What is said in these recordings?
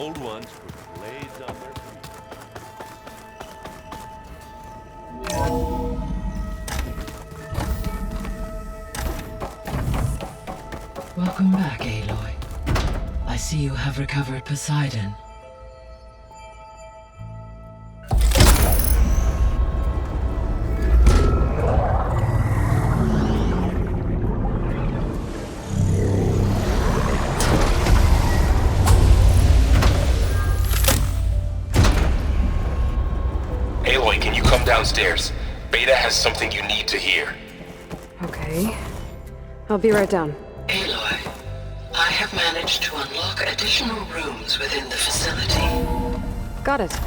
old ones put blades on their feet. Welcome back, Aloy. I see you have recovered Poseidon. Aloy, can you come downstairs? Beta has something you need to hear. Okay. I'll be right down. Aloy, I have managed to unlock additional rooms within the facility. Got it.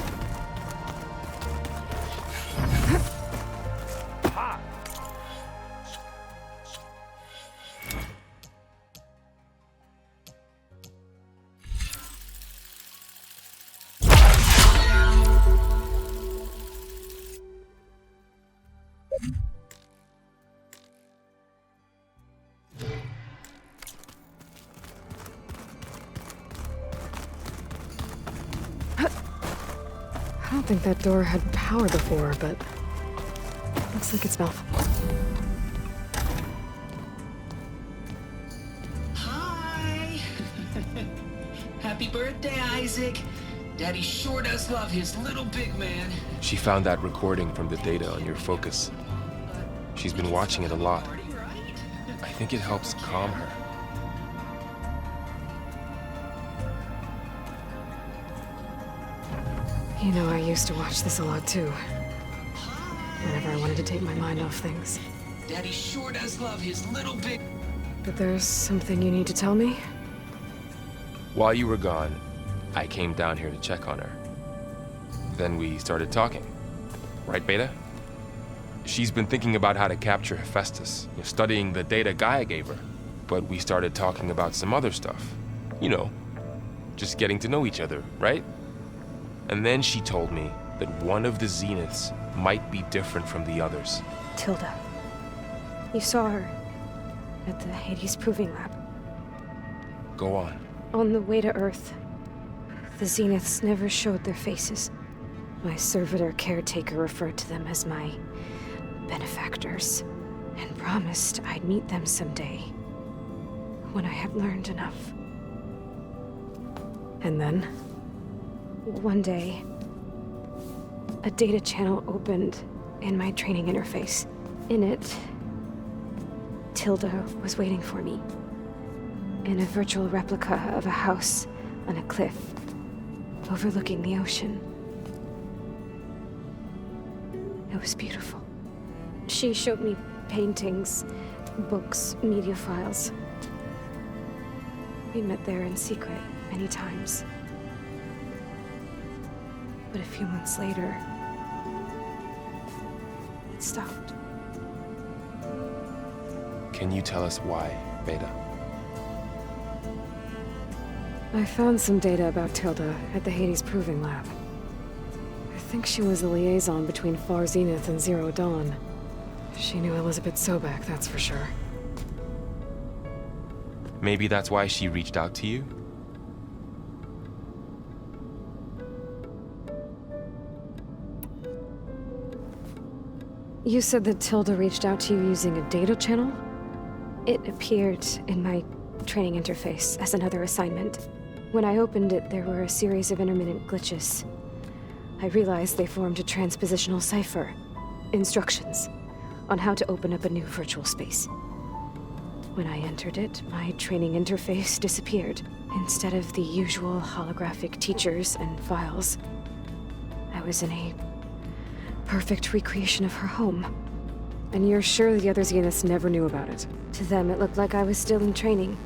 I don't think that door had power before, but looks like it's malfunctioning. Hi! Happy birthday, Isaac! Daddy sure does love his little big man. She found that recording from the data on your focus. She's been watching it a lot. I think it helps calm her. You know, I used to watch this a lot too. Whenever I wanted to take my mind off things. Daddy sure does love his little big... But there's something you need to tell me? While you were gone, I came down here to check on her. Then we started talking. Right, Beta? She's been thinking about how to capture HEPHAESTUS, studying the data Gaia gave her. But we started talking about some other stuff. You know, just getting to know each other, right? And then she told me that one of the Zeniths might be different from the others. Tilda. You saw her at the Hades Proving Lab. Go on. On the way to Earth, the Zeniths never showed their faces. My servitor caretaker referred to them as my benefactors, and promised I'd meet them someday, when I had learned enough. And then, one day, a data channel opened in my training interface. In it, Tilda was waiting for me, in a virtual replica of a house on a cliff overlooking the ocean. It was beautiful. She showed me paintings, books, media files. We met there in secret many times. But a few months later, it stopped. Can you tell us why, Beta? I found some data about Tilda at the Hades Proving Lab. I think she was a liaison between Far Zenith and Zero Dawn. She knew Elizabeth Sobek, that's for sure. Maybe that's why she reached out to you? You said that Tilda reached out to you using a data channel? It appeared in my training interface as another assignment. When I opened it, there were a series of intermittent glitches. I realized they formed a transpositional cipher. Instructions on how to open up a new virtual space. When I entered it, my training interface disappeared. Instead of the usual holographic teachers and files, I was in a perfect recreation of her home. And you're sure the other Zeniths never knew about it? To them, it looked like I was still in training.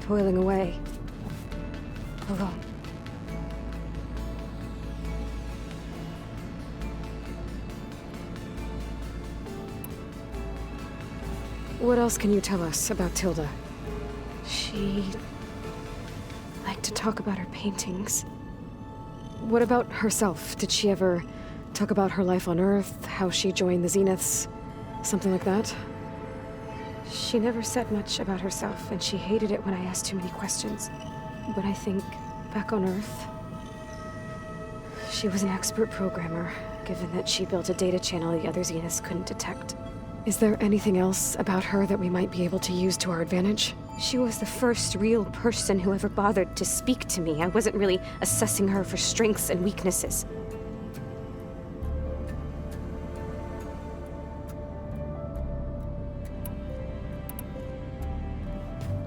Toiling away. Alone. What else can you tell us about Tilda? She liked to talk about her paintings. What about herself? Did she ever talk about her life on Earth, how she joined the Zeniths, something like that? She never said much about herself, and she hated it when I asked too many questions. But I think back on Earth. She was an expert programmer, given that she built a data channel the other Zeniths couldn't detect. Is there anything else about her that we might be able to use to our advantage? She was the first real person who ever bothered to speak to me. I wasn't really assessing her for strengths and weaknesses.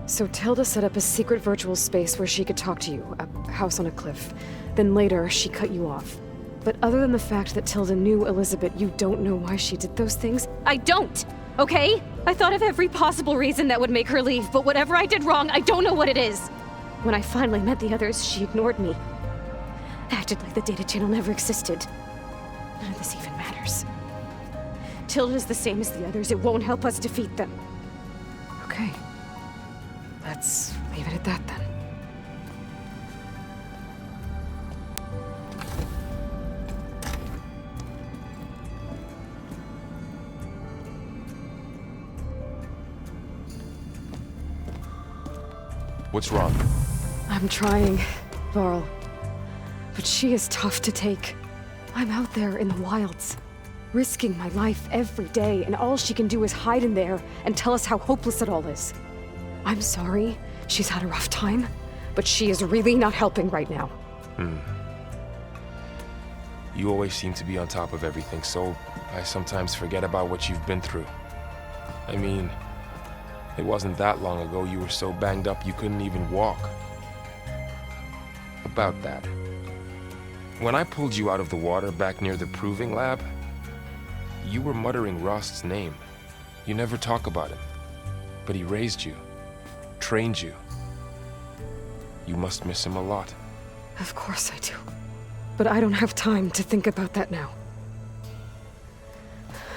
So Tilda set up a secret virtual space where she could talk to you, a house on a cliff. Then later, she cut you off. But other than the fact that Tilda knew Elizabeth, you don't know why she did those things? I don't! Okay? I thought of every possible reason that would make her leave, but whatever I did wrong, I don't know what it is! When I finally met the others, she ignored me. Acted like the data channel never existed. None of this even matters. Tilda's the same as the others. It won't help us defeat them. Okay. Let's leave it at that, then. What's wrong? I'm trying, Varl. But she is tough to take. I'm out there in the wilds, risking my life every day, and all she can do is hide in there and tell us how hopeless it all is. I'm sorry, she's had a rough time, but she is really not helping right now. You always seem to be on top of everything, so I sometimes forget about what you've been through. I mean, it wasn't that long ago you were so banged up you couldn't even walk. About that. When I pulled you out of the water back near the proving lab, you were muttering Rost's name. You never talk about him. But he raised you, trained you. You must miss him a lot. Of course I do. But I don't have time to think about that now.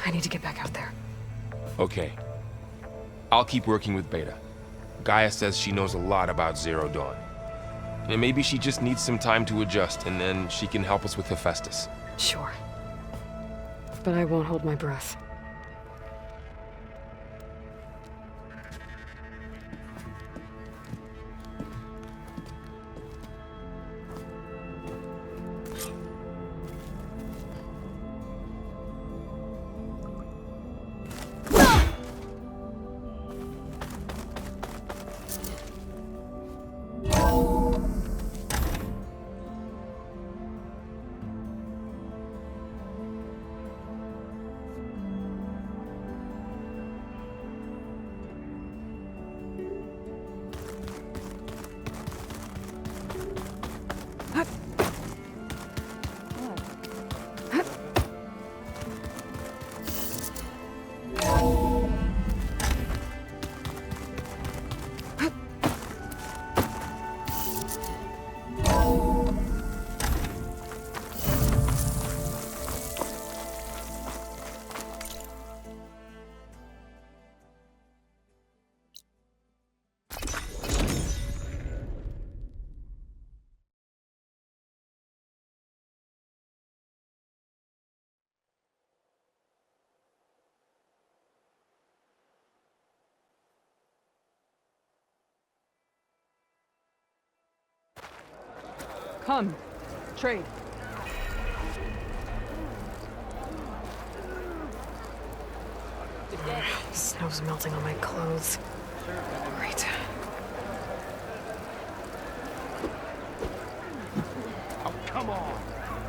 I need to get back out there. Okay. I'll keep working with Beta. Gaia says she knows a lot about Zero Dawn. And maybe she just needs some time to adjust, and then she can help us with HEPHAESTUS. Sure. But I won't hold my breath. Come. Trade. Snow's melting on my clothes. Great. Oh, come on.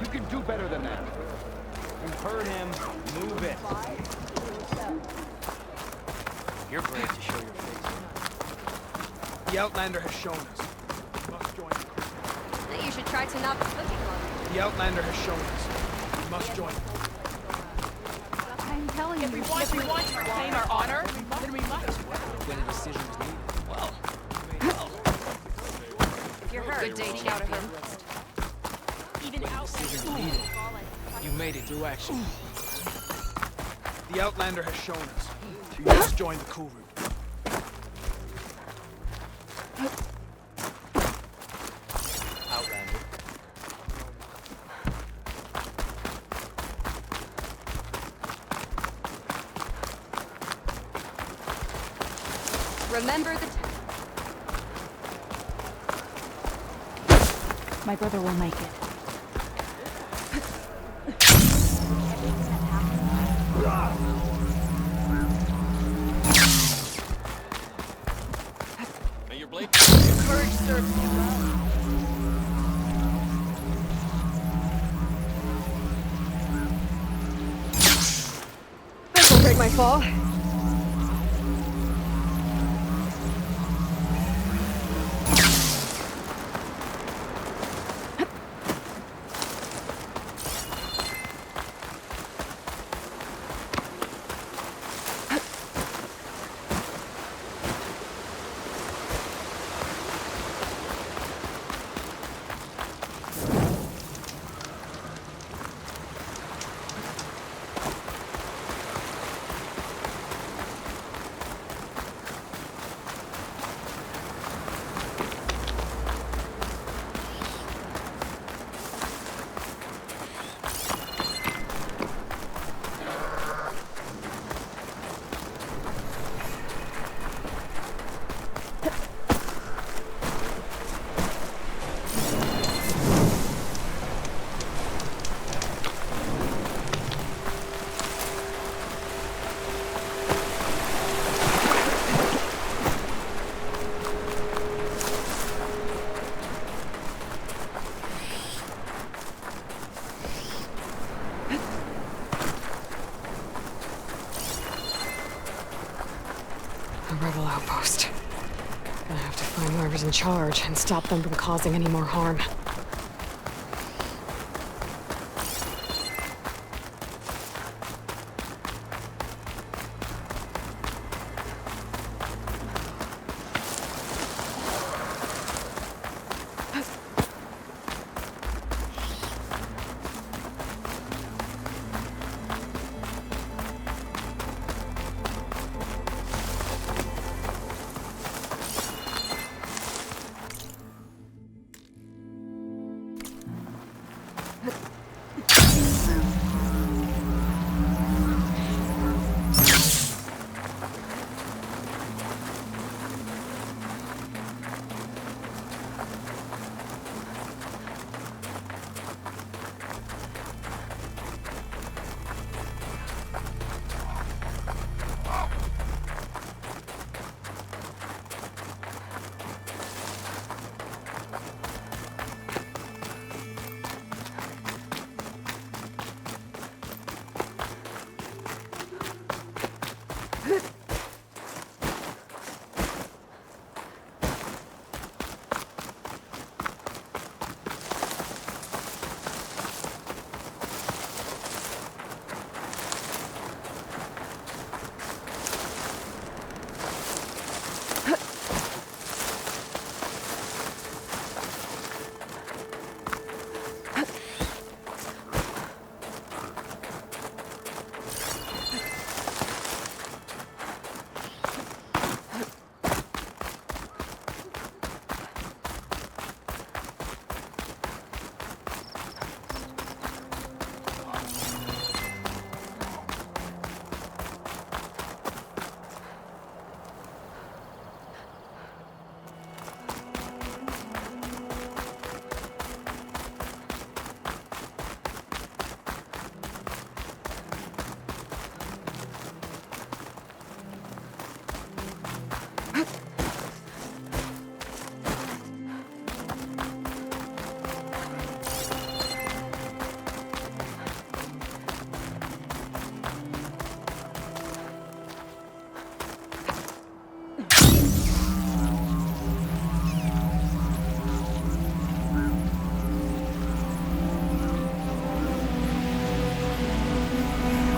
You can do better than that. You heard him. Move it. You're brave to show your face. The Outlander has shown us. We must join the crew. You should try to not be looking longer. The Outlander has shown us. We must join. I'm telling you, If we want to retain our honor, then we must. When a decision is needed. Well. if you're hurt, Good day, take out of champion. her list. Even Decision is needed. You made it through action. The Outlander has shown us. We must join the coup route. Outlander. Remember the My brother will make it. May your blade. Courage serves you well. This will break my fall. Rebel outpost. Gonna have to find whoever's in charge and stop them from causing any more harm.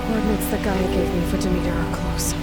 Coordinates the guy gave me for DEMETER are close.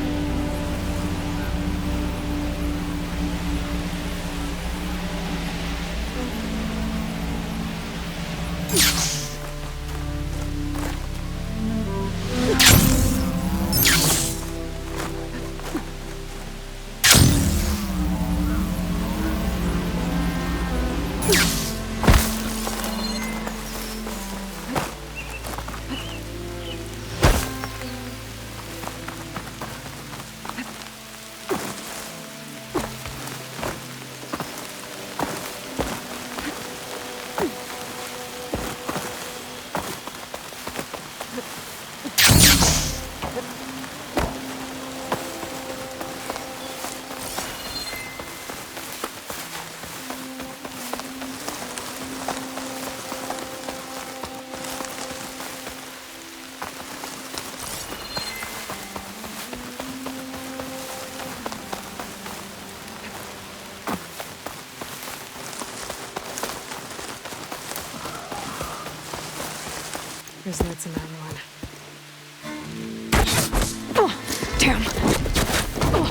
There's notes in that one. Oh, damn. Oh.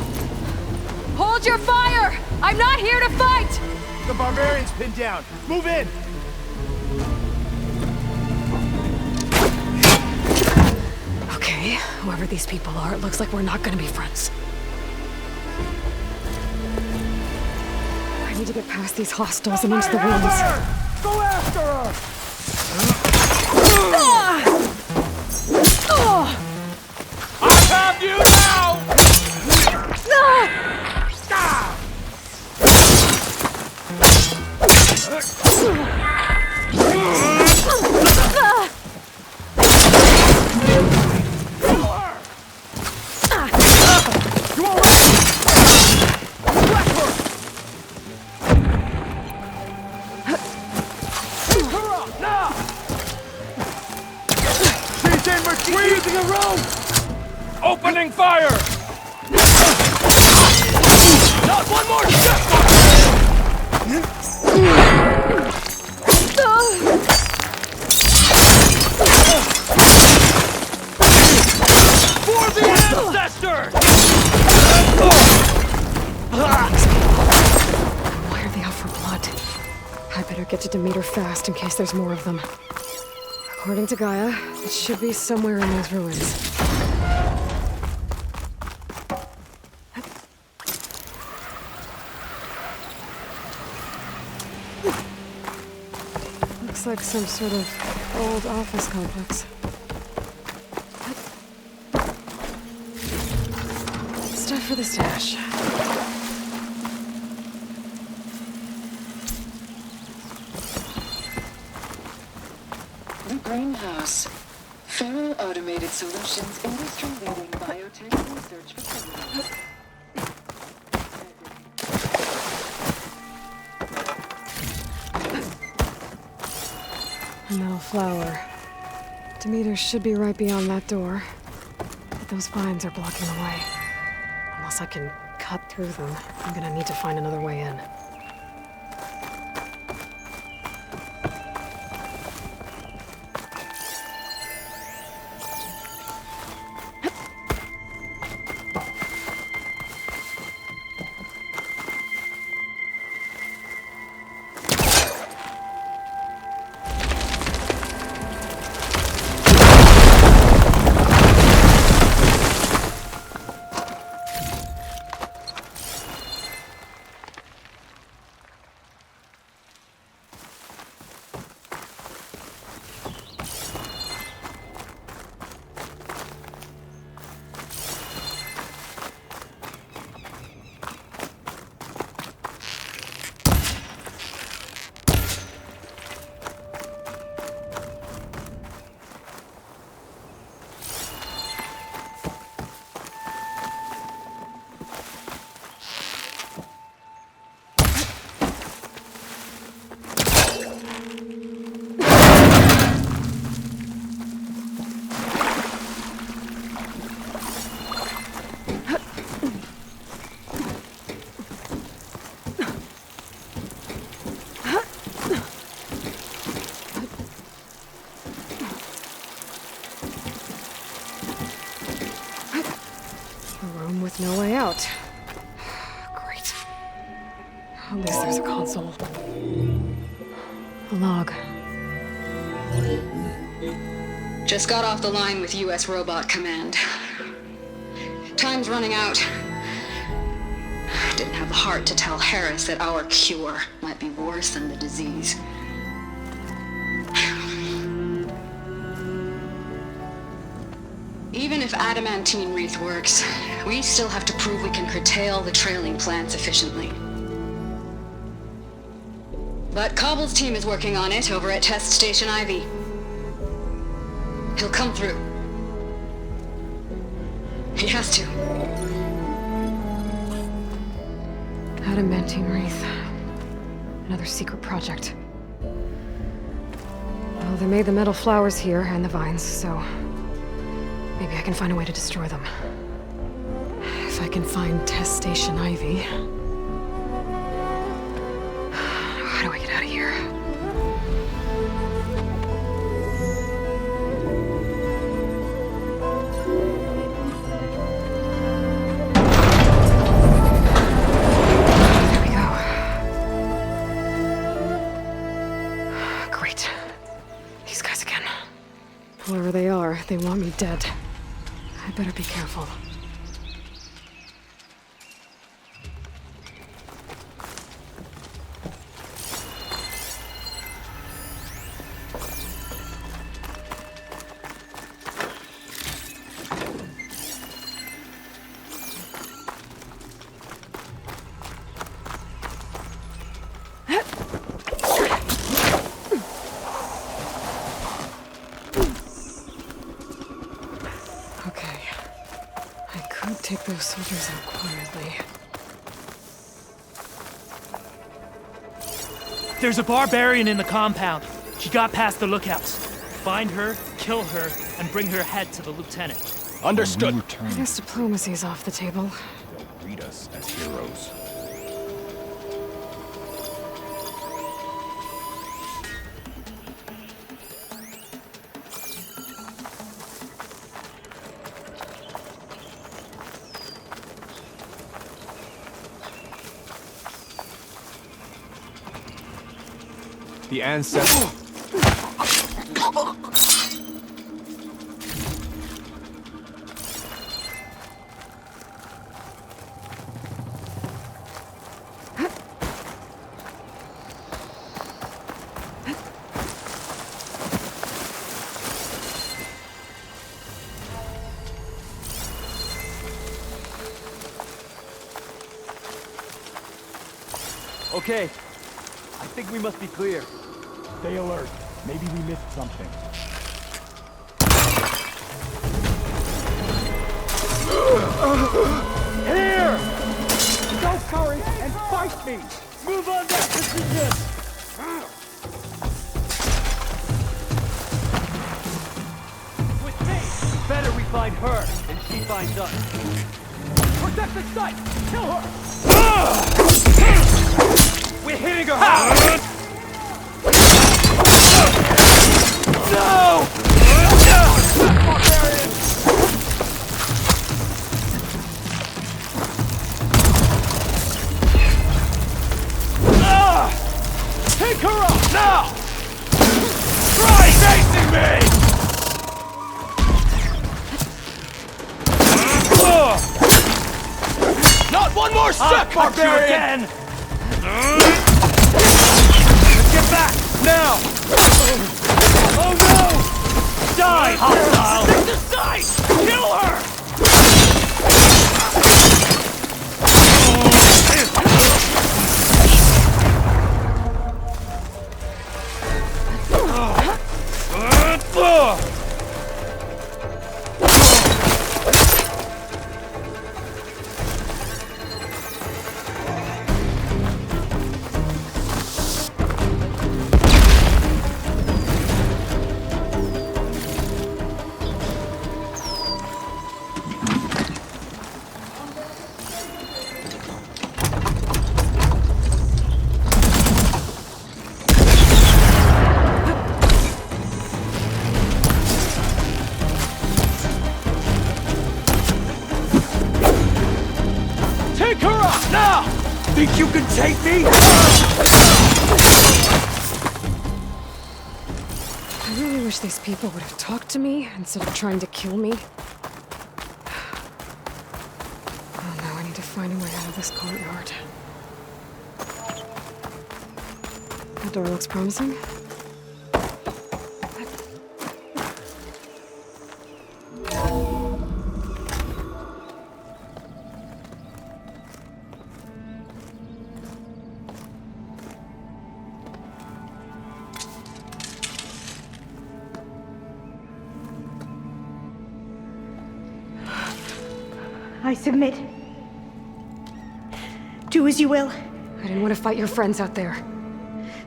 Hold your fire! I'm not here to fight! The barbarian's pinned down. Move in! Okay, whoever these people are, it looks like we're not gonna be friends. I need to get past these hostiles and into the rooms. Go after her! I have you now! We're using a rope! Opening fire! Not one more step! For the ancestors! Why are they out for blood? I better get to Demeter fast in case there's more of them. According to Gaia, it should be somewhere in those ruins. Looks like some sort of old office complex. Stuff for the stash. The greenhouse. Faro Automated Solutions, industry-leading biotech research facility. A metal flower. Demeter should be right beyond that door. But those vines are blocking the way. Unless I can cut through them, I'm gonna need to find another way in. With no way out. Great. At least there's a console. A log. Just got off the line with U.S. Robot Command. Time's running out. Didn't have the heart to tell Harris that our cure might be worse than the disease. Even if Adamantine Wreath works, we still have to prove we can curtail the trailing plants efficiently. But Cobble's team is working on it over at Test Station Ivy. He'll come through. He has to. Adamantine Wreath. Another secret project. Well, they made the metal flowers here and the vines, so maybe I can find a way to destroy them. If I can find Test Station Ivy. How do I get out of here? dead. I better be careful. Take those soldiers out quietly. There's a barbarian in the compound. She got past the lookouts. Find her, kill her, and bring her head to the lieutenant. Understood. I guess diplomacy's off the table. They'll greet us as heroes. The ancestor. Okay, I think we must be clear. Stay alert. Maybe we missed something. Here! Go, Curry, and fight me! Move on that position! With me! Better we find her, and she finds us. Protect the site! Kill her! We're hitting her hard! No! Barbarian! Take her up now! Try facing me! Not one more step, barbarian! Get back now! Oh no! Die, hostile! Take the sight! Kill her! Think you can take me? I really wish these people would have talked to me instead of trying to kill me. Oh no, I need to find a way out of this courtyard. That door looks promising. I submit. Do as you will. I didn't want to fight your friends out there.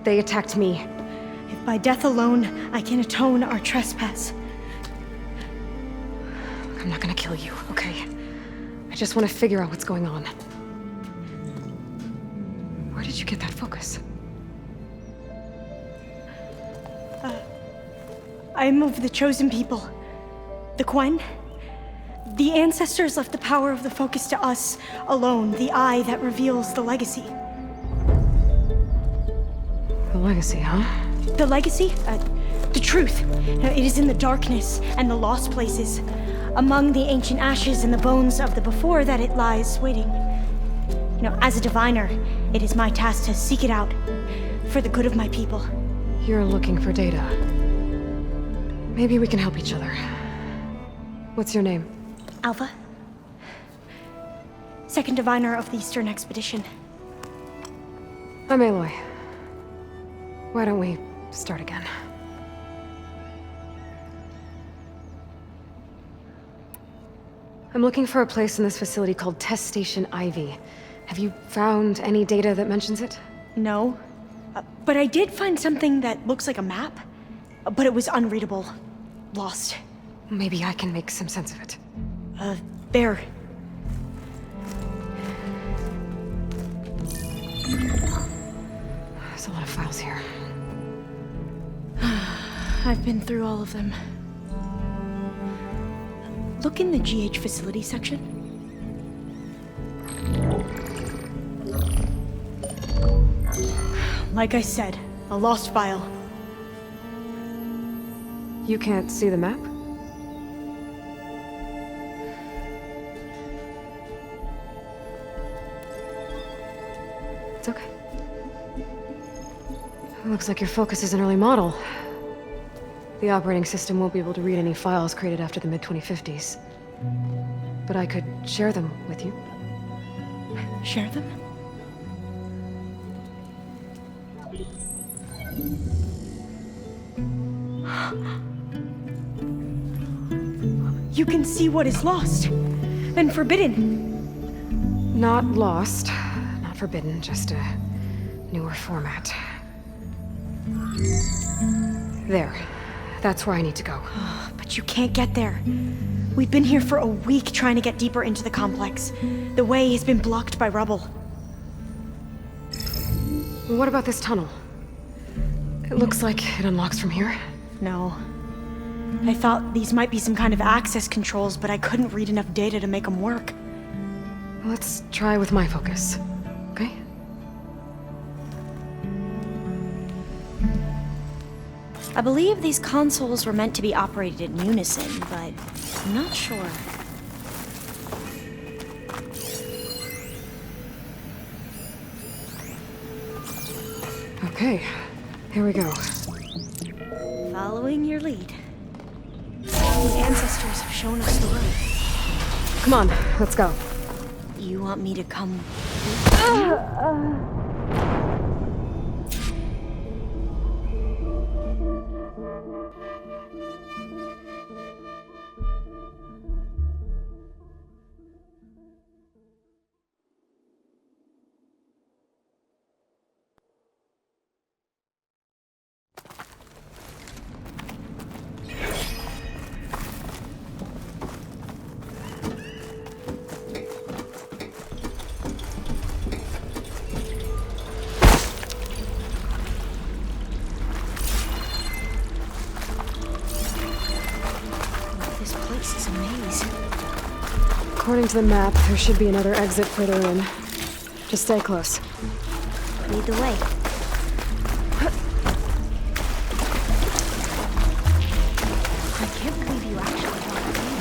They attacked me. If by death alone I can atone our trespass. I'm not gonna kill you, okay? I just want to figure out what's going on. Where did you get that focus? I'm of the chosen people. The Quen. The ancestors left the power of the focus to us alone, the eye that reveals the legacy. The legacy, huh? The legacy? The truth. It is in the darkness and the lost places, among the ancient ashes and the bones of the before that it lies waiting. As a diviner, it is my task to seek it out for the good of my people. You're looking for data. Maybe we can help each other. What's your name? Alva. Second diviner of the Eastern Expedition. I'm Aloy. Why don't we start again? I'm looking for a place in this facility called Test Station Ivy. Have you found any data that mentions it? No. But I did find something that looks like a map. But it was unreadable. Lost. Maybe I can make some sense of it. There. There's a lot of files here. I've been through all of them. Look in the GH facility section. Like I said, a lost file. You can't see the map? It's okay. It looks like your focus is an early model. The operating system won't be able to read any files created after the mid-2050s. But I could share them with you. Share them? You can see what is lost and forbidden. Not lost, not forbidden, just a newer format. There. That's where I need to go. But you can't get there. We've been here for a week trying to get deeper into the complex. The way has been blocked by rubble. What about this tunnel? It looks like it unlocks from here. No. I thought these might be some kind of access controls, but I couldn't read enough data to make them work. Let's try with my focus, okay? I believe these consoles were meant to be operated in unison, but I'm not sure. Okay, here we go. Following your lead. The ancestors have shown us the road. Come on, let's go. You want me to come? According to the map, there should be another exit further in. Just stay close. Lead the way. I can't believe you actually got it in.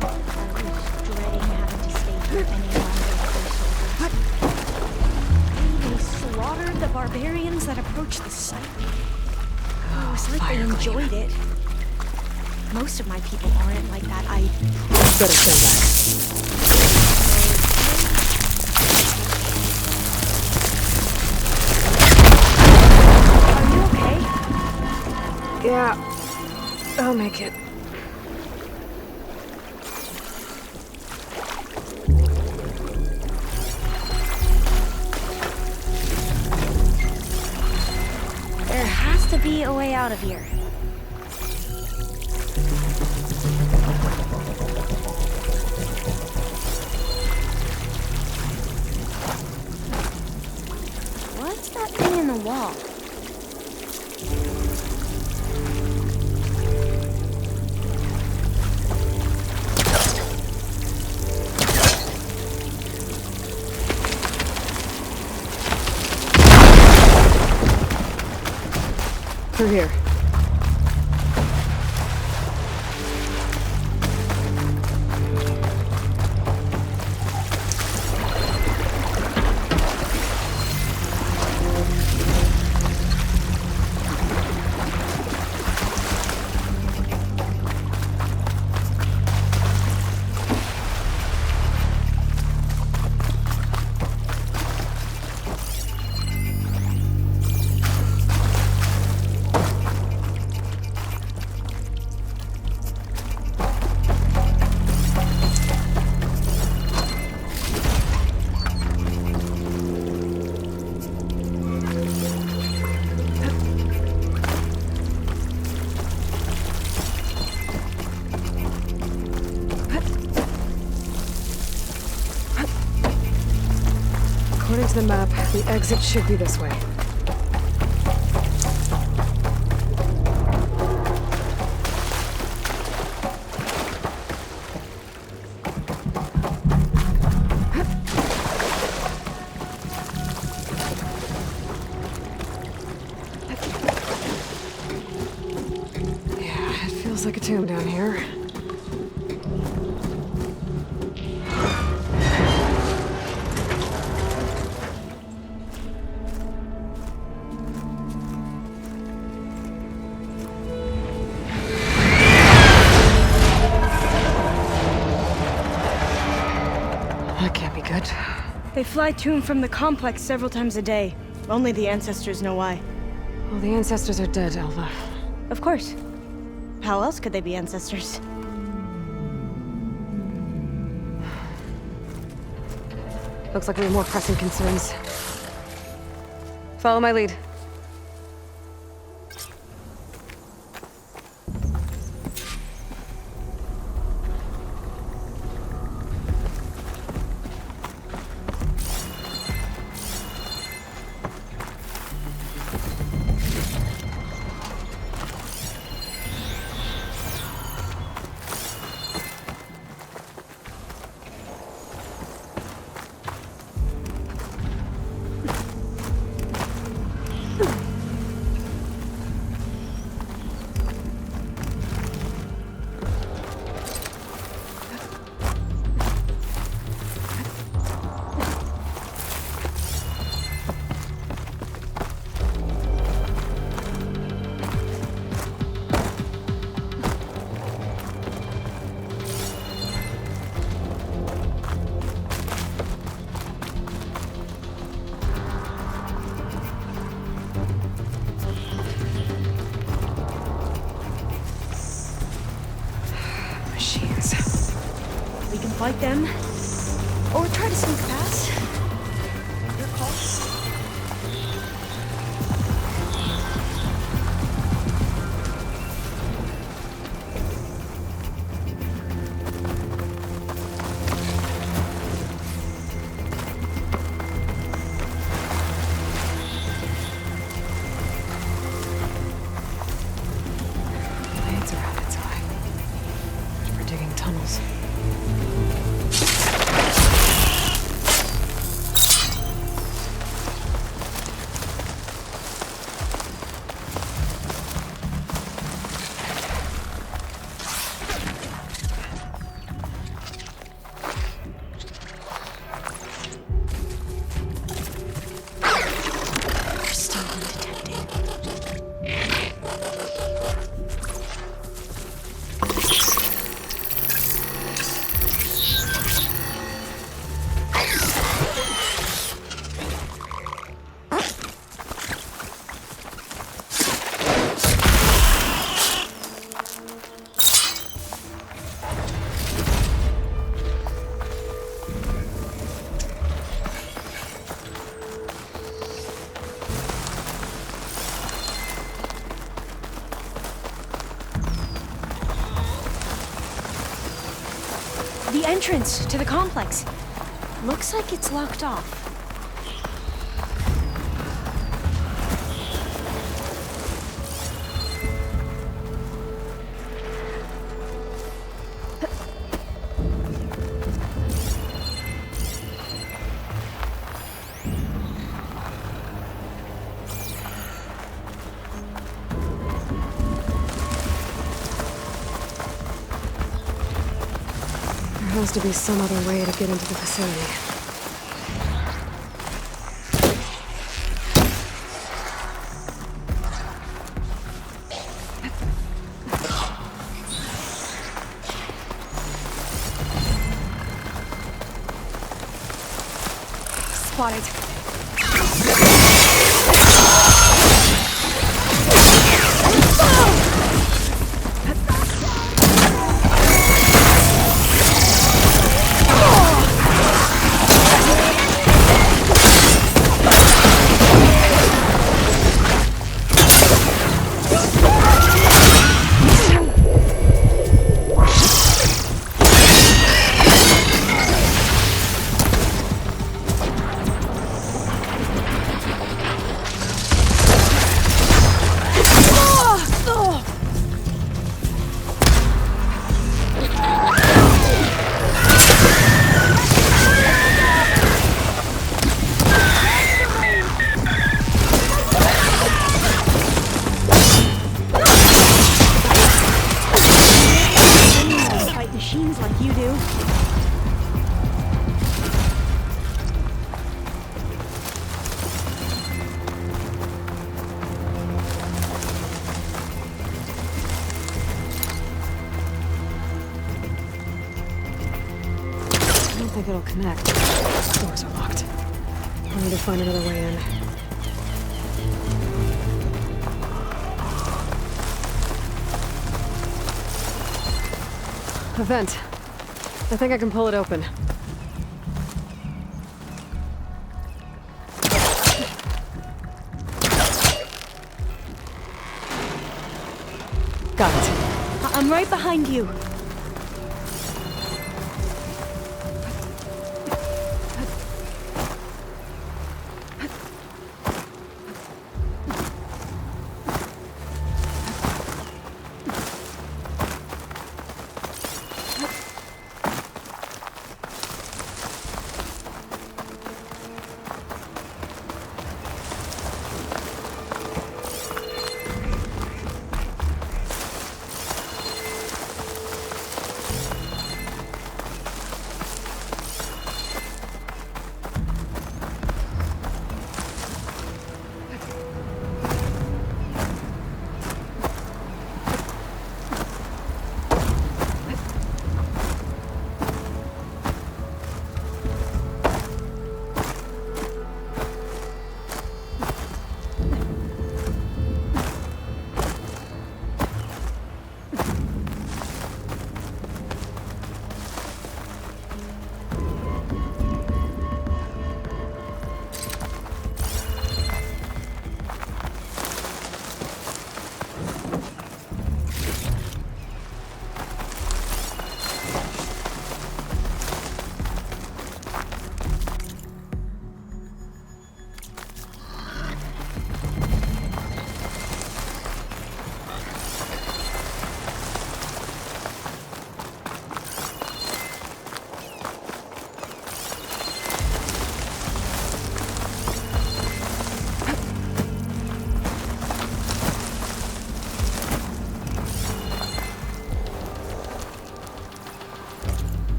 I was dreading having to stay here any longer with their soldiers. They slaughtered the barbarians that approached the site. It was like they enjoyed it. Most of my people aren't like that. Better stand back. Are you okay? Yeah, I'll make it. There has to be a way out of here. What's that thing in the wall? Through here. According to the map, the exit should be this way. Yeah, it feels like a tomb down here. They fly to and from the complex several times a day. Only the ancestors know why. Well, the ancestors are dead, Alva. Of course. How else could they be ancestors? Looks like we have more pressing concerns. Follow my lead. Fight them, or try to sneak past. Your call. Blades around its eye. We're digging tunnels. The entrance to the complex. Looks like it's locked off. There has to be some other way to get into the facility. Spotted. don't think it'll connect. Doors are locked. I'll need to find another way in. A vent. I think I can pull it open. Got it. I'm right behind you.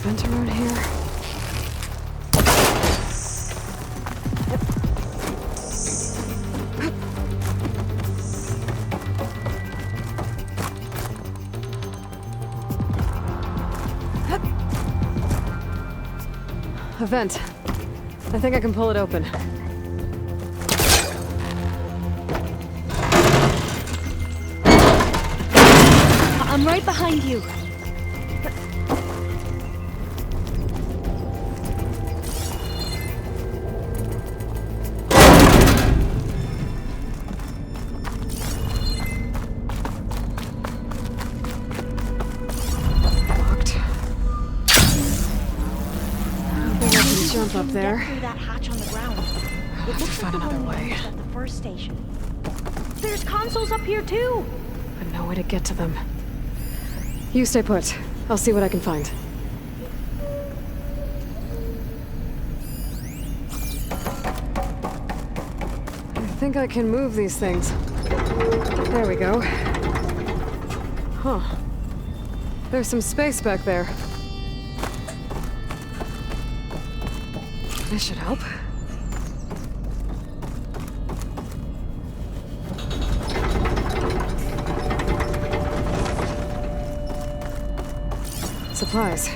Vent around here. A vent. I think I can pull it open. I'm right behind you. Up there. Get through that hatch on the ground. It looks like another way. At the first station. There's consoles up here too. But no way to get to them. You stay put. I'll see what I can find. I think I can move these things. There we go. Huh. There's some space back there. This should help. Supplies.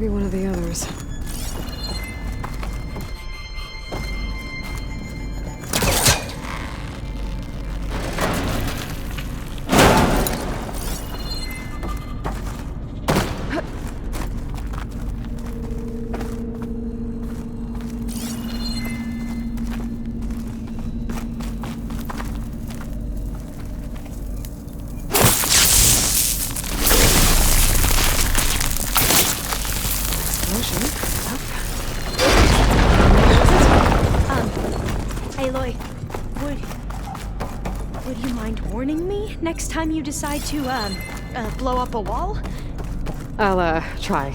Maybe one of the others. Aloy, would you mind warning me next time you decide to, blow up a wall? I'll, try.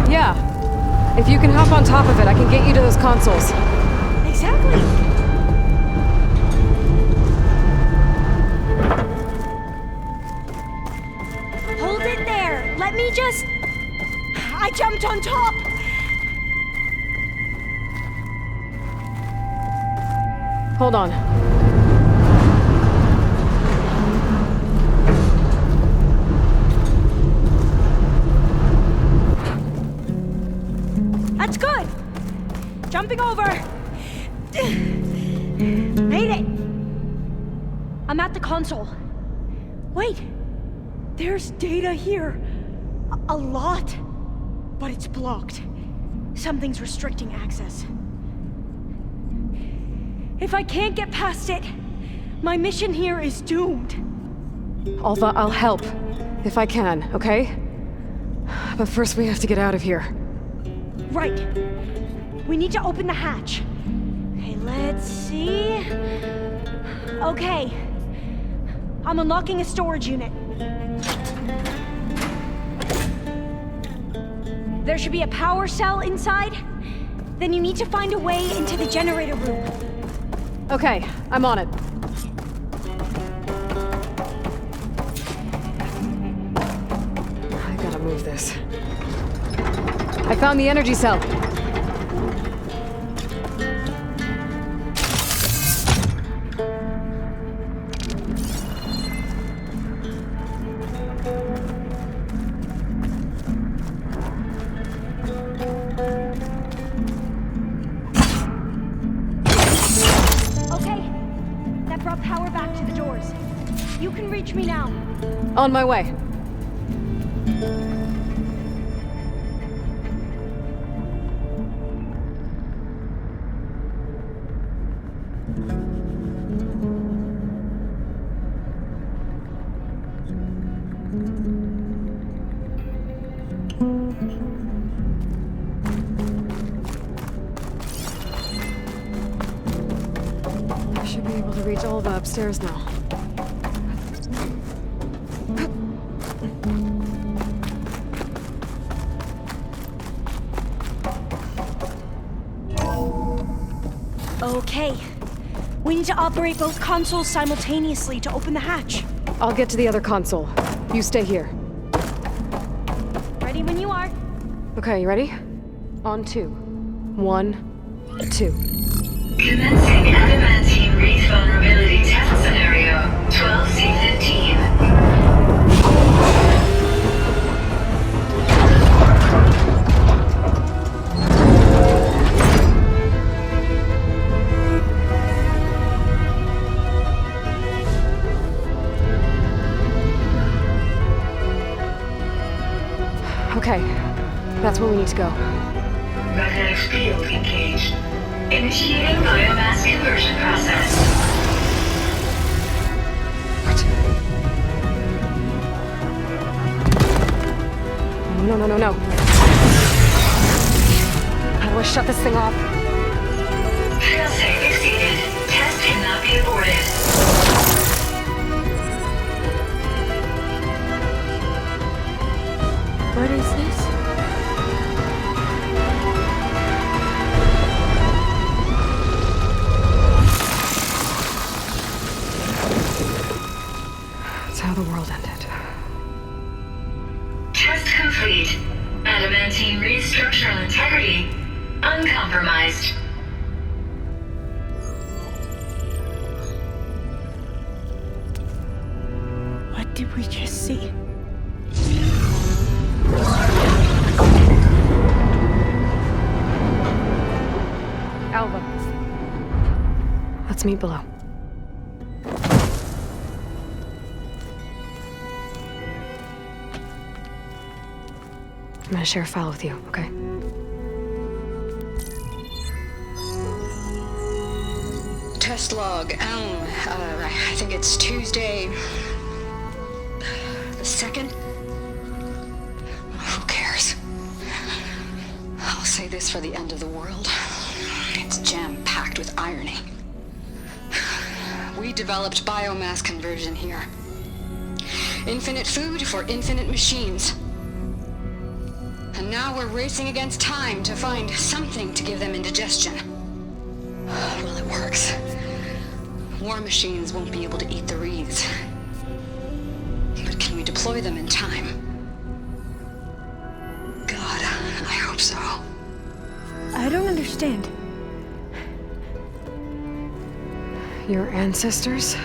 Yeah. If you can hop on top of it, I can get you to those consoles. Exactly. Hold it there. Let me just... I jumped on top. Hold on. That's good. Jumping over. Made it. I'm at the console. Wait. There's data here. A lot. But it's blocked. Something's restricting access. If I can't get past it, my mission here is doomed. Alva, I'll help. If I can, okay? But first we have to get out of here. Right. We need to open the hatch. Okay, let's see... Okay. I'm unlocking a storage unit. There should be a power cell inside. Then you need to find a way into the generator room. Okay, I'm on it. I gotta move this. I found the energy cell. Me now. On my way. I should be able to reach Alva upstairs now. Okay. We need to operate both consoles simultaneously to open the hatch. I'll get to the other console. You stay here. Ready when you are. Okay, you ready? On 2. 1, 2. Commencing Adamantine Wreath vulnerability test scenario 12C15. Okay, that's where we need to go. Magnetic field engaged. Initiating biomass conversion process. What? No. How do I shut this thing off? Failsafe exceeded. Test cannot be aborted. What is this? That's how the world ended. Test complete. Adamantine Wreath structural integrity did we just see? Alva. Let's meet below. I'm gonna share a file with you, okay? Test log, I think it's Tuesday the 2nd? Who cares? I'll say this for the end of the world. It's jam-packed with irony. We developed biomass conversion here. Infinite food for infinite machines. And now we're racing against time to find something to give them indigestion. Well, it works. War machines won't be able to eat the wreaths. But can we deploy them in time? God, I hope so. I don't understand. Your ancestors?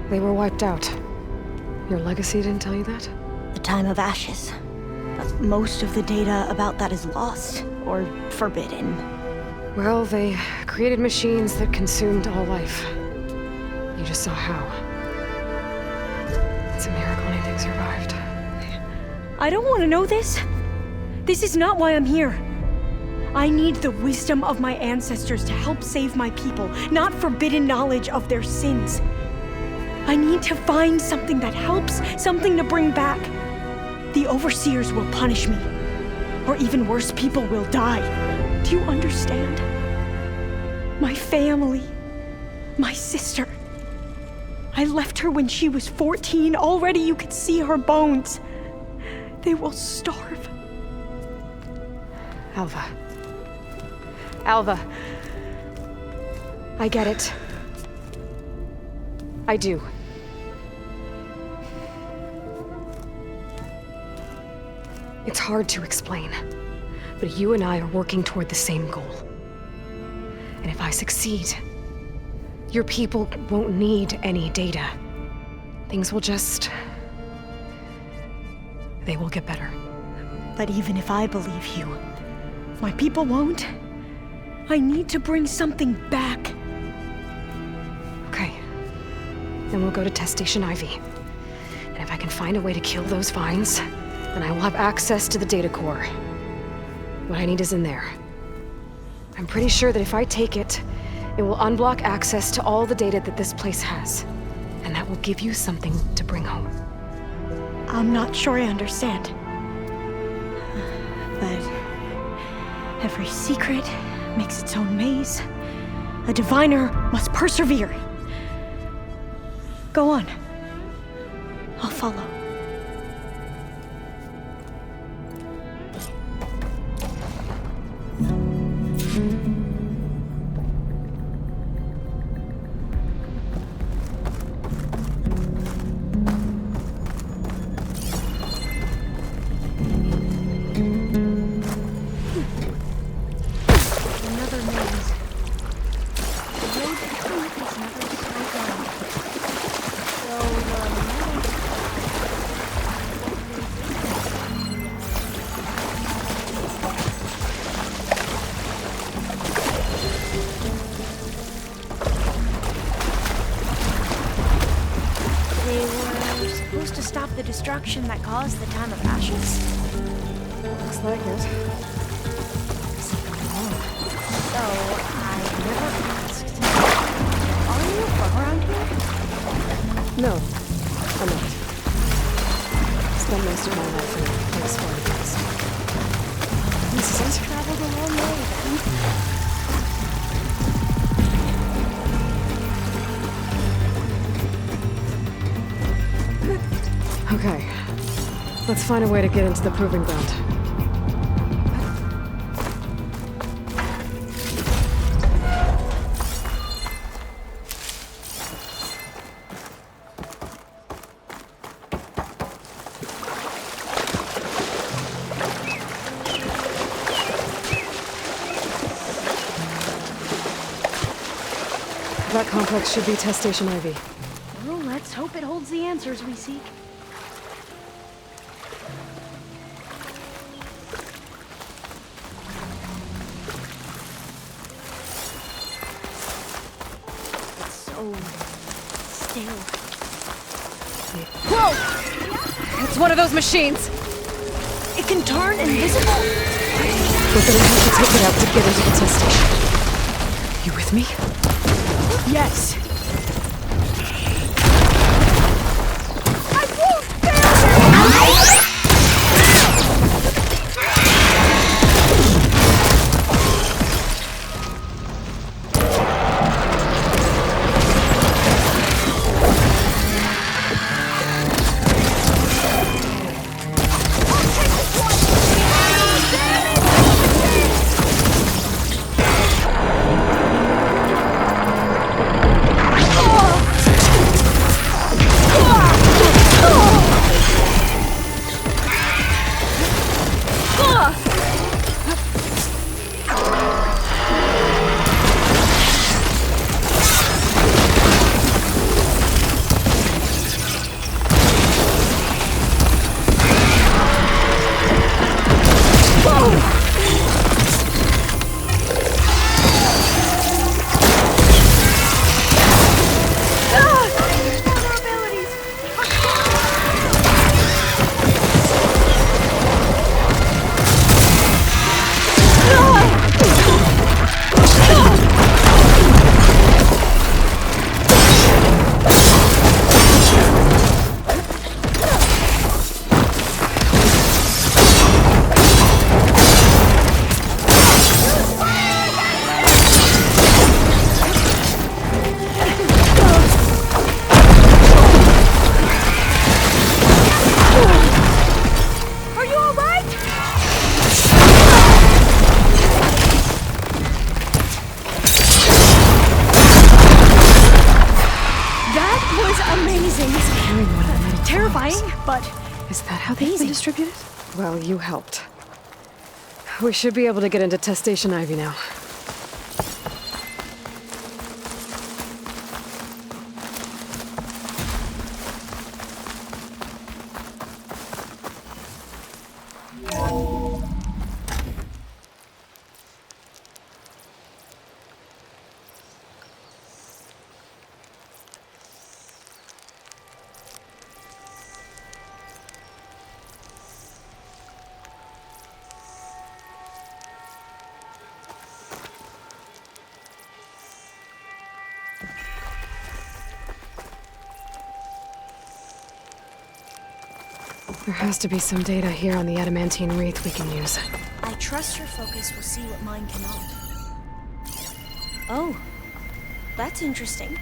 They were wiped out. Your legacy didn't tell you that? The time of ashes. But most of the data about that is lost, or forbidden. Well, they created machines that consumed all life. You just saw how. It's a miracle anything survived. I don't want to know this. This is not why I'm here. I need the wisdom of my ancestors to help save my people, not forbidden knowledge of their sins. I need to find something that helps, something to bring back. The overseers will punish me. Or even worse, people will die. Do you understand? My family, my sister. I left her when she was 14. Already you could see her bones. They will starve. Alva. Alva. I get it. I do. It's hard to explain, but you and I are working toward the same goal. And if I succeed, your people won't need any data. Things will just... they will get better. But even if I believe you, my people won't. I need to bring something back. Okay. Then we'll go to Test Station Ivy. And if I can find a way to kill those vines, then I will have access to the data core. What I need is in there. I'm pretty sure that if I take it, it will unblock access to all the data that this place has. And that will give you something to bring home. I'm not sure I understand. But every secret makes its own maze. A diviner must persevere. Go on. I'll follow. The destruction that caused the time of ashes? Looks like it. Something wrong. So, I never asked. Are you from around here? No, I'm not. Spent most of my life in a place far east. This has traveled a long way, then. Okay, let's find a way to get into the proving ground. That complex should be Test Station Ivy. Well, let's hope it holds the answers we seek. It's so still. Whoa! It's one of those machines! It can turn invisible? We're gonna have to take it out to get into the test station. You with me? Yes. Distributed? Well, you helped. We should be able to get into Test Station Ivy now. There has to be some data here on the Adamantine Wreath we can use. I trust your focus will see what mine cannot. Oh, that's interesting.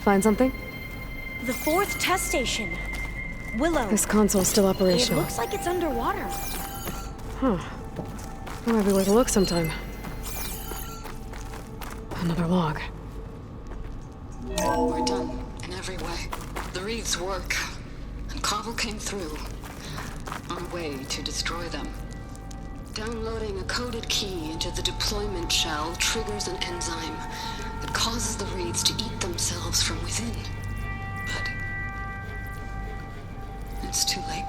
Find something? The 4th test station. Willow. This console's still operational. It looks like it's underwater. Huh. That might be worth a look sometime. Another log. We're done in every way. The Wreaths work, and Cobble came through. On a way to destroy them. Downloading a coded key into the deployment shell triggers an enzyme that causes the Wreaths to eat themselves from within. But it's too late.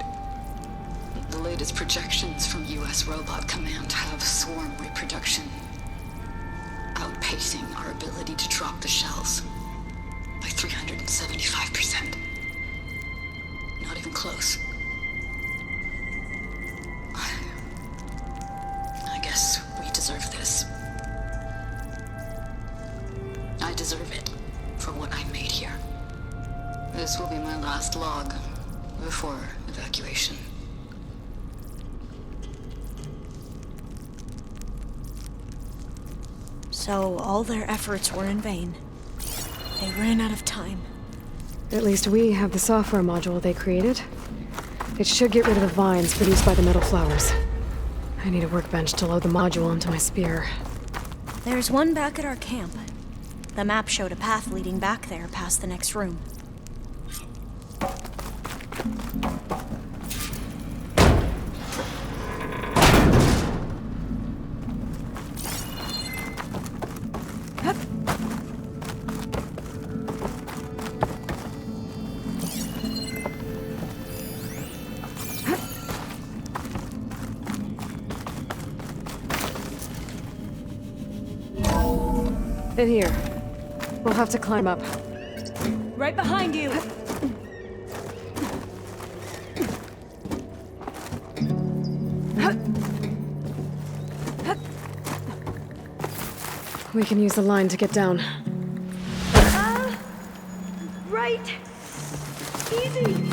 The latest projections from US Robot Command have swarm reproduction, outpacing our ability to drop the shells by 375%. Not even close. I guess we deserve this. I deserve it for what I made here. This will be my last log before evacuation. So all their efforts were in vain. They ran out of time. At least we have the software module they created. It should get rid of the vines produced by the metal flowers. I need a workbench to load the module into my spear. There's one back at our camp. The map showed a path leading back there past the next room. In here. We'll have to climb up. Right behind you. We can use the line to get down. Right. Easy.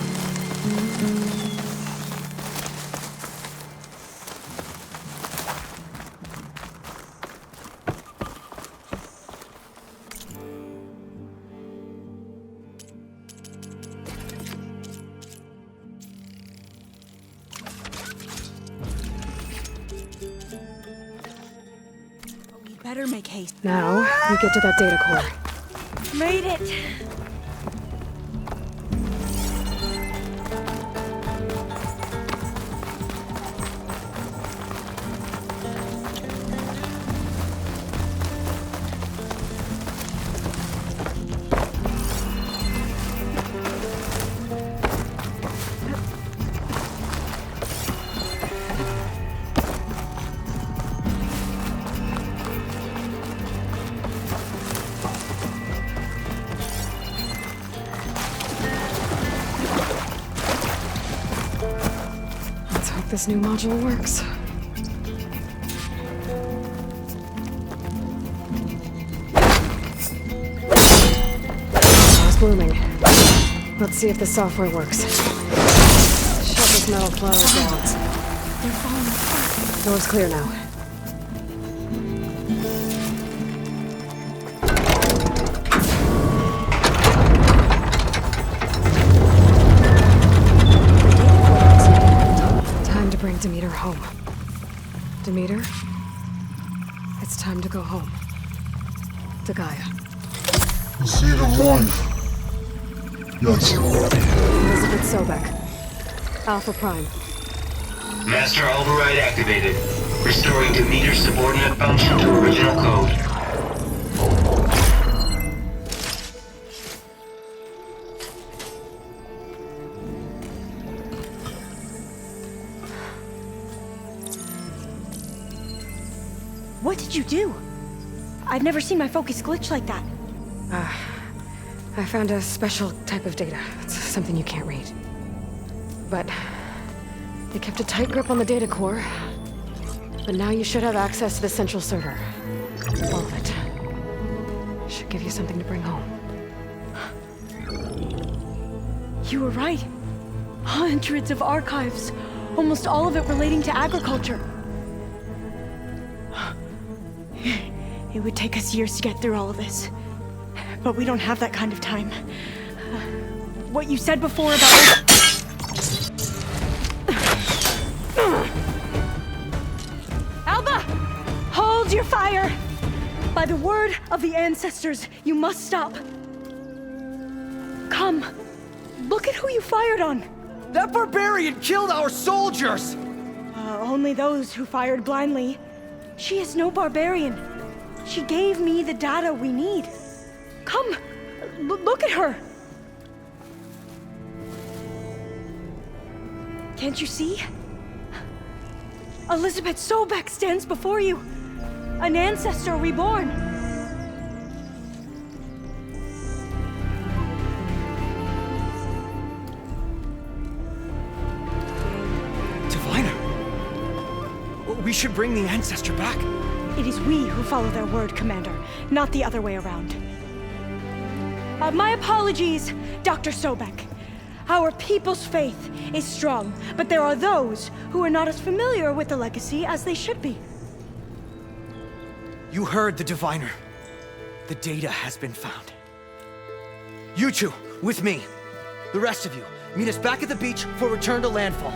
Better make haste. Now, we get to that data core. Made it. This new module works. It's blooming. Let's see if the software works. Shut this metal cloud down. They're falling apart. Door's clear now. Bring Demeter home. Demeter, it's time to go home. To Gaia. See the light. Yes. Elizabeth Sobek. Alpha Prime. Master override activated. Restoring Demeter's subordinate function to original code. What did you do? I've never seen my focus glitch like that. I found a special type of data. It's something you can't read. But they kept a tight grip on the data core. But now you should have access to the central server. All of it. Should give you something to bring home. You were right. Hundreds of archives. Almost all of it relating to agriculture. It would take us years to get through all of this. But we don't have that kind of time. What you said before about... Alva! Hold your fire! By the word of the ancestors, you must stop. Come. Look at who you fired on. That barbarian killed our soldiers! Only those who fired blindly. She is no barbarian. She gave me the data we need. Come, look at her. Can't you see? Elizabeth Sobek stands before you. An ancestor reborn. Diviner. We should bring the ancestor back. It is we who follow their word, Commander, not the other way around. My apologies, Dr. Sobek. Our people's faith is strong, but there are those who are not as familiar with the legacy as they should be. You heard the Diviner. The data has been found. You two, with me. The rest of you, meet us back at the beach for return to landfall.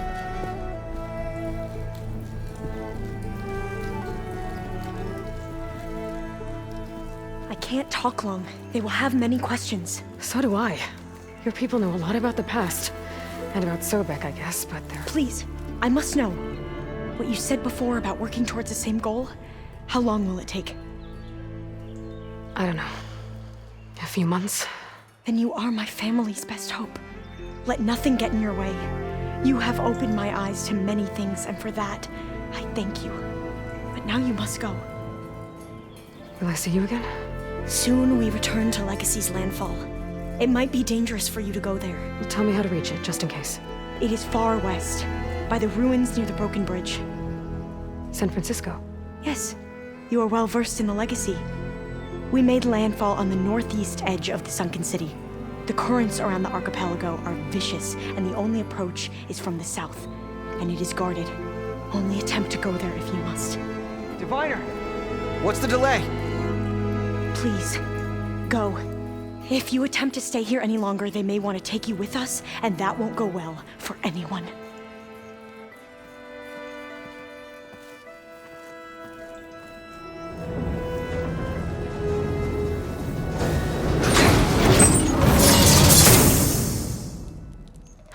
I can't talk long. They will have many questions. So do I. Your people know a lot about the past. And about Sobek, I guess, but they're... Please, I must know. What you said before about working towards the same goal, how long will it take? I don't know. A few months? Then you are my family's best hope. Let nothing get in your way. You have opened my eyes to many things, and for that, I thank you. But now you must go. Will I see you again? Soon we return to Legacy's landfall. It might be dangerous for you to go there. Tell me how to reach it, just in case. It is far west, by the ruins near the broken bridge. San Francisco? Yes, you are well versed in the Legacy. We made landfall on the northeast edge of the sunken city. The currents around the archipelago are vicious, and the only approach is from the south, and it is guarded. Only attempt to go there if you must. Diviner! What's the delay? Please, go. If you attempt to stay here any longer, they may want to take you with us, and that won't go well for anyone.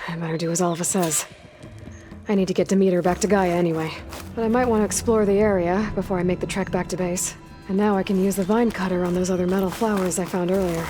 I better do as Alva says. I need to get Demeter back to Gaia anyway. But I might want to explore the area before I make the trek back to base. And now I can use the vine cutter on those other metal flowers I found earlier.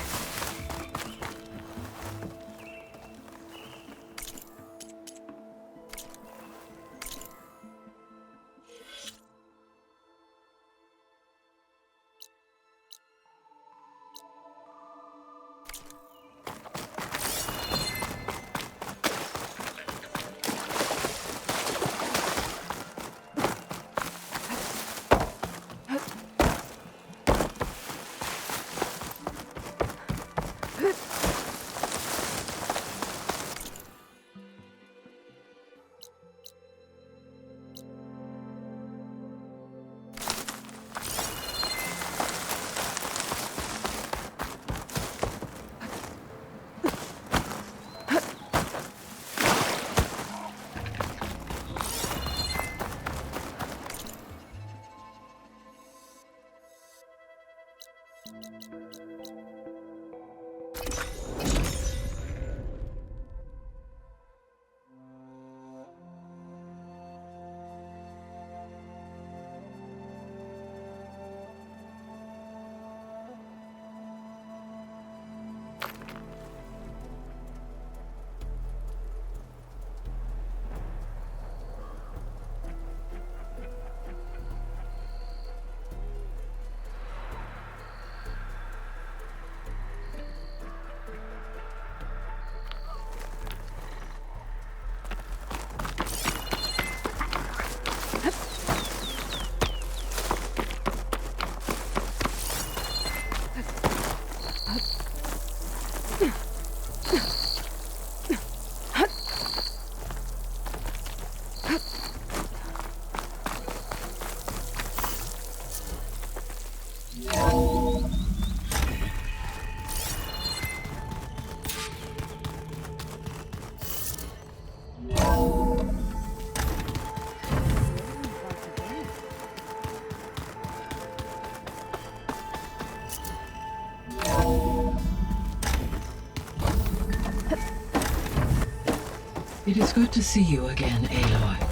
It is good to see you again, Aloy.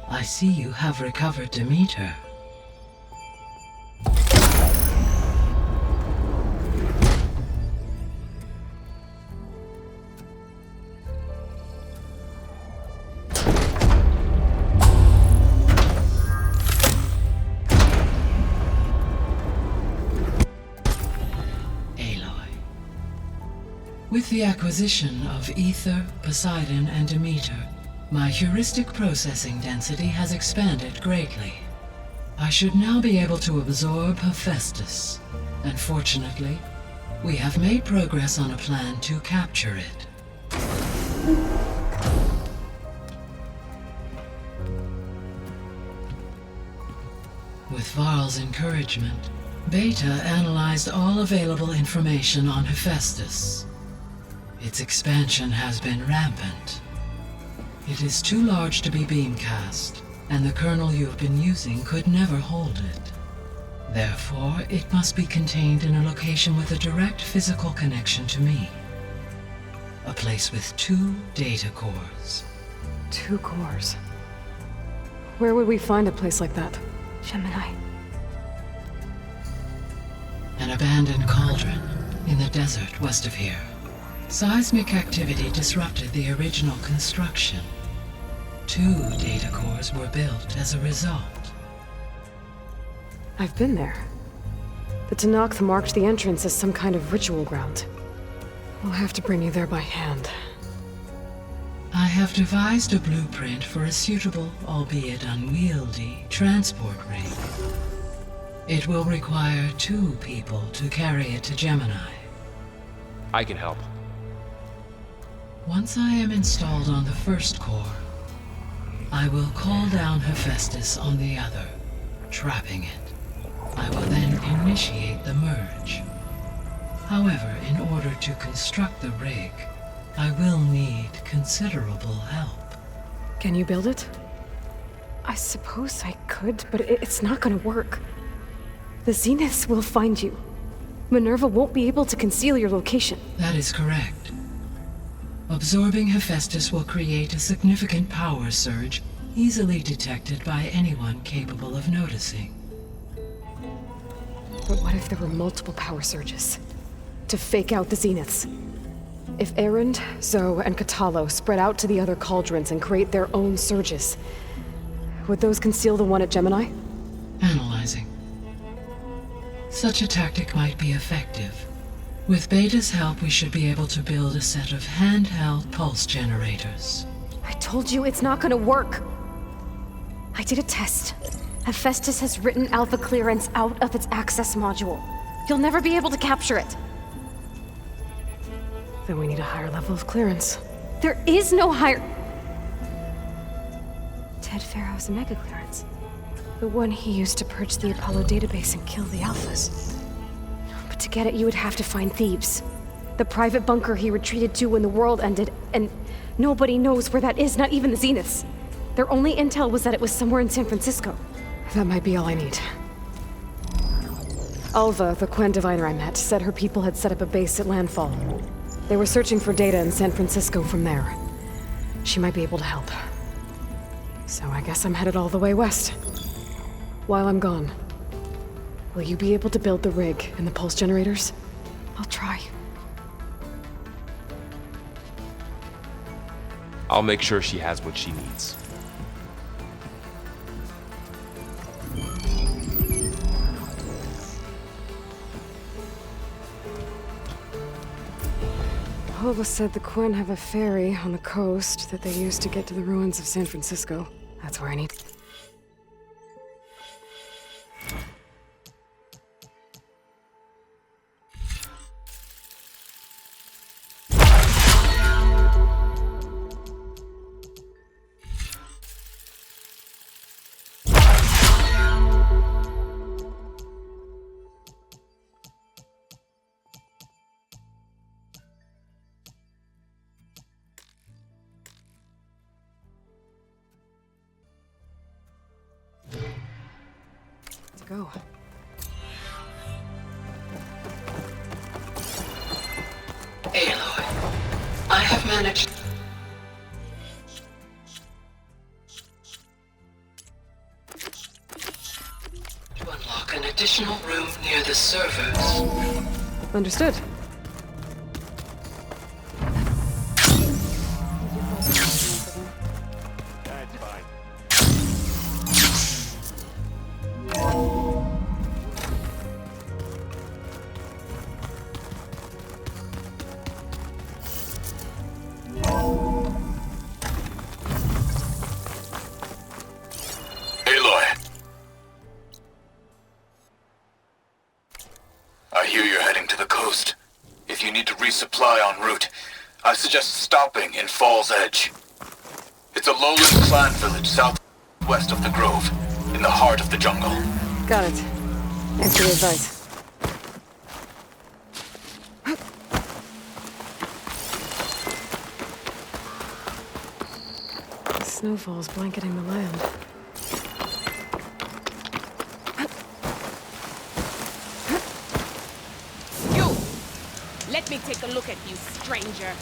I see you have recovered Demeter. With the acquisition of Ether, Poseidon, and Demeter, my heuristic processing density has expanded greatly. I should now be able to absorb HEPHAESTUS, and fortunately, we have made progress on a plan to capture it. With Varl's encouragement, Beta analyzed all available information on HEPHAESTUS. Its expansion has been rampant. It is too large to be beamcast, and the kernel you've been using could never hold it. Therefore, it must be contained in a location with a direct physical connection to me. A place with 2 data cores. 2 cores? Where would we find a place like that? Gemini. An abandoned cauldron in the desert west of here. Seismic activity disrupted the original construction. 2 data cores were built as a result. I've been there. The Tenakth marked the entrance as some kind of ritual ground. We'll have to bring you there by hand. I have devised a blueprint for a suitable, albeit unwieldy, transport rig. It will require 2 people to carry it to Gemini. I can help. Once I am installed on the first core, I will call down Hephaestus on the other, trapping it. I will then initiate the merge. However, in order to construct the rig, I will need considerable help. Can you build it? I suppose I could, but it's not gonna work. The Zeniths will find you. Minerva won't be able to conceal your location. That is correct. Absorbing Hephaestus will create a significant power surge, easily detected by anyone capable of noticing. But what if there were multiple power surges? To fake out the Zeniths? If Erend, Zoe, and Katalo spread out to the other cauldrons and create their own surges, would those conceal the one at Gemini? Analyzing. Such a tactic might be effective. With Beta's help, we should be able to build a set of handheld pulse generators. I told you it's not gonna work. I did a test. Hephaestus has written Alpha clearance out of its access module. You'll never be able to capture it. Then we need a higher level of clearance. There is no higher... Ted Faro's mega clearance. The one he used to purge the Apollo database and kill the Alphas. But to get it, you would have to find Thebes. The private bunker he retreated to when the world ended, and nobody knows where that is, not even the Zeniths. Their only intel was that it was somewhere in San Francisco. That might be all I need. Alva, the Quen diviner I met, said her people had set up a base at landfall. They were searching for data in San Francisco from there. She might be able to help. So I guess I'm headed all the way west. While I'm gone, will you be able to build the rig and the pulse generators? I'll try. I'll make sure she has what she needs. Alva said the Quen have a ferry on the coast that they use to get to the ruins of San Francisco. That's where I need... Go. Aloy, I have managed to unlock an additional room near the servers. Understood. I suggest stopping in Fall's Edge. It's a lowland clan village southwest of the Grove, in the heart of the jungle. Got it. Thanks for the advice. The snowfall's blanketing the land. Let me take a look at you, stranger.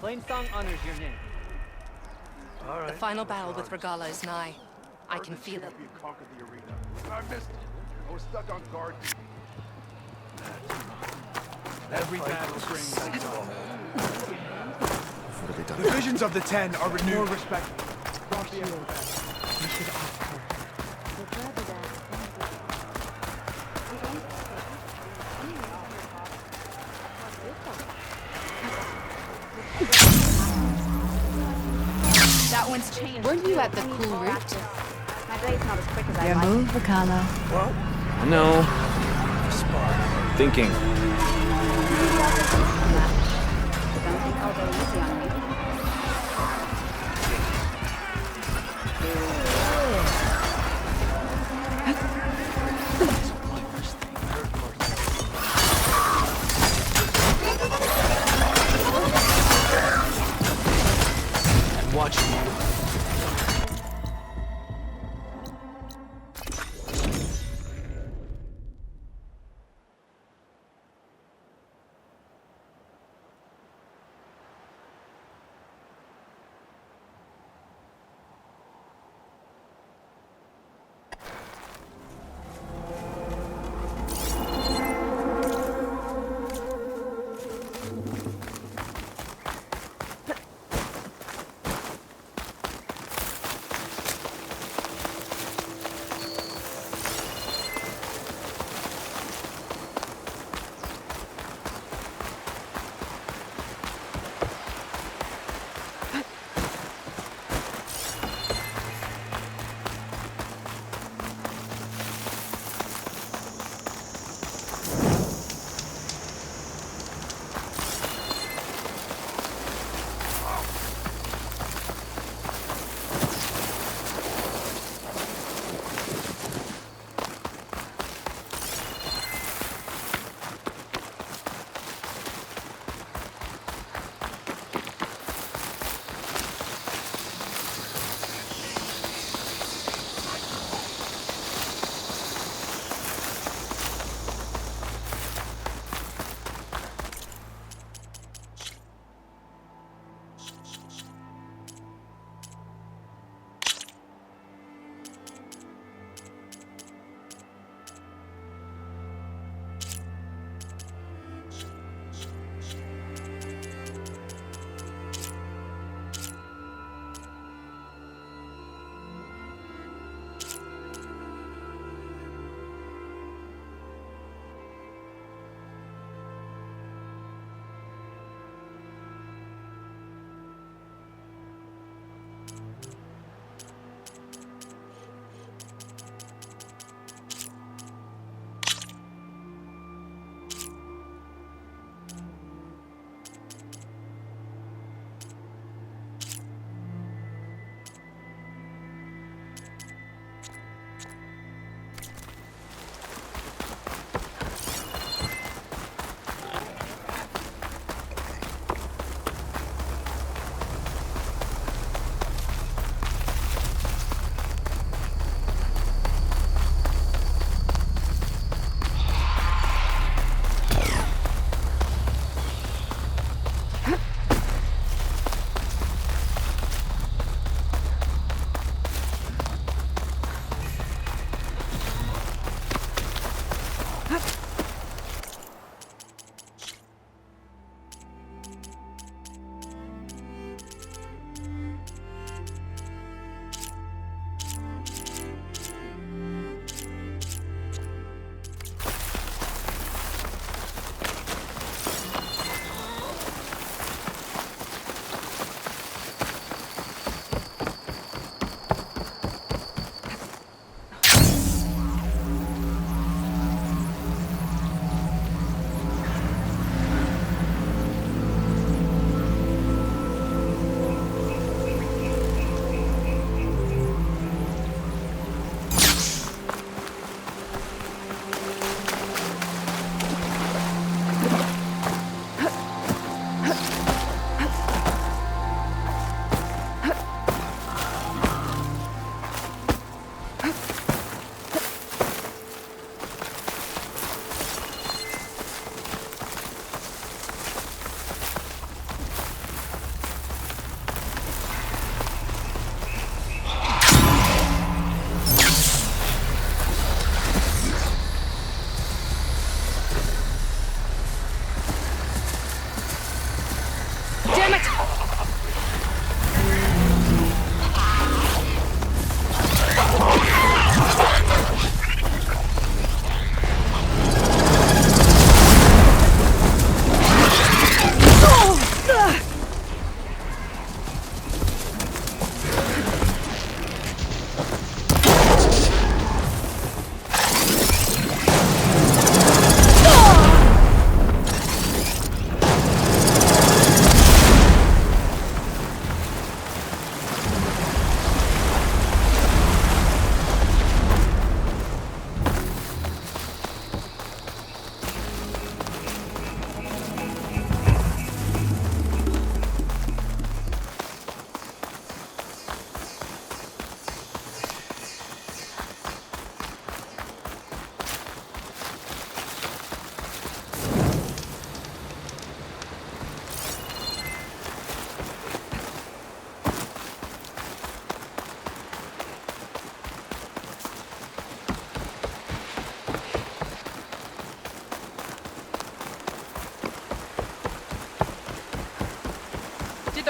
Plainsong honors your name. The final battle with Regala is nigh. I can feel it. Conquered the arena. I missed it. I was stuck on guard duty. Every battle brings its own. The visions of the Ten are renewed. More respect. That one's changed. Weren't you at the cool route? My blade's not as quick as I Your like. move, Regala. Well, I know. Thinking. Don't think I'll go easy on me. I'm watching you.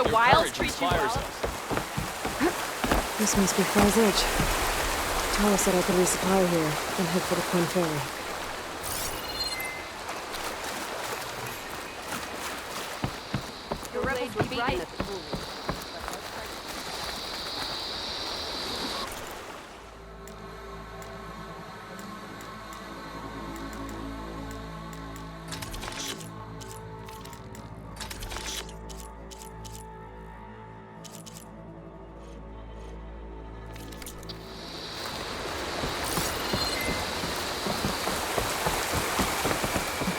the wilds treat you well? This must be Fall's Edge. Tilda said I could resupply here, then head for the Quen Ferry. The rebels were beaten.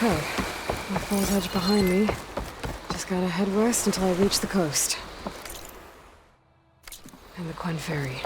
Okay, with Fall's Edge behind me, just gotta head west until I reach the coast. And the Quen Ferry.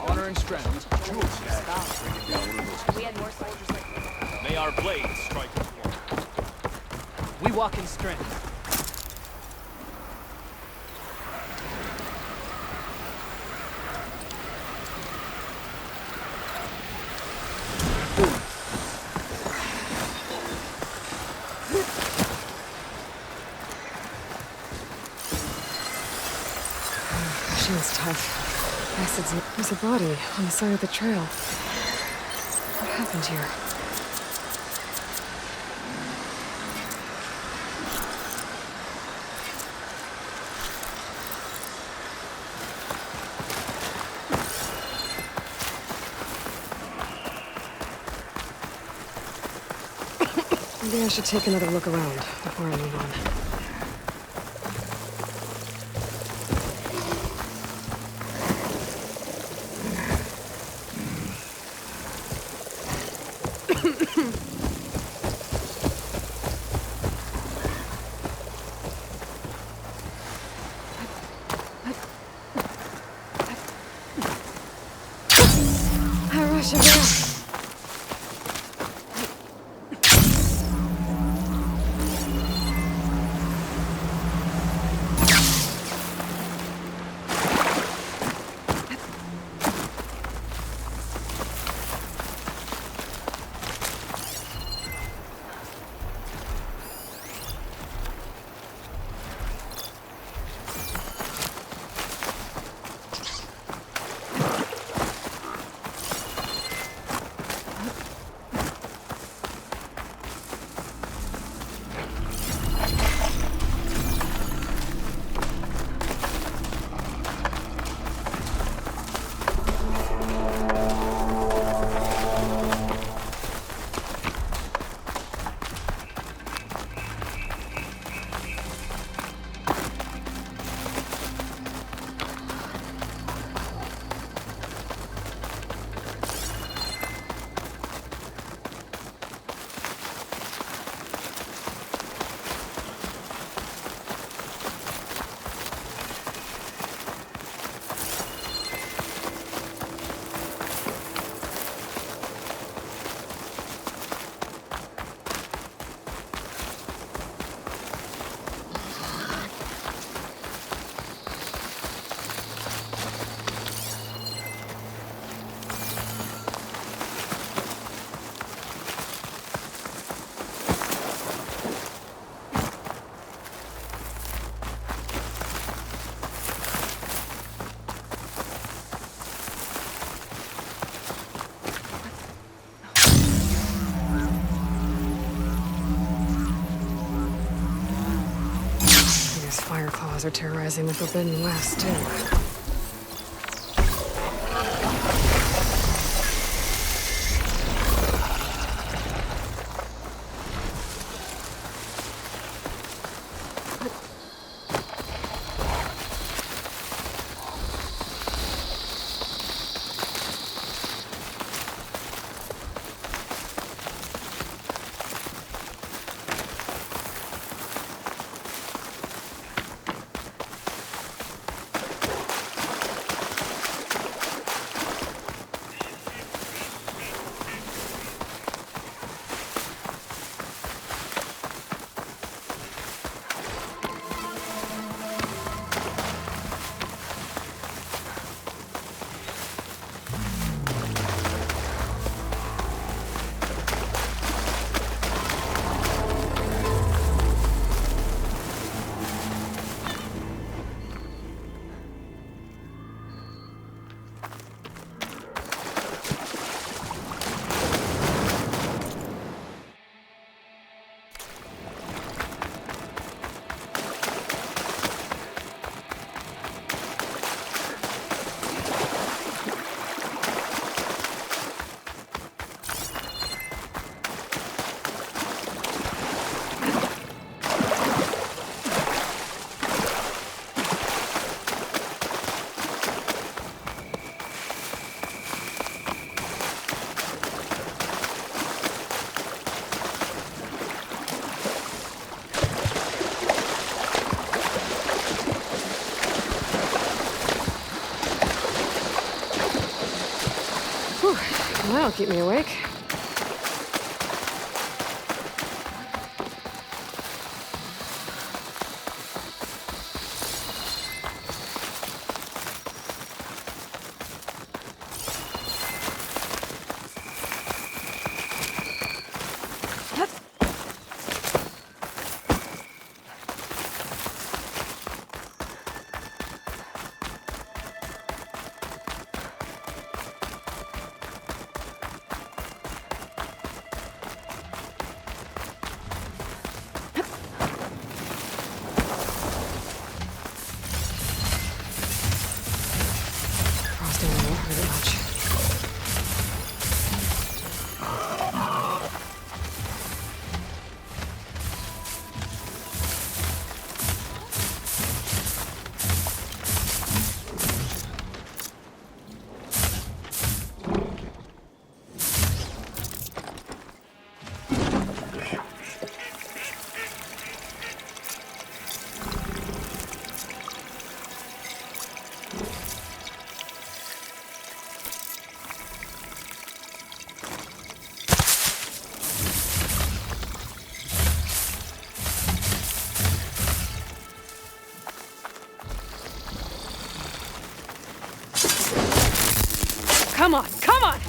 Honor and strength. We had more soldiers like this. May our blades strike with one. We walk in strength. She was tough. Acids. There's a body on the side of the trail. What happened here? Maybe I should take another look around before I move on. Are terrorizing the Forbidden West, too. That'll keep me awake. Come on, come on!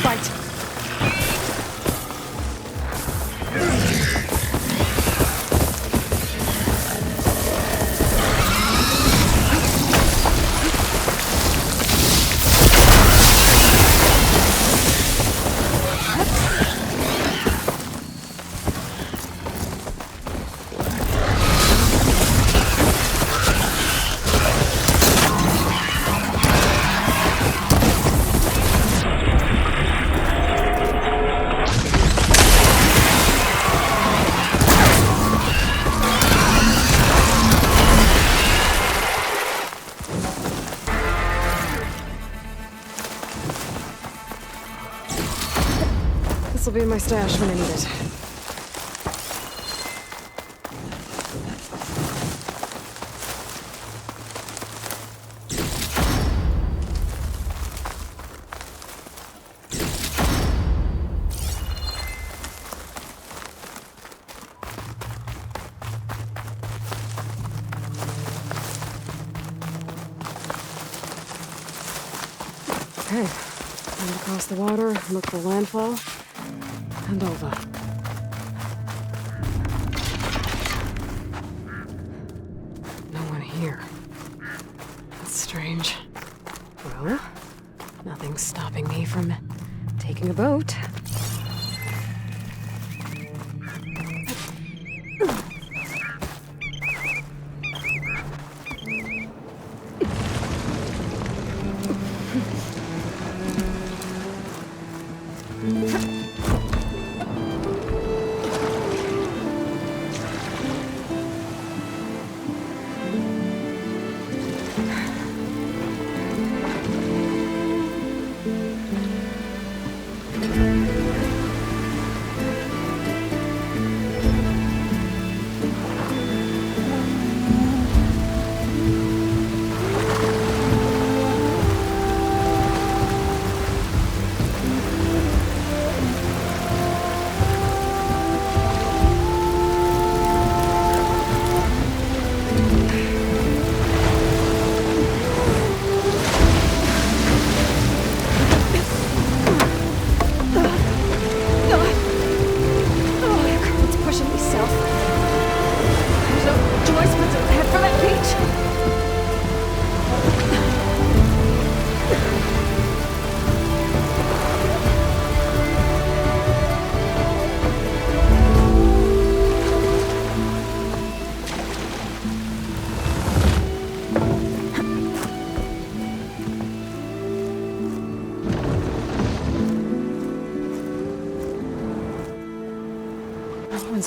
fight. This'll be in my stash when I need it. Okay, time to cross the water, look for landfall, and Alva. No one here. That's strange. Well, nothing's stopping me from taking a boat.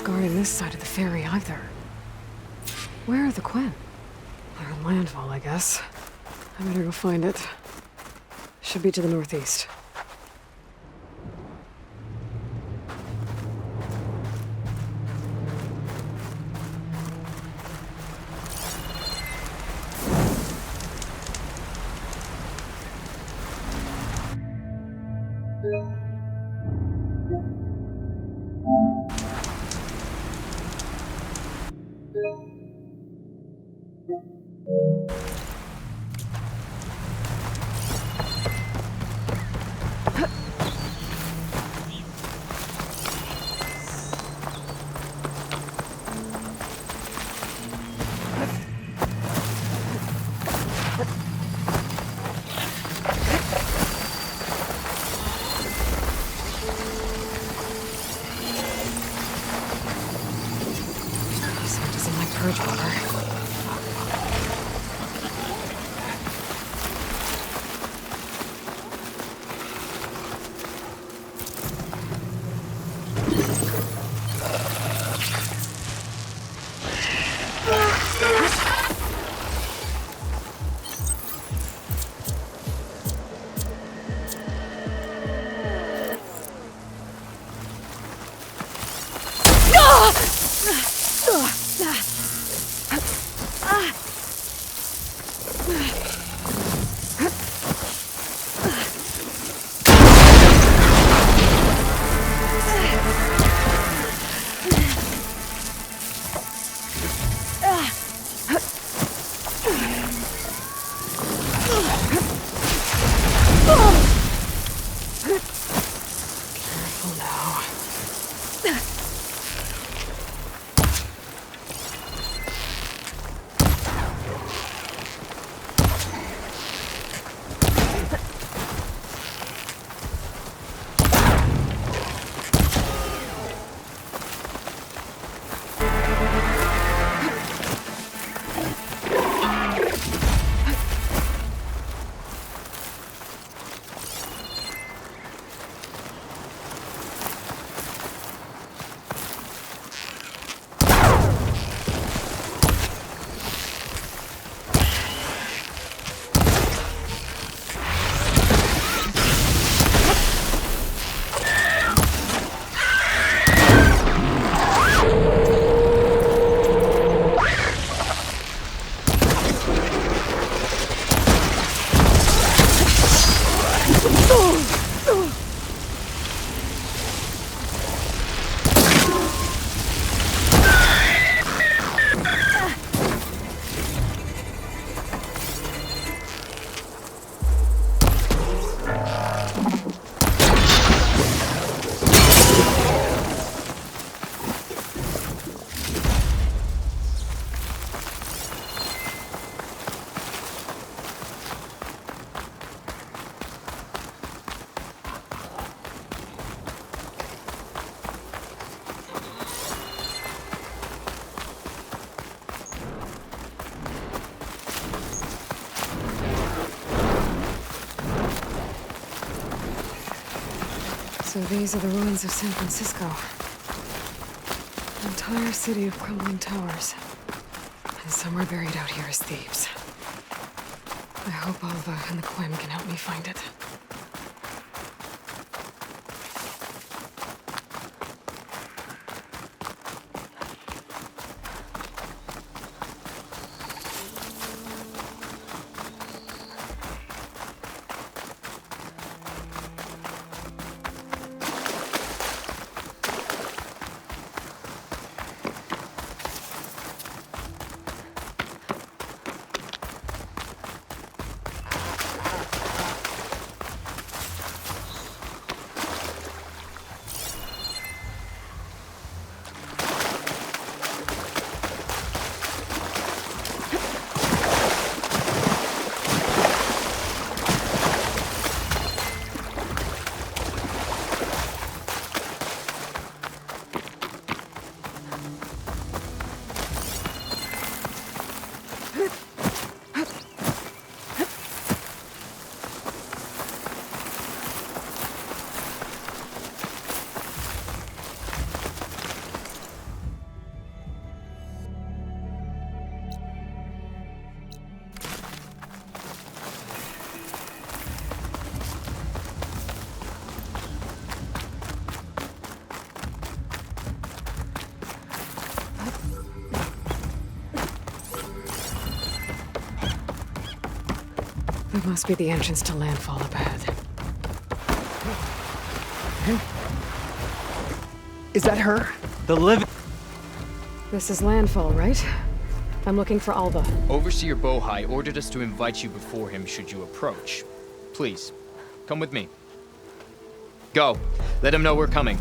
Guarding this side of the ferry either. Where are the Quen? They're on landfall, I guess. I better go find it. Should be to the northeast. So these are the ruins of San Francisco. An entire city of crumbling towers. And somewhere buried out here is Thebes. I hope Alva and the Quen can help me find it. That must be the entrance to landfall up ahead. Is that her? The living... This is landfall, right? I'm looking for Alva. Overseer Bohai ordered us to invite you before him should you approach. Please, come with me. Go. Let him know we're coming.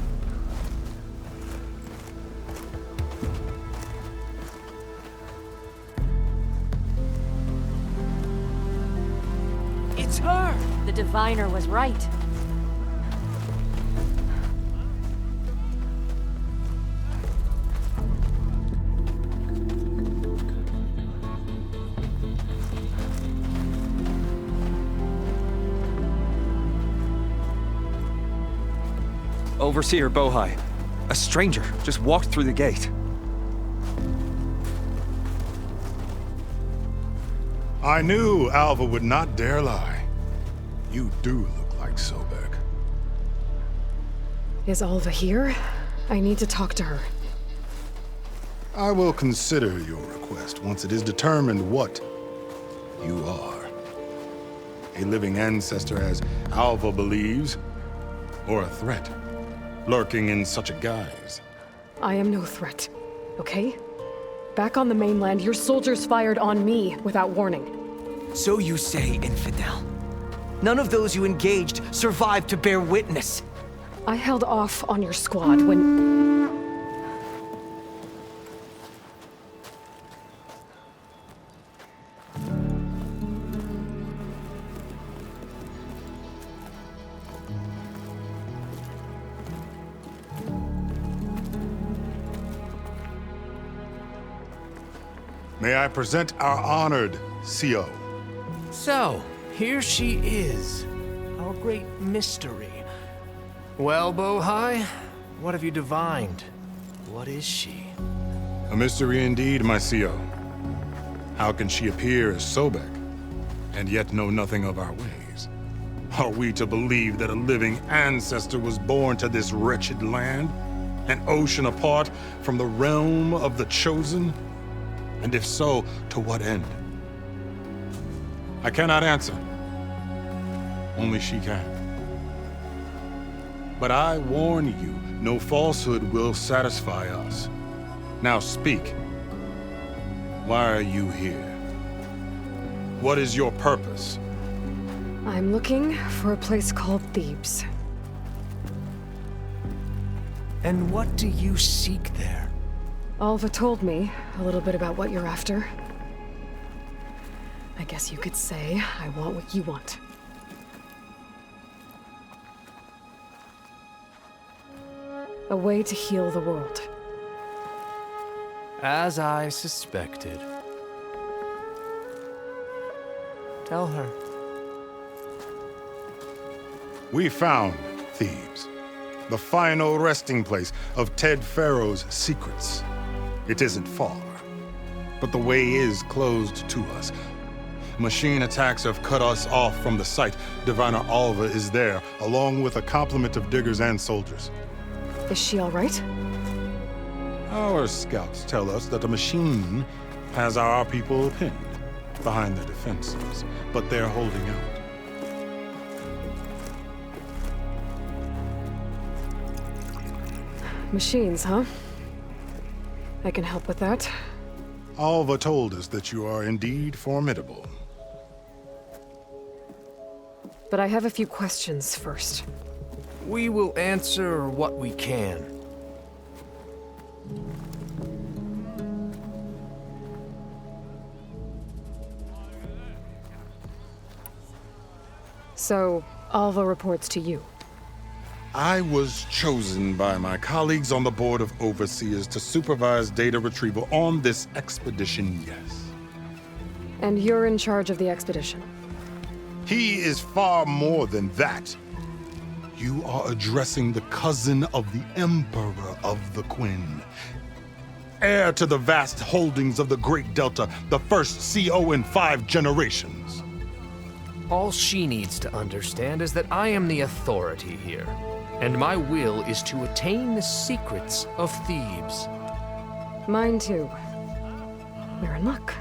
It's her! The diviner was right. Overseer Bohai. A stranger just walked through the gate. I knew Alva would not dare lie. You do look like Sobek. Is Alva here? I need to talk to her. I will consider your request once it is determined what you are. A living ancestor, as Alva believes, or a threat, lurking in such a guise. I am no threat, okay? Back on the mainland, your soldiers fired on me without warning. So you say, infidel. None of those you engaged survived to bear witness. I held off on your squad when... May I present our honored CO. So, here she is. Our great mystery. Well, Bohai, what have you divined? What is she? A mystery indeed, my CO. How can she appear as Sobek, and yet know nothing of our ways? Are we to believe that a living ancestor was born to this wretched land? An ocean apart from the realm of the Chosen? And if so, to what end? I cannot answer. Only she can. But I warn you, no falsehood will satisfy us. Now speak. Why are you here? What is your purpose? I'm looking for a place called Thebes. And what do you seek there? Alva told me a little bit about what you're after. I guess you could say I want what you want. A way to heal the world. As I suspected. Tell her. We found Thebes. The final resting place of Ted Faro's secrets. It isn't far, but the way is closed to us. Machine attacks have cut us off from the site. Diviner Alva is there, along with a complement of diggers and soldiers. Is she all right? Our scouts tell us that the machine has our people pinned behind their defenses, but they're holding out. Machines, huh? I can help with that. Alva told us that you are indeed formidable. But I have a few questions first. We will answer what we can. So, Alva reports to you. I was chosen by my colleagues on the Board of Overseers to supervise data retrieval on this expedition, yes. And you're in charge of the expedition? He is far more than that. You are addressing the cousin of the Emperor of the Quen. Heir to the vast holdings of the Great Delta, the first CO in 5 generations. All she needs to understand is that I am the authority here, and my will is to attain the secrets of Thebes. Mine too. We're in luck.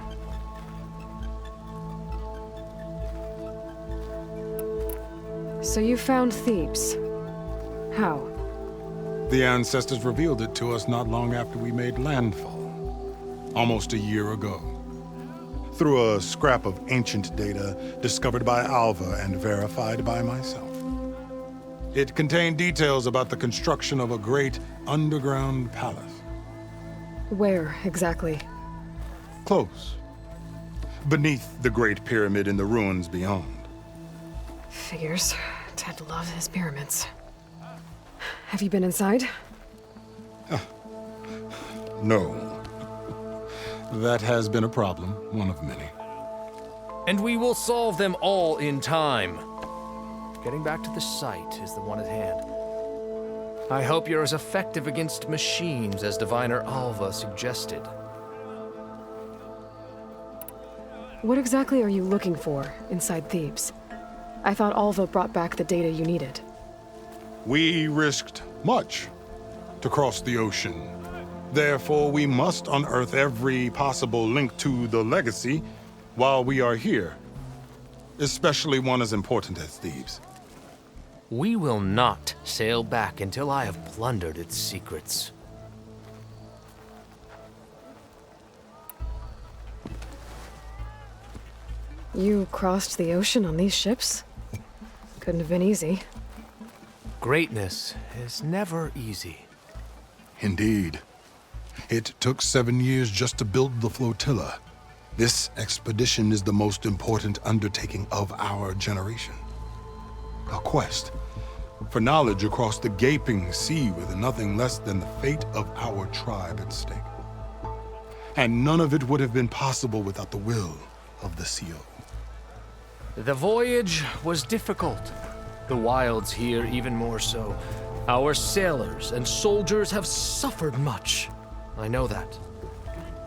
So you found Thebes. How? The ancestors revealed it to us not long after we made landfall, almost a year ago. Through a scrap of ancient data discovered by Alva and verified by myself. It contained details about the construction of a great underground palace. Where, exactly? Close. Beneath the Great Pyramid in the ruins beyond. Figures. Ted loves his pyramids. Have you been inside? No. That has been a problem, one of many. And we will solve them all in time. Getting back to the site is the one at hand. I hope you're as effective against machines as Diviner Alva suggested. What exactly are you looking for inside Thebes? I thought Alva brought back the data you needed. We risked much to cross the ocean. Therefore, we must unearth every possible link to the legacy while we are here. Especially one as important as Thebes. We will not sail back until I have plundered its secrets. You crossed the ocean on these ships? Couldn't have been easy. Greatness is never easy. Indeed. It took 7 years just to build the flotilla. This expedition is the most important undertaking of our generation. A quest for knowledge across the gaping sea with nothing less than the fate of our tribe at stake. And none of it would have been possible without the will of the CO. The voyage was difficult. The wilds here even more so. Our sailors and soldiers have suffered much. I know that.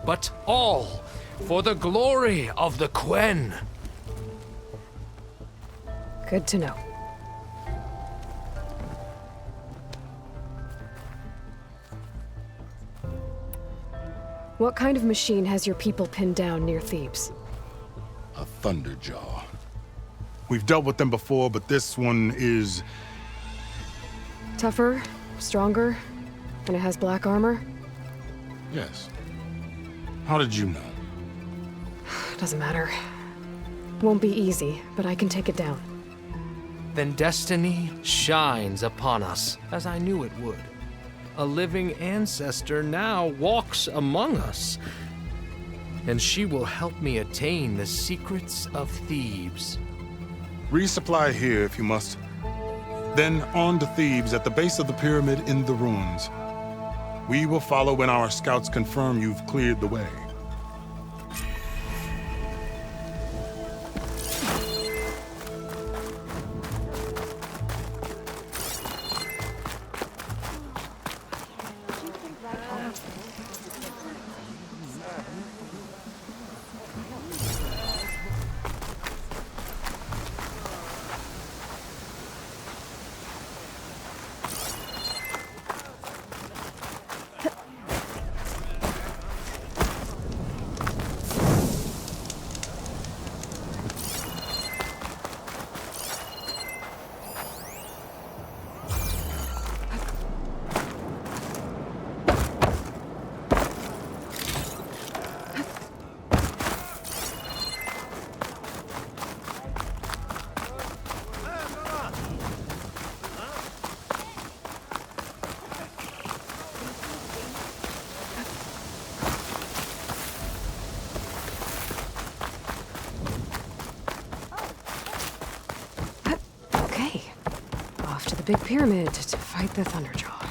But all for the glory of the Quen. Good to know. What kind of machine has your people pinned down near Thebes? A Thunderjaw. We've dealt with them before, but this one is... Tougher, stronger, and it has black armor? Yes. How did you know? Doesn't matter. Won't be easy, but I can take it down. Then destiny shines upon us, as I knew it would. A living ancestor now walks among us, and she will help me attain the secrets of Thebes. Resupply here if you must. Then on to Thebes at the base of the pyramid in the ruins. We will follow when our scouts confirm you've cleared the way. big pyramid to fight the Thunderjaw.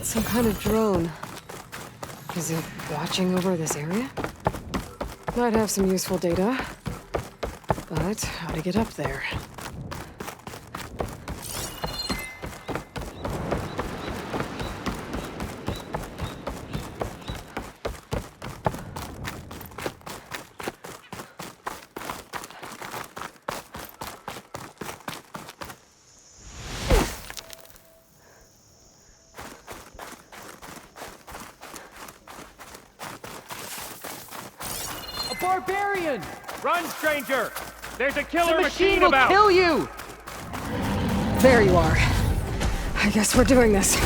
Some kind of drone. Is it watching over this area? Might have some useful data. But how to get up there? Barbarian! Run, stranger! There's a killer the machine will about! Kill you! There you are. I guess we're doing this.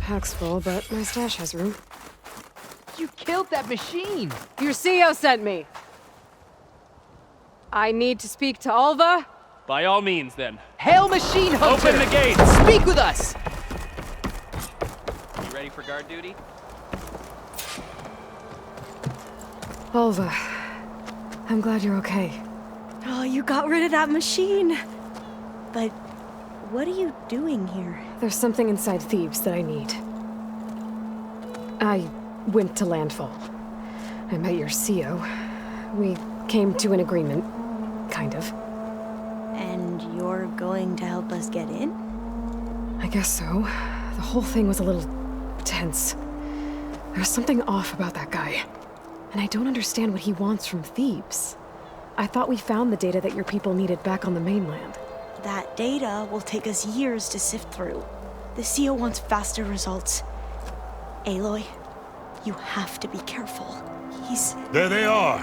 Pack's full, but my stash has room. You killed that machine! Your CEO sent me. I need to speak to Alva. By all means, then. Hail, Machine Hunter! Open the gates! Speak with us! You ready for guard duty? Alva, I'm glad you're okay. Oh, you got rid of that machine. But what are you doing here? There's something inside Thebes that I need. I went to landfall. I met your CEO. We came to an agreement, kind of. And you're going to help us get in? I guess so. The whole thing was a little tense. There was something off about that guy. And I don't understand what he wants from Thebes. I thought we found the data that your people needed back on the mainland. That data will take us years to sift through. The CEO wants faster results. Aloy, you have to be careful. There they are!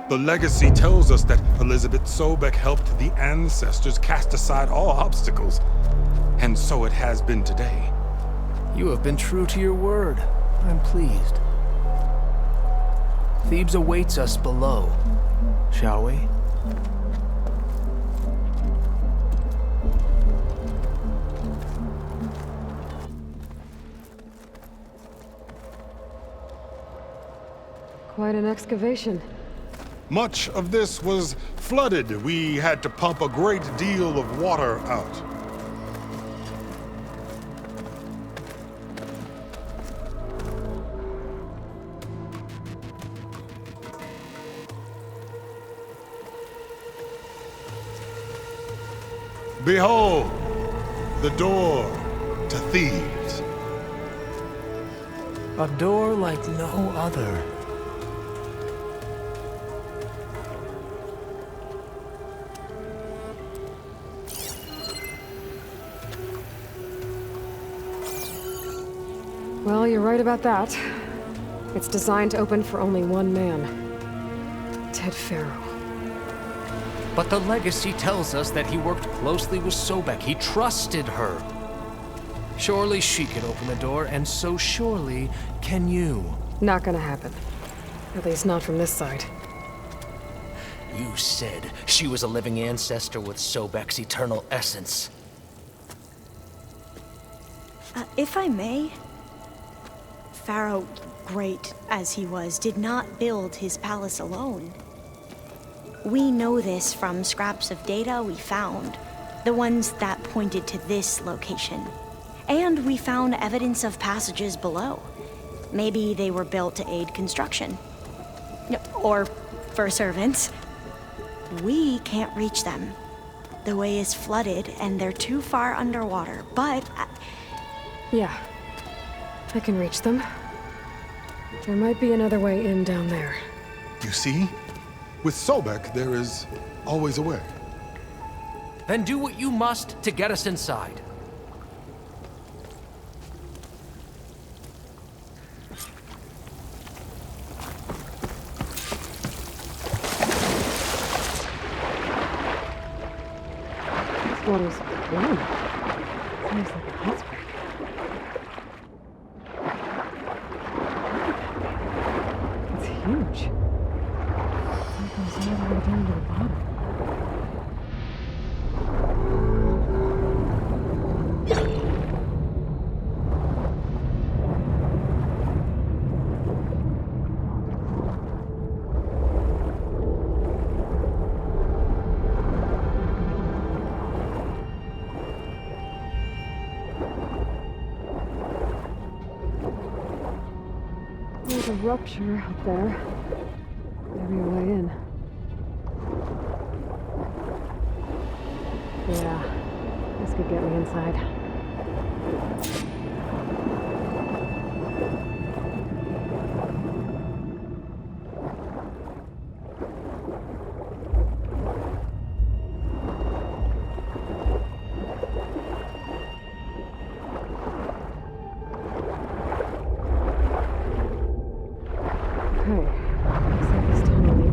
The legacy tells us that Elizabeth Sobek helped the ancestors cast aside all obstacles. And so it has been today. You have been true to your word. I'm pleased. Thebes awaits us below, shall we? Quite an excavation. Much of this was flooded. We had to pump a great deal of water out. Behold, the door to Thebes. A door like no other. Well, you're right about that. It's designed to open for only one man. Ted Faro. But the legacy tells us that he worked closely with Sobek. He trusted her. Surely she can open the door, and so surely can you. Not gonna happen. At least not from this side. You said she was a living ancestor with Sobek's eternal essence. If I may, Pharaoh, great as he was, did not build his palace alone. We know this from scraps of data we found, the ones that pointed to this location. And we found evidence of passages below. Maybe they were built to aid construction. Or for servants. We can't reach them. The way is flooded and they're too far underwater, but... Yeah, I can reach them. There might be another way in down there. You see? With Sobek, there is always a way. Then do what you must to get us inside. This water's warm. Seems like a hot spring. It's huge. It goes all the way down to the bottom. There's a rupture up there. Maybe a way in. Yeah, this could get me inside.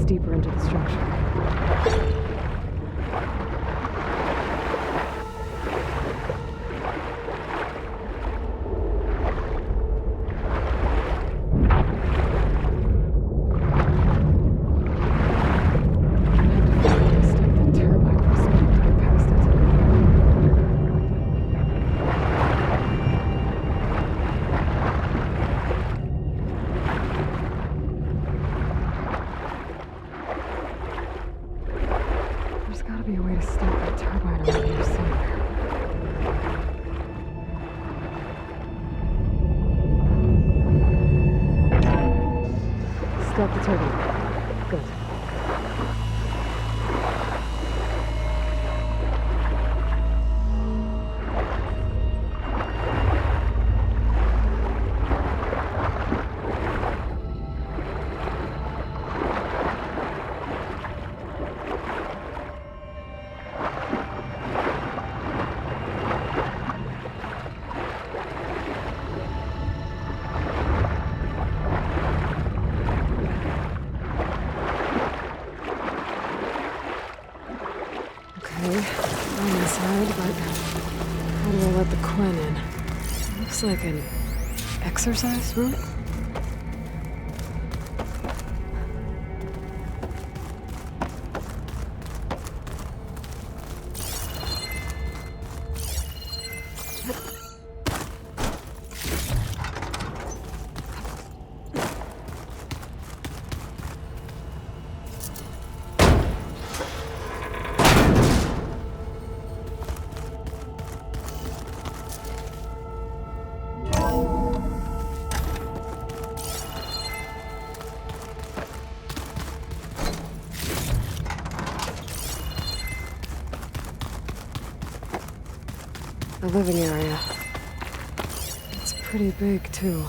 Deeper into the structure. Stop the turbine. Good. I'm inside, but how do I let the Quen in? Looks like an exercise room? The living area. It's pretty big, too.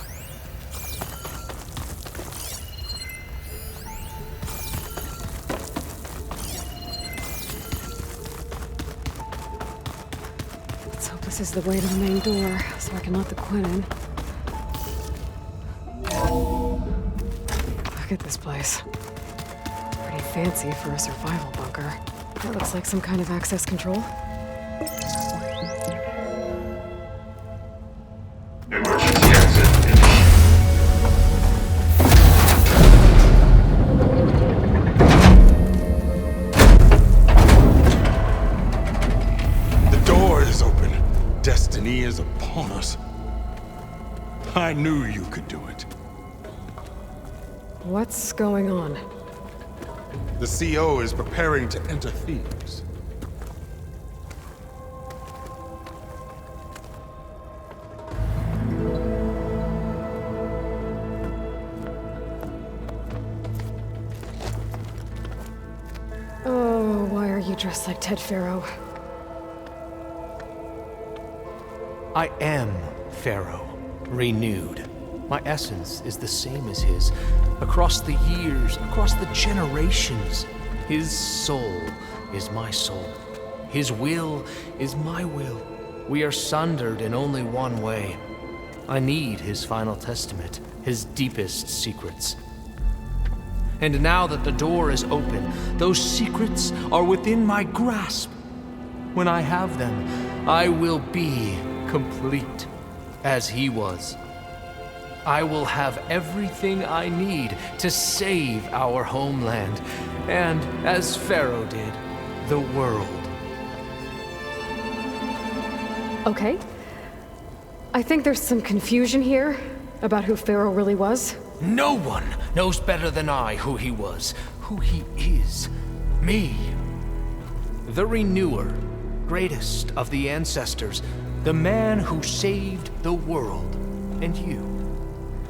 Let's hope this is the way to the main door, so I can let the Quen in. Look at this place. Pretty fancy for a survival bunker. That looks like some kind of access control. Emergency exit. The door is open. Destiny is upon us. I knew you could do it. What's going on? The CO is preparing to enter Thebes. Oh, why are you dressed like Ted Faro? I am Pharaoh, renewed. My essence is the same as his. Across the years, across the generations, his soul is my soul. His will is my will. We are sundered in only one way. I need his final testament, his deepest secrets. And now that the door is open, those secrets are within my grasp. When I have them, I will be complete, as he was. I will have everything I need to save our homeland, and, as Pharaoh did, the world. Okay. I think there's some confusion here about who Pharaoh really was. No one knows better than I who he was, who he is. Me. The Renewer, greatest of the ancestors, the man who saved the world. And you.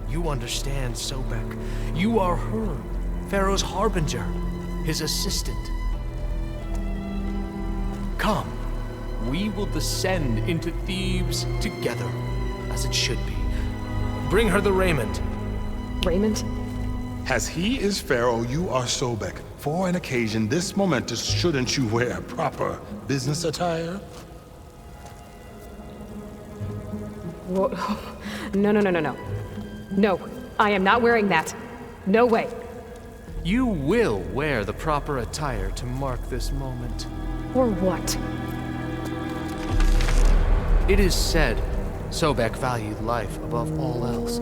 You understand, Sobek. You are her, Pharaoh's harbinger, his assistant. Come, we will descend into Thebes together, as it should be. Bring her the raiment. Raiment? As he is Pharaoh, you are Sobek. For an occasion this momentous, shouldn't you wear proper business attire? Whoa. No. No, I am not wearing that. No way. You will wear the proper attire to mark this moment. Or what? It is said Sobek valued life above all else.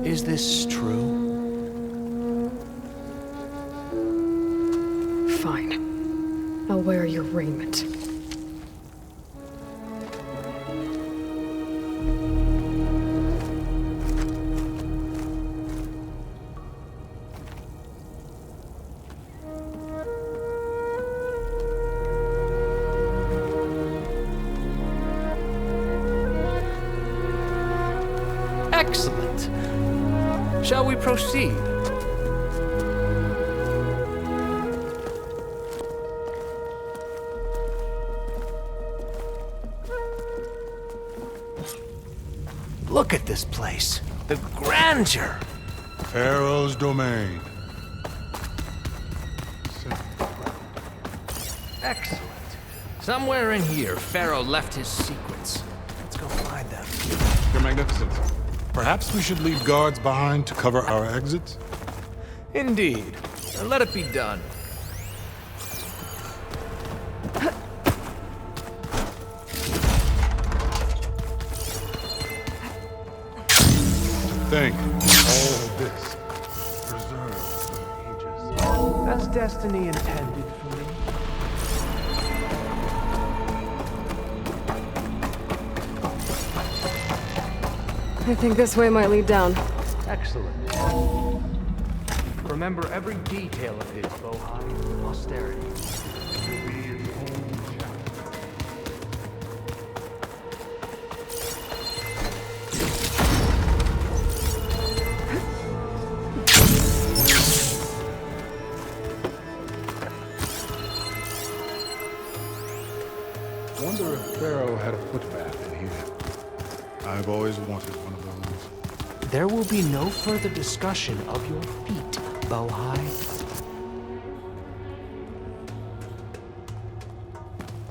Is this true? Fine. I'll wear your raiment. Excellent. Shall we proceed? Look at this place. The grandeur. Pharaoh's domain. Excellent. Somewhere in here, Pharaoh left his secrets. Let's go find them. Your Magnificence. Perhaps we should leave guards behind to cover our exits? Indeed. Let it be done. Think all this preserved for ages. As destiny intended for me. I think this way might lead down. Excellent. Remember every detail of his, Bohai, for posterity. Wonder if Pharaoh had a footbath in here. I've always wanted one of those. There will be no further discussion of your feet, Bohai.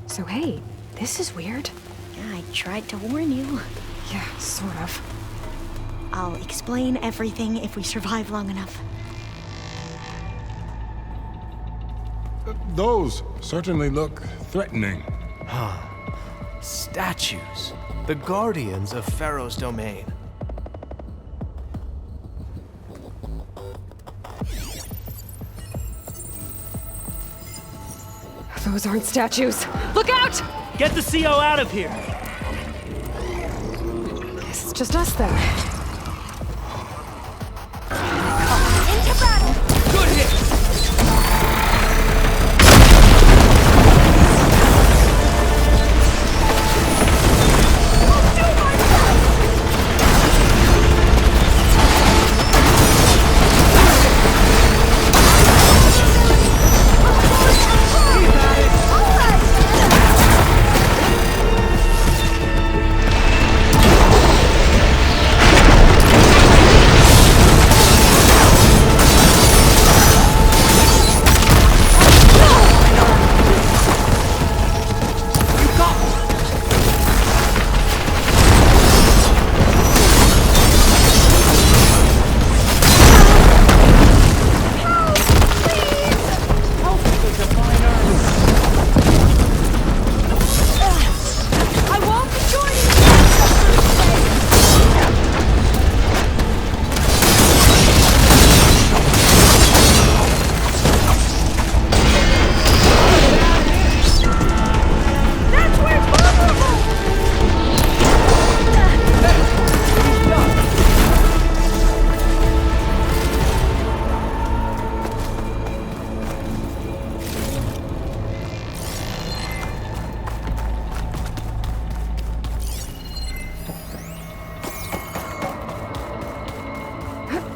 So hey, this is weird. Yeah, I tried to warn you. Yeah, sort of. I'll explain everything if we survive long enough. Those certainly look threatening. Huh. Statues. The guardians of Faro's domain. Those aren't statues. Look out! Get the CO out of here! It's just us then. Into battle! Good hit!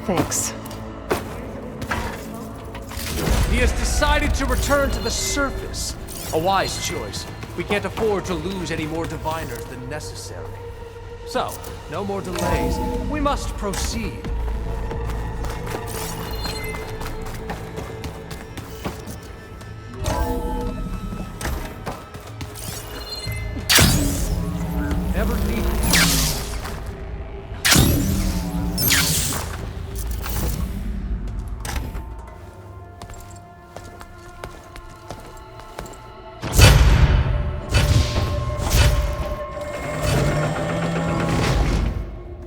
Thanks. He has decided to return to the surface. A wise choice. We can't afford to lose any more diviners than necessary. So, no more delays. We must proceed. Never leave.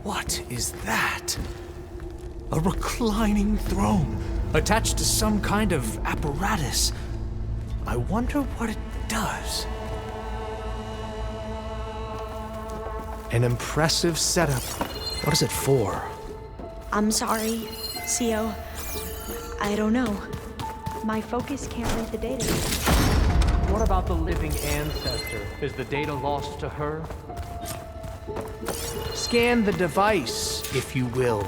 What is that? A reclining throne, attached to some kind of apparatus. I wonder what it does. An impressive setup. What is it for? I'm sorry, CO. I don't know. My focus can't read the data. What about the living ancestor? Is the data lost to her? Scan the device, if you will.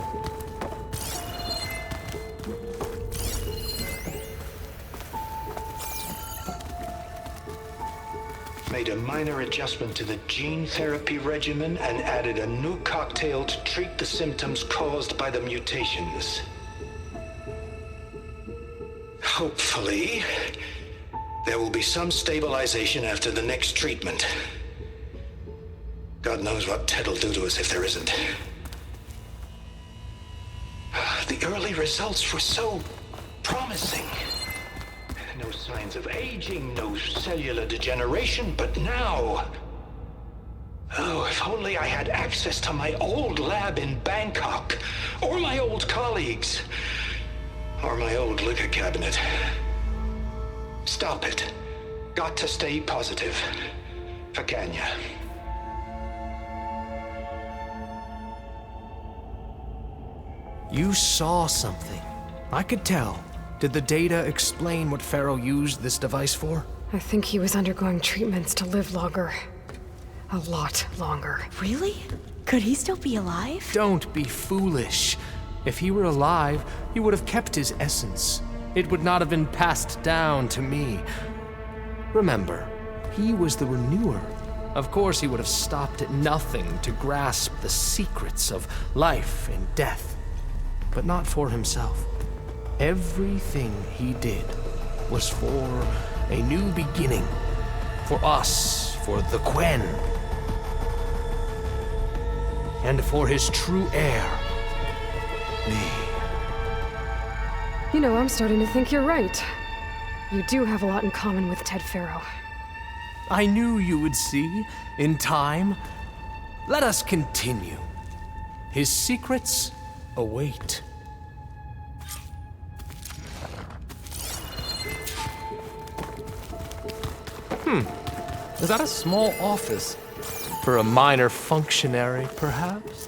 Made a minor adjustment to the gene therapy regimen and added a new cocktail to treat the symptoms caused by the mutations. Hopefully, there will be some stabilization after the next treatment. God knows what Ted will do to us if there isn't. The early results were so promising. No signs of aging, no cellular degeneration, but now... Oh, if only I had access to my old lab in Bangkok, or my old colleagues, or my old liquor cabinet. Stop it. Got to stay positive. For Kenya. You saw something. I could tell. Did the data explain what Faro used this device for? I think he was undergoing treatments to live longer. A lot longer. Really? Could he still be alive? Don't be foolish. If he were alive, he would have kept his essence. It would not have been passed down to me. Remember, he was the renewer. Of course, he would have stopped at nothing to grasp the secrets of life and death. But not for himself. Everything he did was for a new beginning. For us, for the Quen. And for his true heir, me. You know, I'm starting to think you're right. You do have a lot in common with Ted Faro. I knew you would see, in time. Let us continue. His secrets await. Is that a small office? For a minor functionary, perhaps?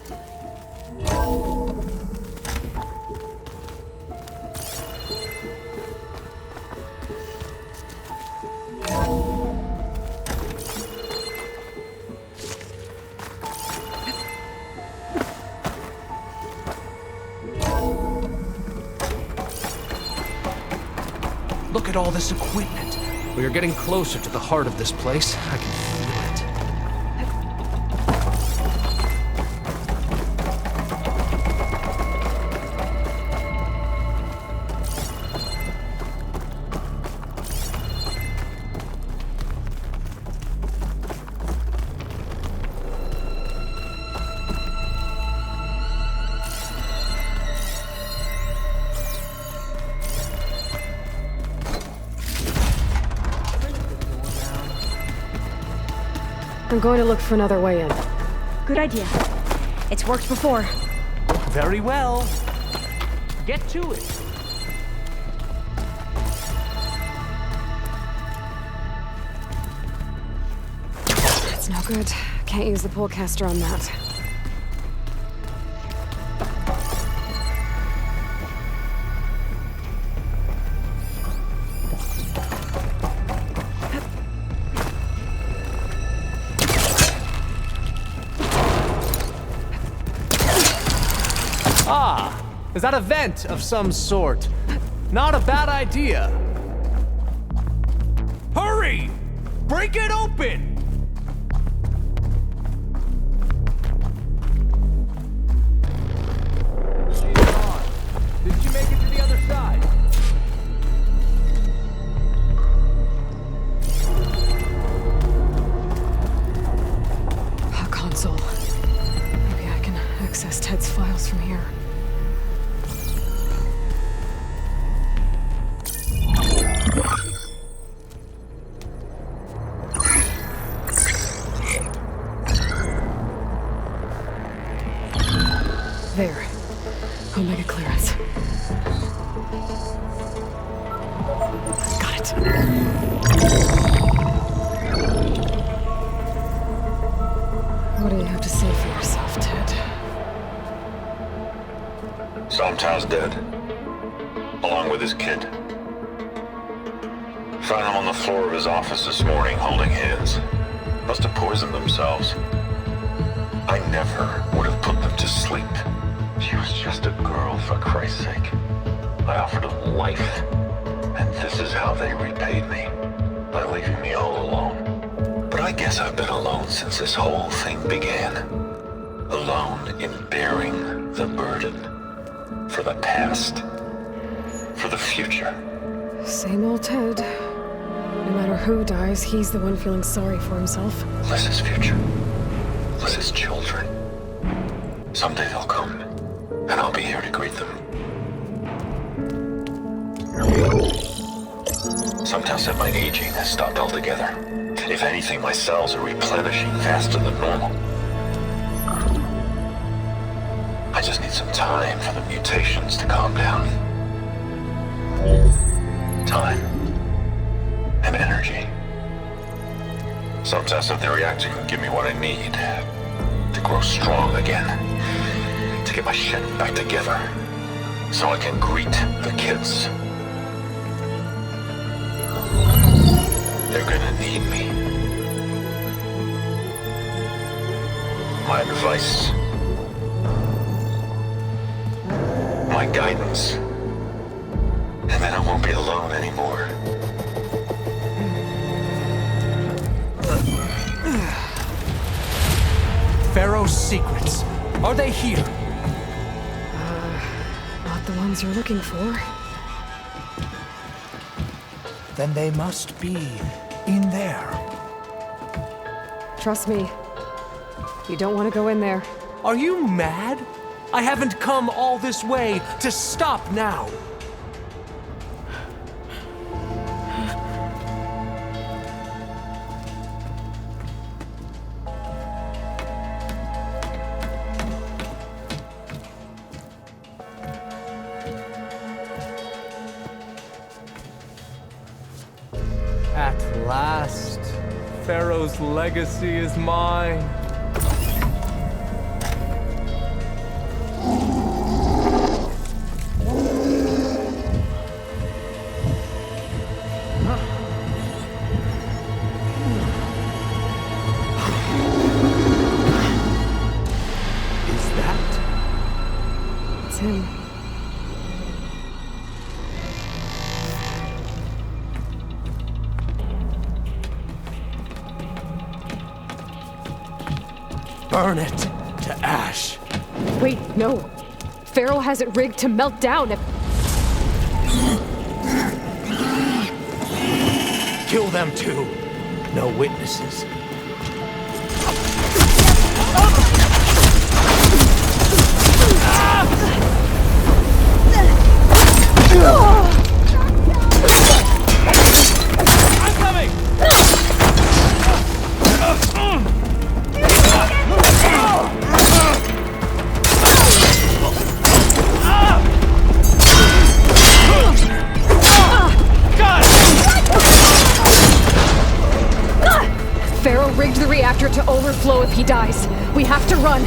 Look at all this equipment. We are getting closer to the heart of this place. I can feel it. I'm going to look for another way in. Good idea. It's worked before. Very well. Get to it. It's no good. Can't use the pullcaster on that. Is that a vent of some sort? Not a bad idea. Hurry! Break it open! Did you make it to the other side? A console. Maybe I can access Ted's files from here. There. Omega clearance. Got it. What do you have to say for yourself, Ted? Somtown's dead, along with his kid. Found him on the floor of his office this morning, holding hands. Must have poisoned themselves. I never would have put them to sleep. She was just a girl, for Christ's sake. I offered them life, and this is how they repaid me, by leaving me all alone. But I guess I've been alone since this whole thing began. Alone in bearing the burden. For the past. For the future. Same old Ted. No matter who dies, he's the one feeling sorry for himself. Liz's future. Liz's children. Someday they'll come, and I'll be here to greet them. Sometown said my aging has stopped altogether. If anything, my cells are replenishing faster than normal. I just need some time for the mutations to calm down. Time. And energy. Sometimes if the reactor can give me what I need to grow strong again, to get my shit back together, so I can greet the kids. They're gonna need me. My advice, my guidance, and then I won't be alone anymore. Faro's secrets. Are they here? Not the ones you're looking for. Then they must be in there. Trust me. You don't want to go in there. Are you mad? I haven't come all this way to stop now. last, Pharaoh's legacy is mine. Him. Burn it to ash. Wait, no. Faro has it rigged to melt down if... Kill them too. No witnesses. I'm coming! Faro rigged the reactor to overflow if he dies. We have to run.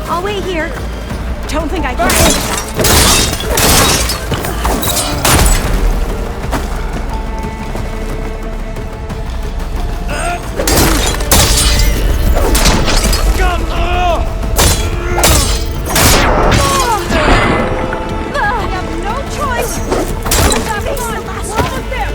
I'll wait here. Don't think I can manage I have no choice! Come on, we're almost there!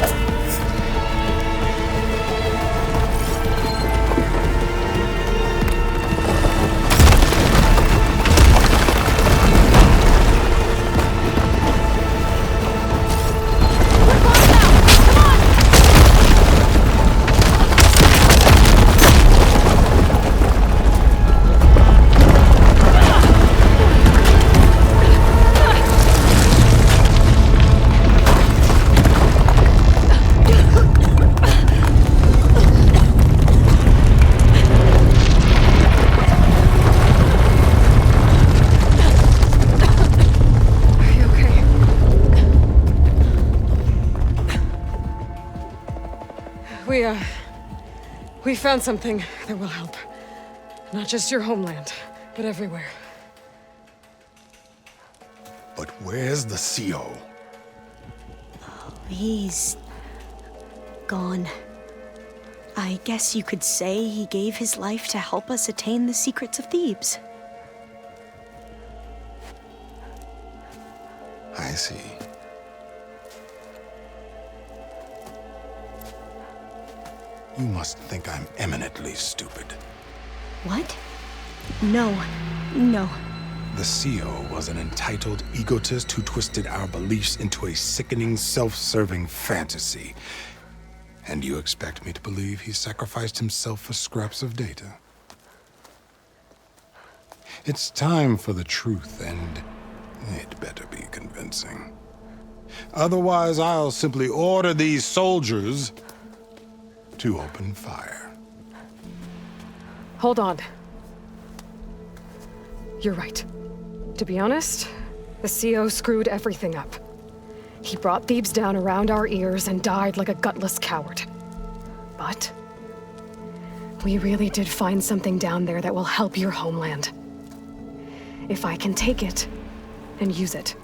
We found something that will help. Not just your homeland, but everywhere. But where's the CO? He's gone. I guess you could say he gave his life to help us attain the secrets of Thebes. I see. You must think I'm eminently stupid. What? No. No. The CO was an entitled egotist who twisted our beliefs into a sickening, self-serving fantasy. And you expect me to believe he sacrificed himself for scraps of data? It's time for the truth, and it better be convincing. Otherwise, I'll simply order these soldiers to open fire. Hold on. You're right. To be honest, the CO screwed everything up. He brought Thebes down around our ears and died like a gutless coward. But we really did find something down there that will help your homeland. If I can take it and use it.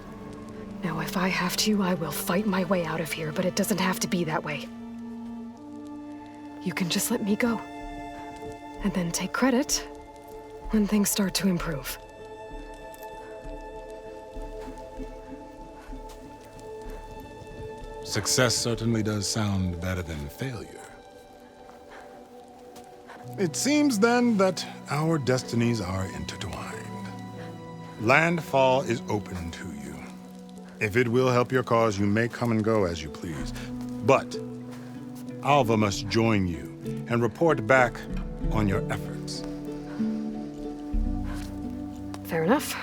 Now, if I have to, I will fight my way out of here, but it doesn't have to be that way. You can just let me go. And then take credit when things start to improve. Success certainly does sound better than failure. It seems then that our destinies are intertwined. Landfall is open to you. If it will help your cause, you may come and go as you please. But Alva must join you and report back on your efforts. Fair enough.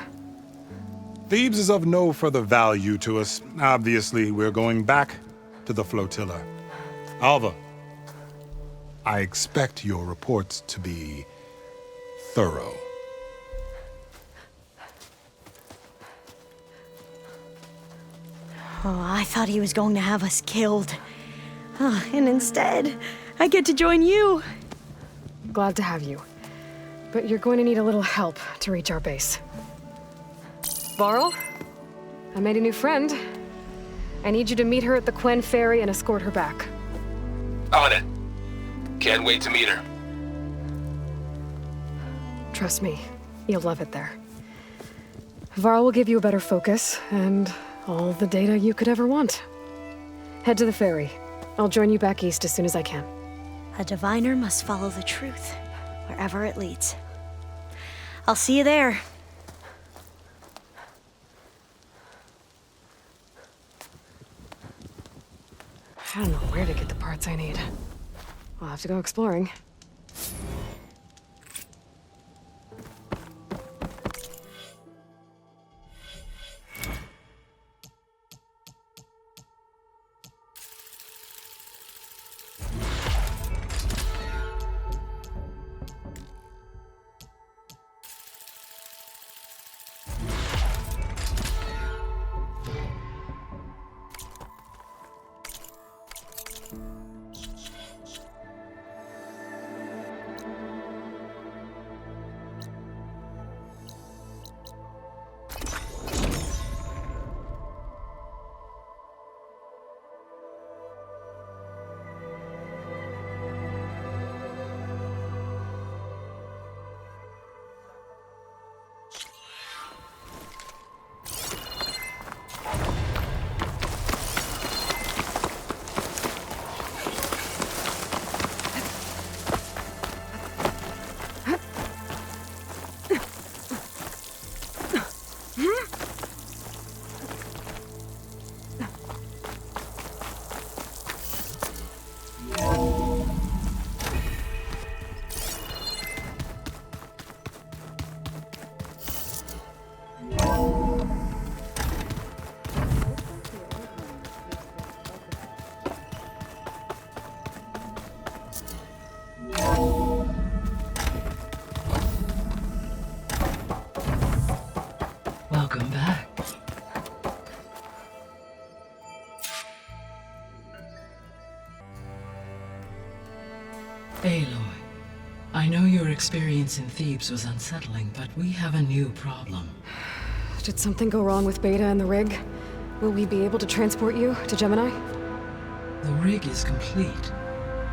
Thebes is of no further value to us. Obviously, we're going back to the flotilla. Alva, I expect your reports to be thorough. Oh, I thought he was going to have us killed. Oh, and instead, I get to join you. Glad to have you. But you're going to need a little help to reach our base. Varl, I made a new friend. I need you to meet her at the Quen ferry and escort her back. On it. Can't wait to meet her. Trust me, you'll love it there. Varl will give you a better focus and all the data you could ever want. Head to the ferry. I'll join you back east as soon as I can. A diviner must follow the truth, wherever it leads. I'll see you there. I don't know where to get the parts I need. I'll have to go exploring. Welcome back. experience in Thebes was unsettling, but we have a new problem. Did something go wrong with Beta and the rig? Will we be able to transport you to Gemini? The rig is complete.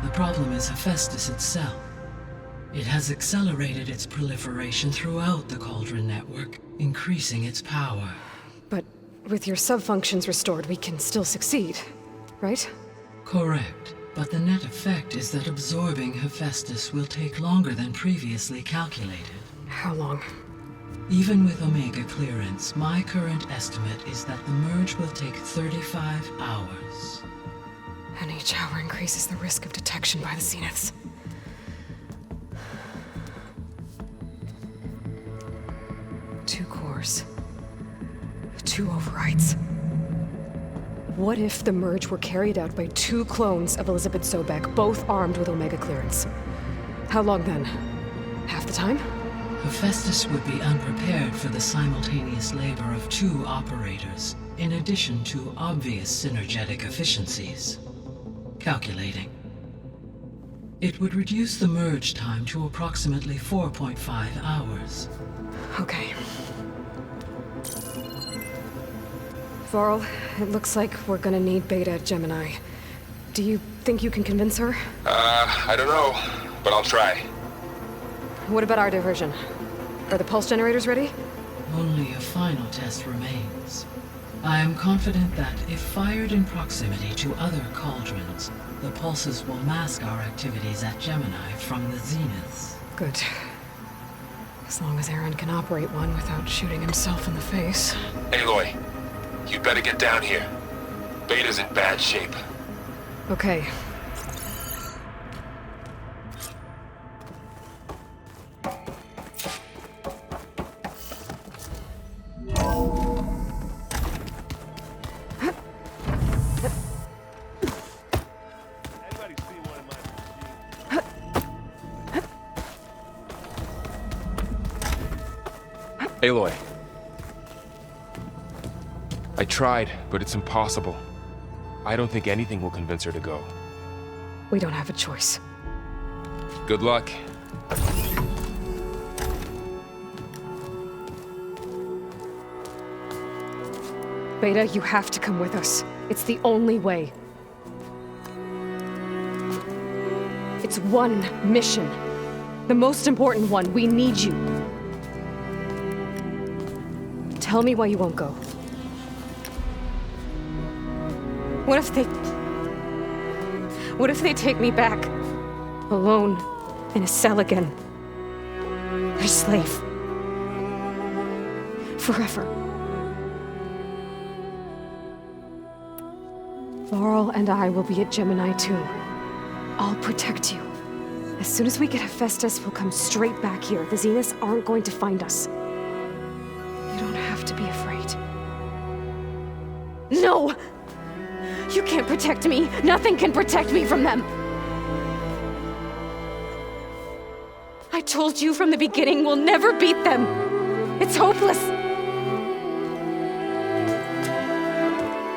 The problem is HEPHAESTUS itself. It has accelerated its proliferation throughout the Cauldron network, increasing its power. But with your sub-functions restored, we can still succeed, right? Correct. But the net effect is that absorbing HEPHAESTUS will take longer than previously calculated. How long? Even with Omega clearance, my current estimate is that the merge will take 35 hours. And each hour increases the risk of detection by the Zeniths. Two cores. 2 overrides. What if the merge were carried out by 2 clones of Elizabeth Sobek, both armed with Omega clearance? How long then? Half the time? HEPHAESTUS would be unprepared for the simultaneous labor of 2 operators, in addition to obvious synergetic efficiencies. Calculating. It would reduce the merge time to approximately 4.5 hours. Okay. Varl, it looks like we're gonna need Beta at Gemini. Do you think you can convince her? I don't know, but I'll try. What about our diversion? Are the pulse generators ready? Only a final test remains. I am confident that if fired in proximity to other cauldrons, the pulses will mask our activities at Gemini from the Zeniths. Good. As long as Aaron can operate one without shooting himself in the face. Aloy, you better get down here. Beta's in bad shape. Okay. Aloy. I tried, but it's impossible. I don't think anything will convince her to go. We don't have a choice. Good luck. Beta, you have to come with us. It's the only way. It's one mission. The most important one. We need you. Tell me why you won't go. What if they take me back? Alone, in a cell again. A slave. Forever. Varl and I will be at Gemini too. I'll protect you. As soon as we get HEPHAESTUS, we'll come straight back here. The Zeniths aren't going to find us. You don't have to be afraid. No! You can't protect me. Nothing can protect me from them. I told you from the beginning we'll never beat them. It's hopeless.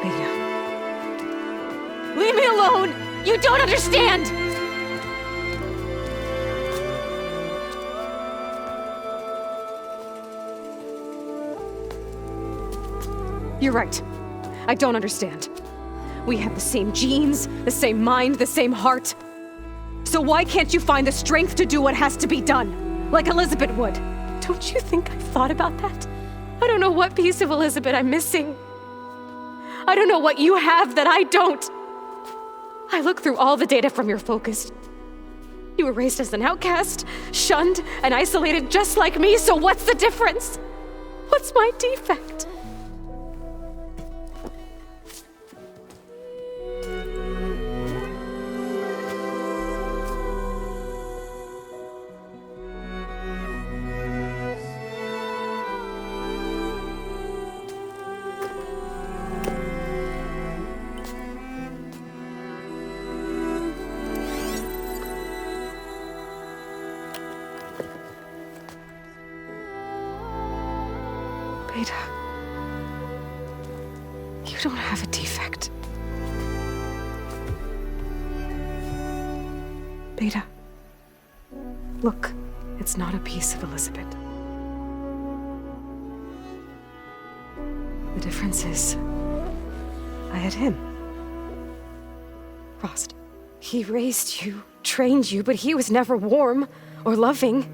Beta. Leave me alone! You don't understand! You're right. I don't understand. We have the same genes, the same mind, the same heart. So why can't you find the strength to do what has to be done? Like Elizabeth would. Don't you think I've thought about that? I don't know what piece of Elizabeth I'm missing. I don't know what you have that I don't. I look through all the data from your focus. You were raised as an outcast, shunned, and isolated just like me, so what's the difference? What's my defect? Beta, you don't have a defect. Beta, look It's not a piece of Elizabeth. The difference is, I had him. Frost. He raised you, trained you, but he was never warm or loving.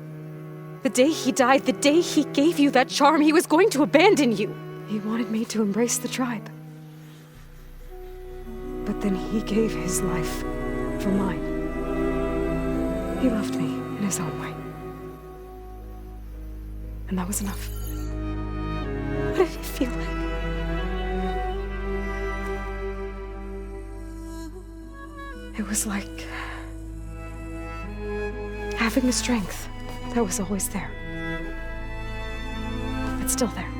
The day he died, the day he gave you that charm, he was going to abandon you. He wanted me to embrace the tribe. But then he gave his life for mine. He loved me in his own way. And that was enough. What did it feel like? It was like having the strength that was always there. It's still there.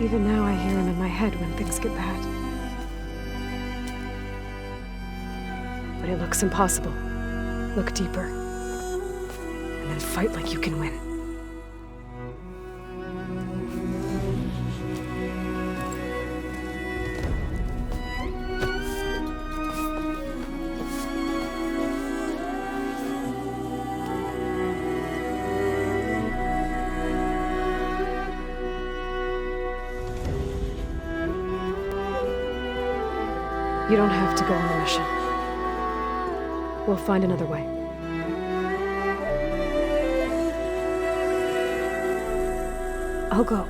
Even now I hear him in my head when things get bad. But it looks impossible. Look deeper. And then fight like you can win. You don't have to go on the mission. We'll find another way. I'll go.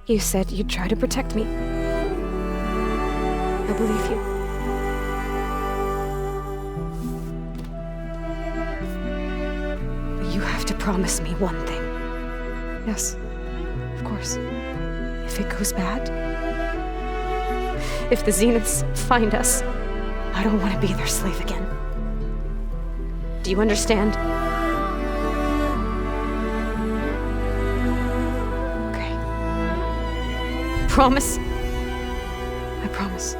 You said you'd try to protect me. I believe you. But you have to promise me one thing. Yes, of course. If it goes bad, if the Zeniths find us, I don't want to be their slave again. Do you understand? Okay. Promise? I promise.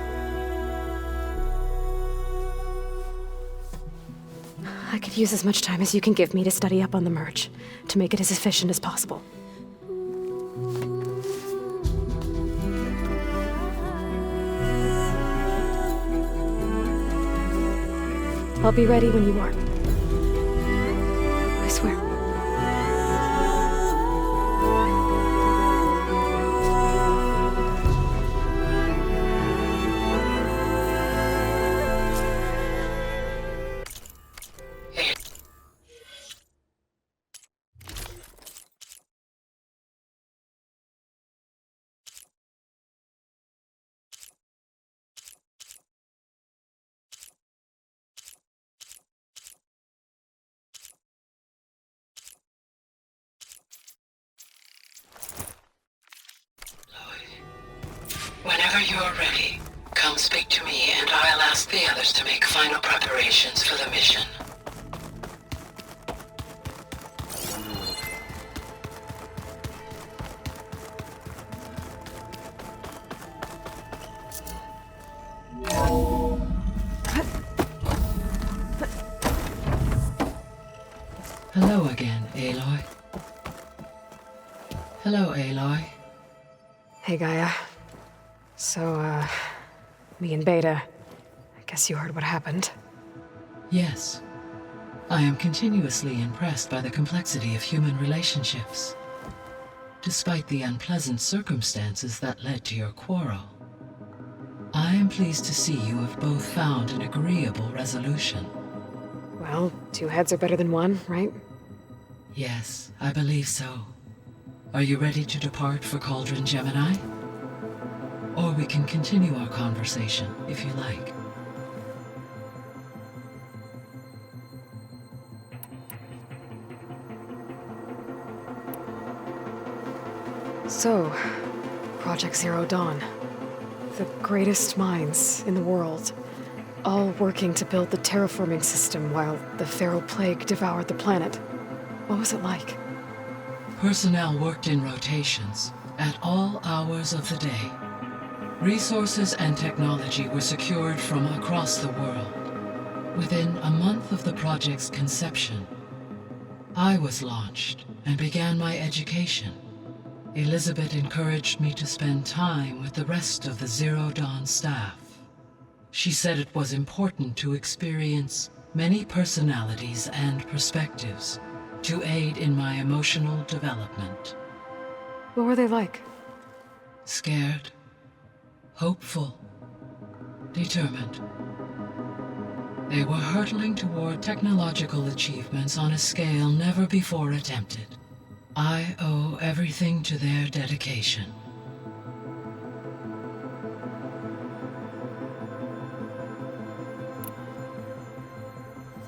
I could use as much time as you can give me to study up on the merge, to make it as efficient as possible. I'll be ready when you are. I swear. Whenever you're ready, come speak to me and I'll ask the others to make final preparations for the mission. Hello again, Aloy. Hello, Aloy. Hey, Gaia. So, me and Beta, I guess you heard what happened. Yes. I am continuously impressed by the complexity of human relationships. Despite the unpleasant circumstances that led to your quarrel, I am pleased to see you have both found an agreeable resolution. Well, two heads are better than one, right? Yes, I believe so. Are you ready to depart for Cauldron Gemini? Or we can continue our conversation, if you like. So, Project Zero Dawn. The greatest minds in the world, all working to build the terraforming system while the Pharaoh Plague devoured the planet. What was it like? Personnel worked in rotations, at all hours of the day. Resources and technology were secured from across the world. Within a month of the project's conception, I was launched and began my education. Elizabeth encouraged me to spend time with the rest of the Zero Dawn staff. She said it was important to experience many personalities and perspectives to aid in my emotional development. What were they like? Scared, hopeful, determined. They were hurtling toward technological achievements on a scale never before attempted. I owe everything to their dedication.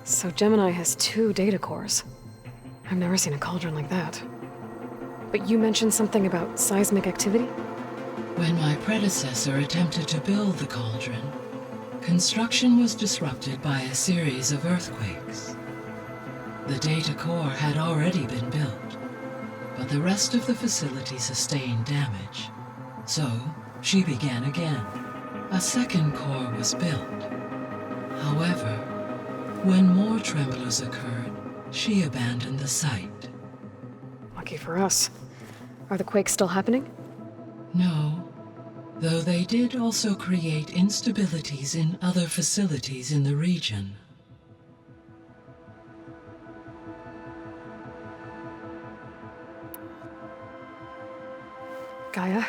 So Gemini has 2 data cores. I've never seen a cauldron like that. But you mentioned something about seismic activity? When my predecessor attempted to build the cauldron, construction was disrupted by a series of earthquakes. The data core had already been built, but the rest of the facility sustained damage. So, she began again. A second core was built. However, when more tremblers occurred, she abandoned the site. Lucky for us. Are the quakes still happening? No, though they did also create instabilities in other facilities in the region. Gaia?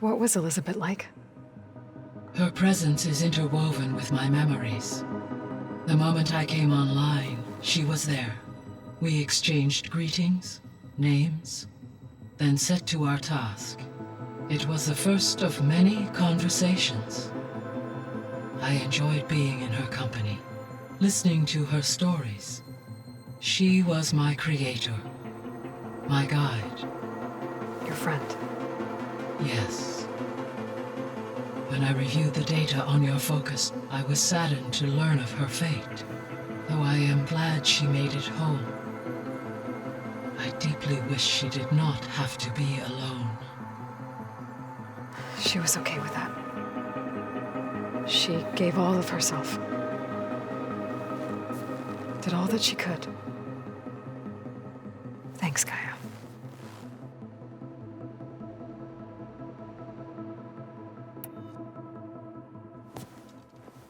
What was Elizabeth like? Her presence is interwoven with my memories. The moment I came online, she was there. We exchanged greetings, names, then set to our task. It was the first of many conversations. I enjoyed being in her company, listening to her stories. She was my creator, my guide. Your friend? Yes. When I reviewed the data on your focus, I was saddened to learn of her fate, though I am glad she made it home. I deeply wish she did not have to be alone. She was okay with that. She gave all of herself. Did all that she could. Thanks, Gaia.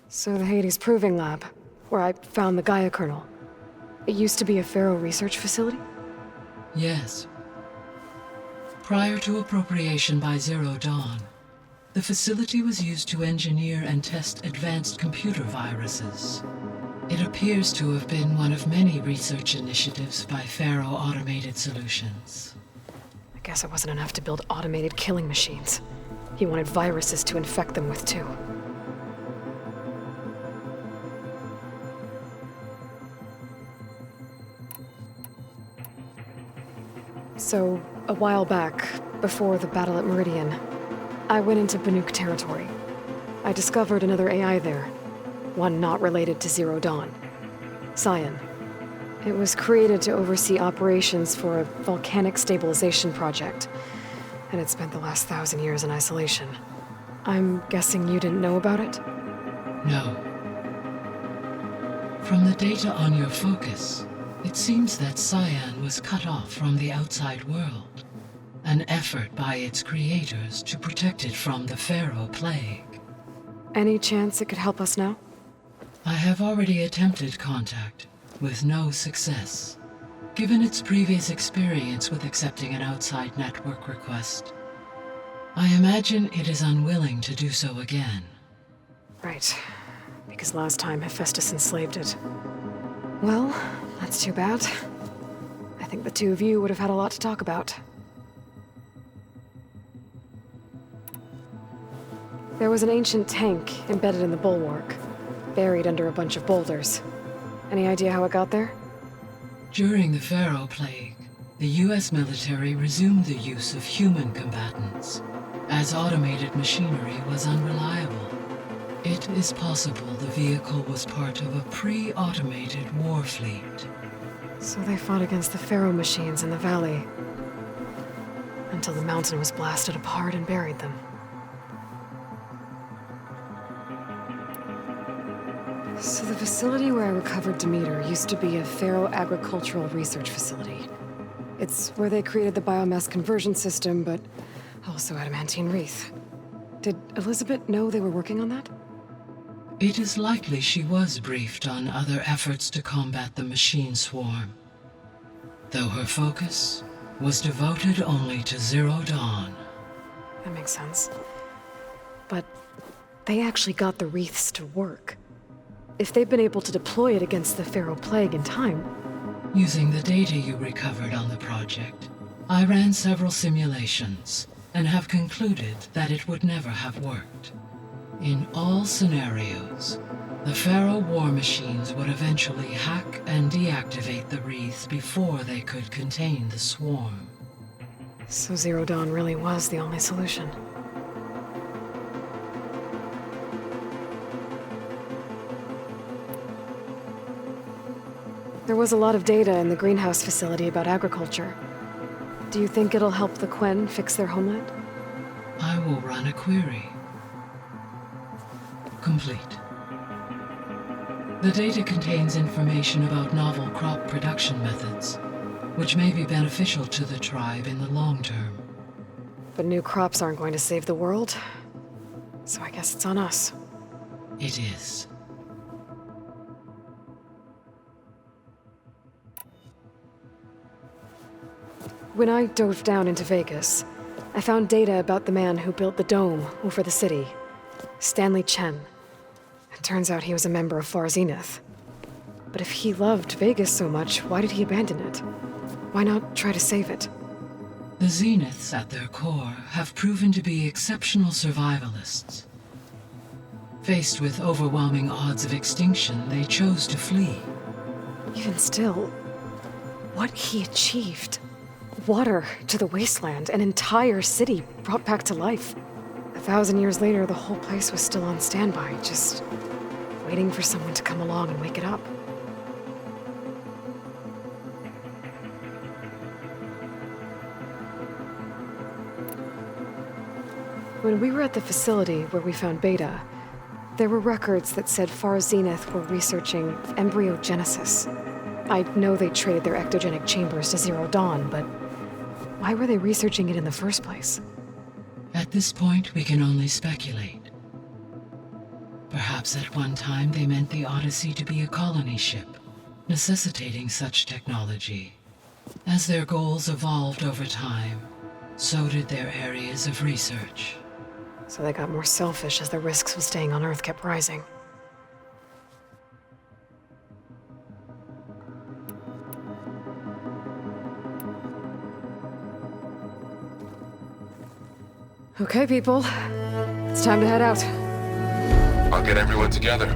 So the Hades Proving Lab, where I found the Gaia kernel, it used to be a Faro research facility? Yes. Prior to appropriation by Zero Dawn, the facility was used to engineer and test advanced computer viruses. It appears to have been one of many research initiatives by Faro Automated Solutions. I guess it wasn't enough to build automated killing machines. He wanted viruses to infect them with, too. So, a while back, before the battle at Meridian, I went into Banuk territory. I discovered another AI there, one not related to Zero Dawn. Cyan. It was created to oversee operations for a volcanic stabilization project, and it spent the last 1,000 years in isolation. I'm guessing you didn't know about it? No. From the data on your focus, it seems that Cyan was cut off from the outside world, an effort by its creators to protect it from the Faro plague. Any chance it could help us now? I have already attempted contact, with no success. Given its previous experience with accepting an outside network request, I imagine it is unwilling to do so again. Right. Because last time HEPHAESTUS enslaved it. Well, that's too bad. I think the two of you would have had a lot to talk about. There was an ancient tank embedded in the bulwark, buried under a bunch of boulders. Any idea how it got there? During the Faro plague, the US military resumed the use of human combatants, as automated machinery was unreliable. It is possible the vehicle was part of a pre-automated war fleet. So they fought against the Faro machines in the valley, until the mountain was blasted apart and buried them. So the facility where I recovered Demeter used to be a Faro agricultural research facility. It's where they created the biomass conversion system, but also Adamantine Wreath. Did Elizabeth know they were working on that? It is likely she was briefed on other efforts to combat the machine swarm, though her focus was devoted only to Zero Dawn. That makes sense. But they actually got the wreaths to work. If they've been able to deploy it against the Faro Plague in time... Using the data you recovered on the project, I ran several simulations and have concluded that it would never have worked. In all scenarios, the Faro war machines would eventually hack and deactivate the wreaths before they could contain the swarm. So Zero Dawn really was the only solution. There was a lot of data in the greenhouse facility about agriculture. Do you think it'll help the Quen fix their homeland? I will run a query. Complete. The data contains information about novel crop production methods, which may be beneficial to the tribe in the long term. But new crops aren't going to save the world, so I guess it's on us. It is. When I dove down into Vegas, I found data about the man who built the dome over the city, Stanley Quen. It turns out he was a member of Zenith. But if he loved Vegas so much, why did he abandon it? Why not try to save it? The Zeniths at their core have proven to be exceptional survivalists. Faced with overwhelming odds of extinction, they chose to flee. Even still, what he achieved. Water to the wasteland, an entire city brought back to life. 1,000 years later, the whole place was still on standby, just waiting for someone to come along and wake it up. When we were at the facility where we found Beta, there were records that said Zenith were researching embryogenesis. I know they traded their ectogenic chambers to Zero Dawn, but why were they researching it in the first place? At this point, we can only speculate. Perhaps at one time they meant the Odyssey to be a colony ship, necessitating such technology. As their goals evolved over time, so did their areas of research. So they got more selfish as the risks of staying on Earth kept rising. Okay, people. It's time to head out. I'll get everyone together.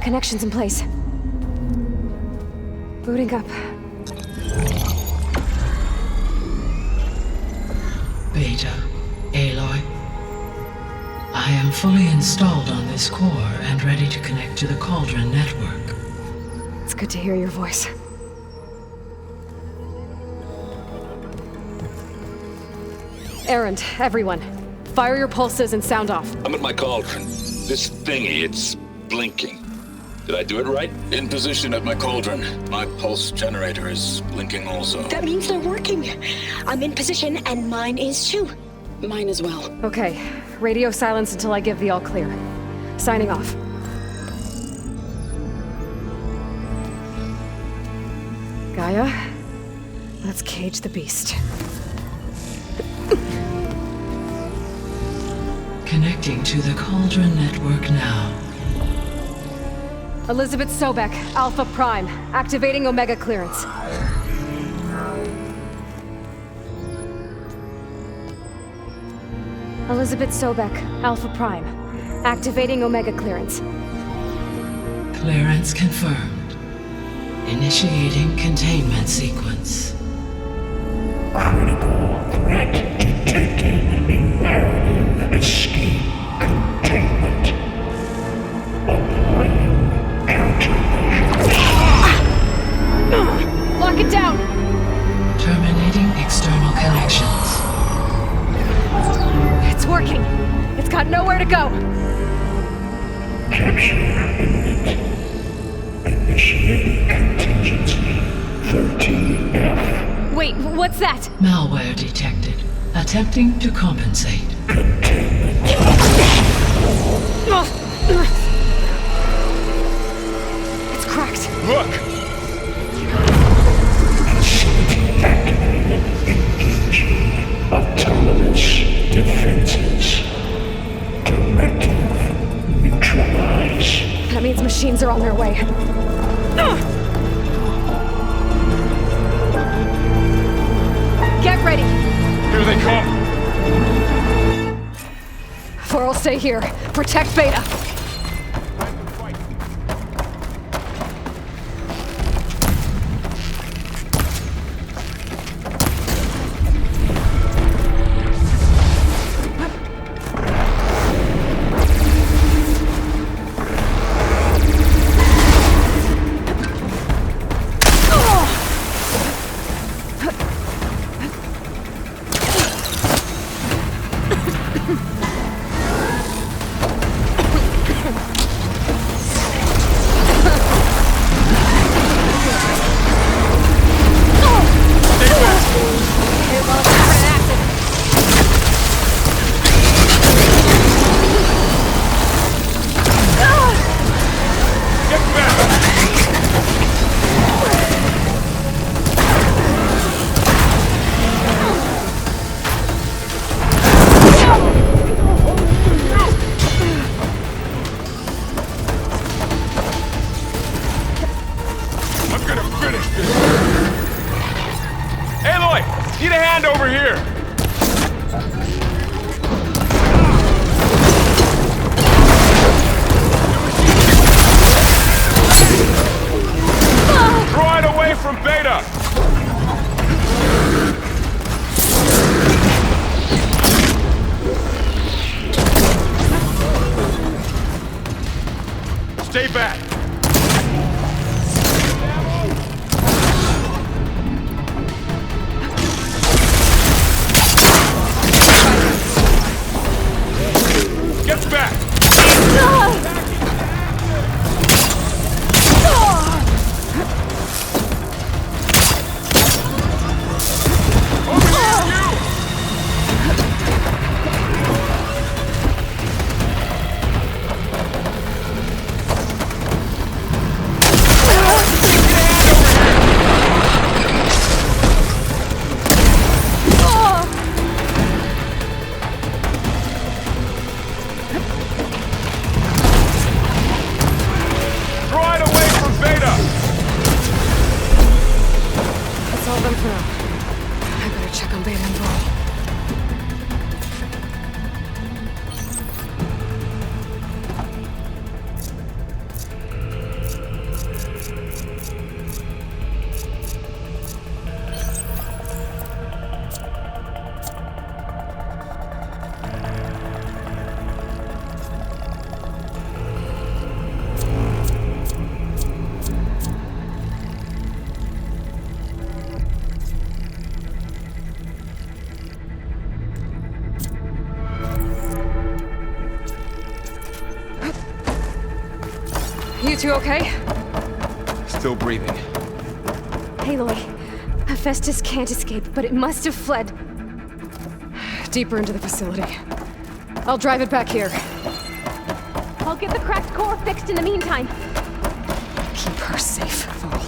Connections in place. Booting up. Beta, Aloy. I am fully installed on this core and ready to connect to the Cauldron network. It's good to hear your voice. Errand, everyone. Fire your pulses and sound off. I'm at my Cauldron. This thingy, it's blinking. Did I do it right? In position at my Cauldron. My pulse generator is blinking also. That means they're working. I'm in position, and mine is too. Mine as well. Okay. Radio silence until I give the all clear. Signing off. Gaia, let's cage the beast. Connecting to the Cauldron network now. Elizabeth Sobek, Alpha Prime, activating Omega clearance. Elizabeth Sobek, Alpha Prime, activating Omega clearance. Clearance confirmed. Initiating containment sequence. Critical threat detected. Imperative escape containment. Applying countermeasures. Lock it down! Terminating external connections. It's working. It's got nowhere to go. Capture imminent. Initiating contingency 13F. Wait, what's that? Malware detected. Attempting to compensate. It's cracked. Look! Facility activated. Engaging autonomous defenses. Directive neutralize. That means machines are on their way. Get ready! Here they come! Varl, stay here. Protect Beta. Stay back! Get back! You two okay? Still breathing. Aloy, HEPHAESTUS can't escape, but it must have fled deeper into the facility. I'll drive it back here. I'll get the cracked core fixed in the meantime. Keep her safe, Varl.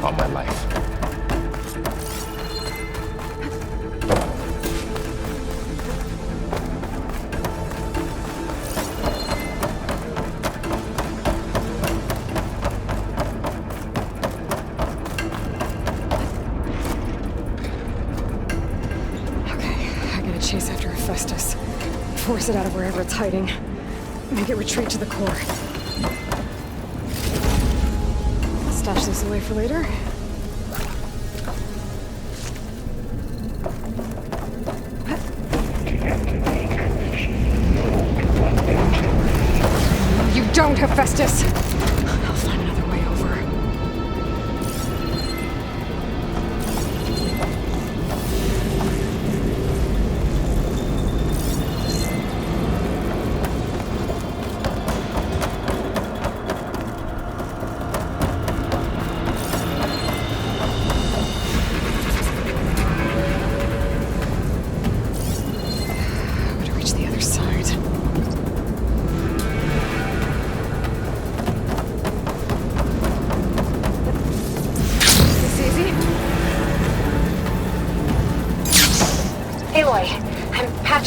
on my life. Chase after Hephaestus. Force it out of wherever it's hiding. Make it retreat to the core. Stash this away for later. You don't, Hephaestus! I'll find another way over.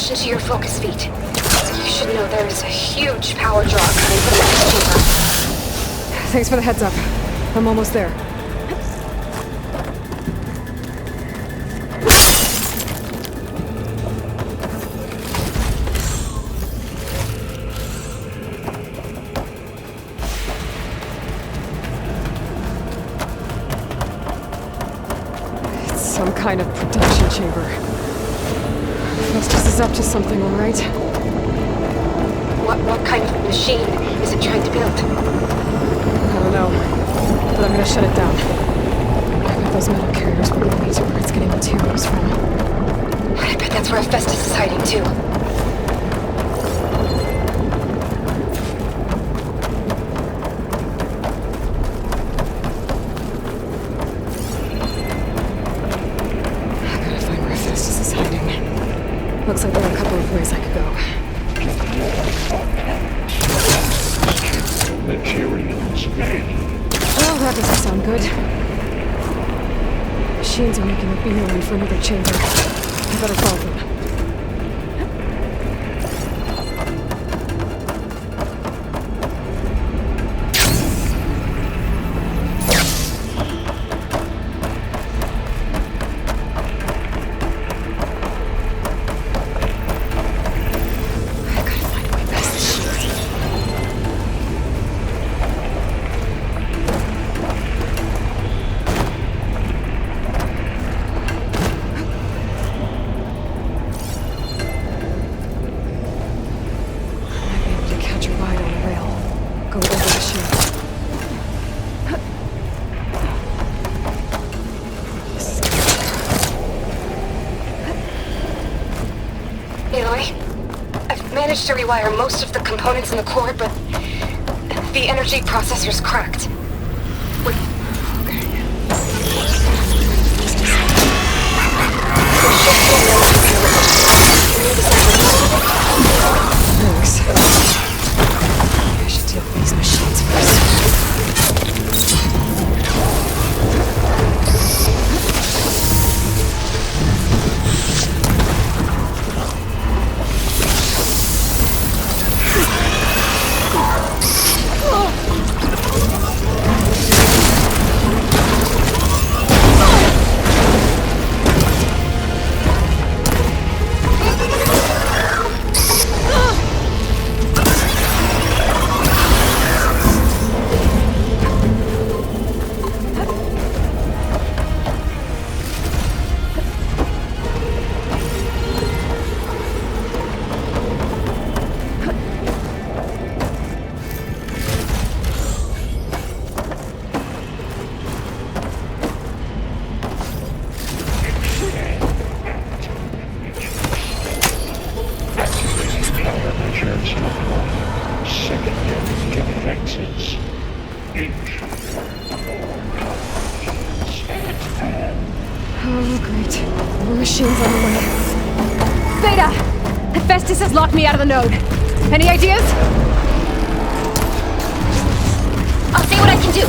Into your focus feed. You should know there's a huge power draw coming from the next chamber. Thanks for the heads up. I'm almost there. It's some kind of production chamber. Hephaestus is up to something, all right? What kind of machine is it trying to build? I don't know, but I'm gonna shut it down. I bet those metal carriers will lead me to where it's getting materials from. I bet that's where Hephaestus is hiding too. Looks like there are a couple of ways I could go. Materials made. Well, that doesn't sound good. Machines are making a beeline for another chamber. I better follow them. To rewire most of the components in the core, but the energy processor's cracked. Thanks. I should deal with these machines first. Locked me out of the node. Any ideas? I'll see what I can do.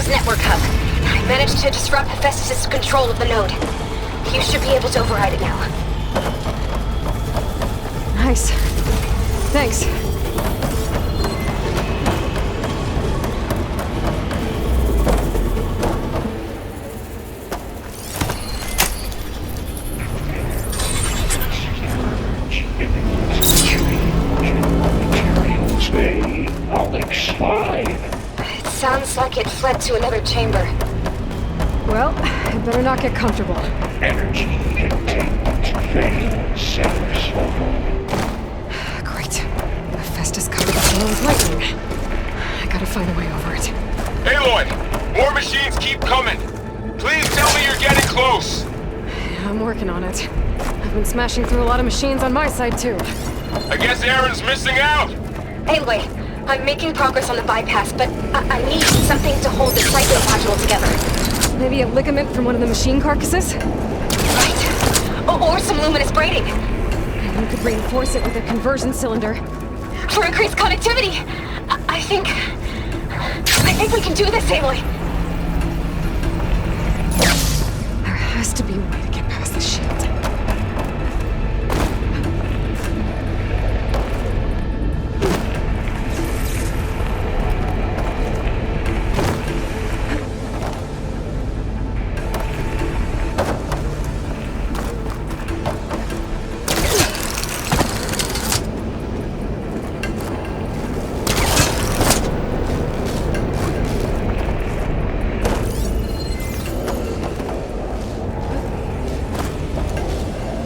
Zenith's network hub. I managed to disrupt HEPHAESTUS' control of the node. You should be able to override it now. Nice. Thanks. It sounds like it fled to another chamber. Well, I better not get comfortable. Energy containment failed. Great. HEPHAESTUS covered the floor with lightning. I gotta find a way over it. Aloy! More machines keep coming! Please tell me you're getting close! Yeah, I'm working on it. I've been smashing through a lot of machines on my side, too. I guess Aaron's missing out! Anyway, I'm making progress on the bypass, but I need something to hold the cycling module together. Maybe a ligament from one of the machine carcasses? Right. Or some luminous braiding. You could reinforce it with a conversion cylinder. For increased connectivity! I think we can do this, Aloy. There has to be a way to get past the shield.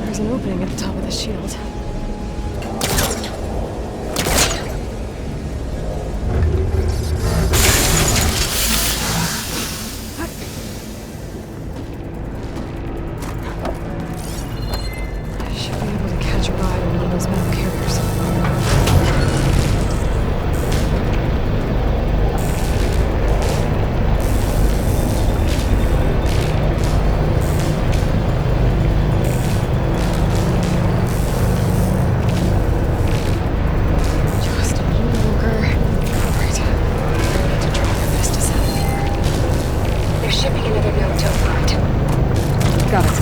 There's an opening at the top of the shield. I should be able to catch a ride on one of those metal carriers. Just a little longer. Right. I need to draw HEPHAESTUS out of here. They're shipping another node to override. Got it.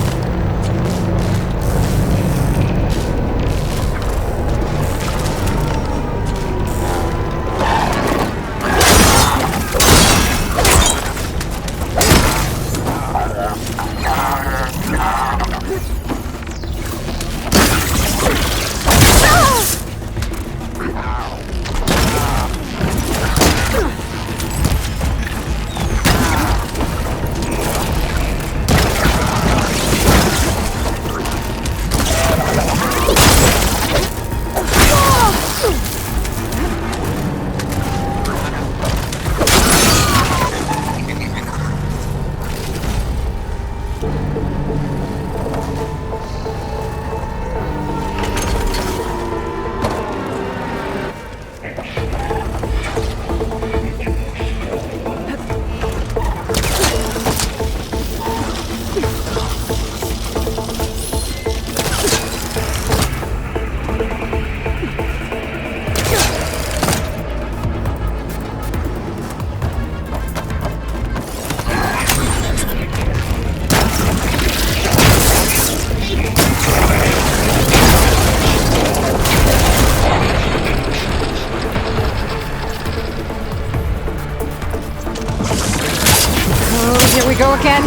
Here we go again.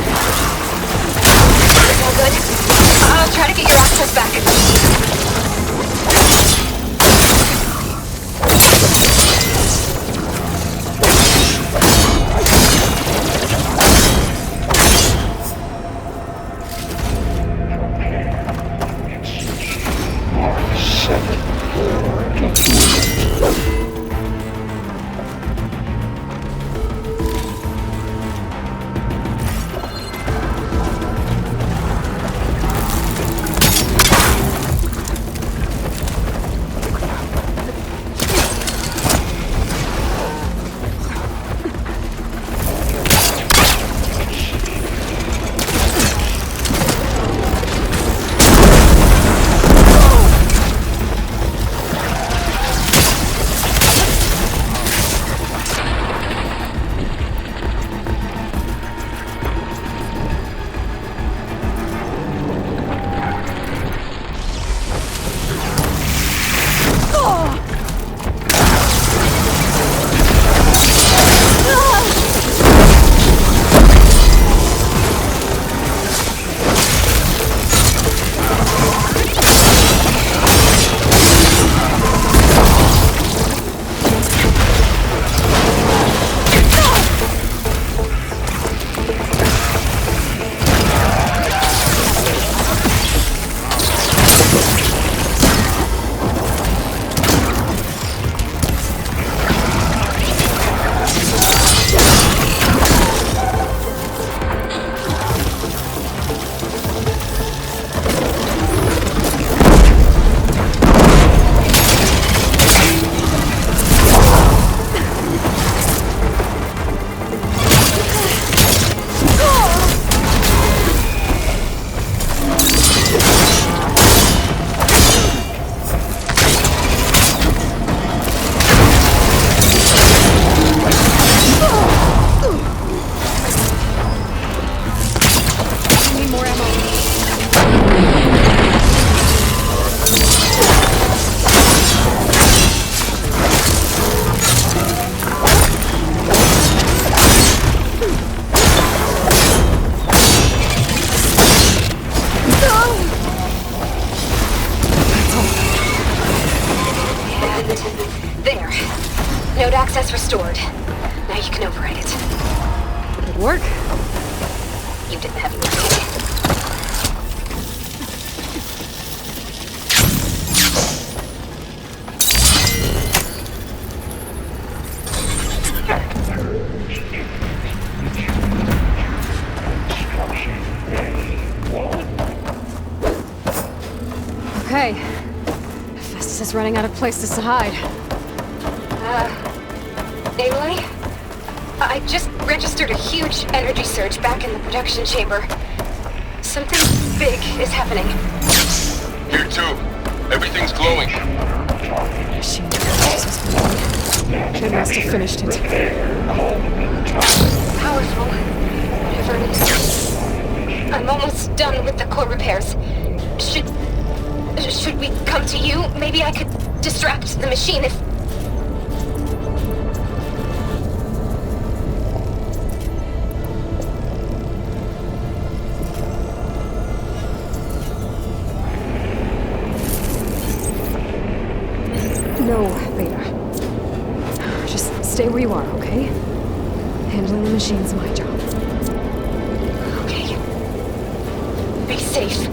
All good? I'll try to get your access back. restored. Now you can override it. Good work. You did the heavy lifting. Okay. Hephaestus is running out of places to hide. Emily? I just registered a huge energy surge back in the production chamber. Something big is happening. Here too. Everything's glowing. Machine They must have finished it. Powerful. Whatever it is. I'm almost done with the core repairs. Should we come to you? Maybe I could distract the machine if... No, Beta. Just stay where you are, okay? Handling the machine's my job. Okay. Be safe.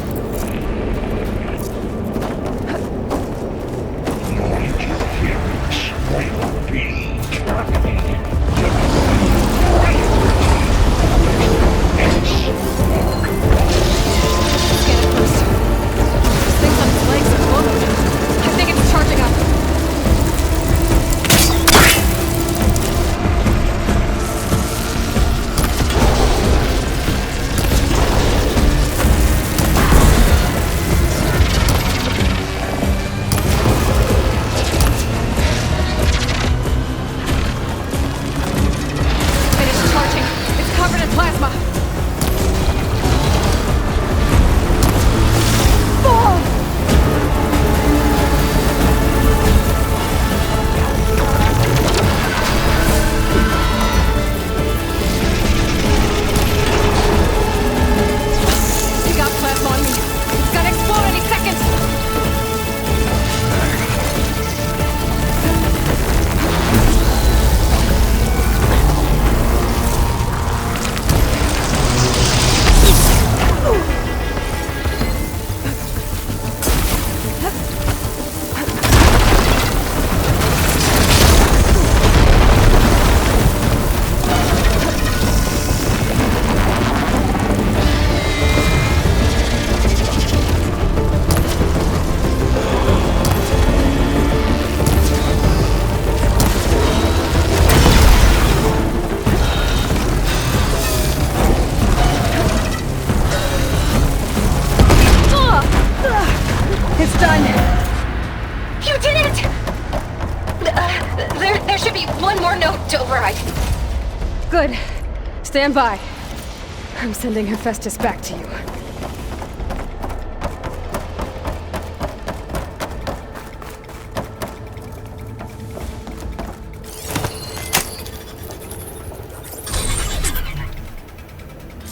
Good. Stand by. I'm sending Hephaestus back to you.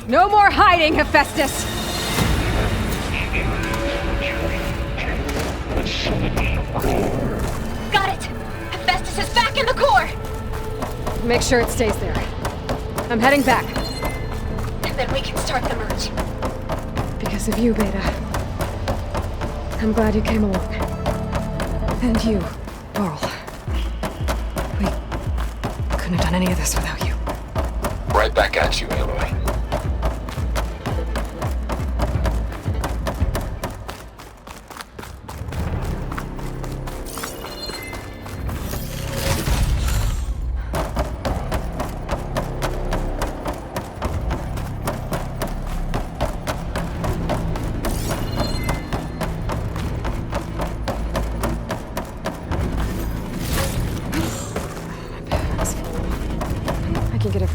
No more hiding, Hephaestus! Got it! Hephaestus is back in the core! Make sure it stays there. I'm heading back. And then we can start the merge. Because of you, Beta. I'm glad you came along. And you, Varl. We couldn't have done any of this without you. Right back at you, Aloy.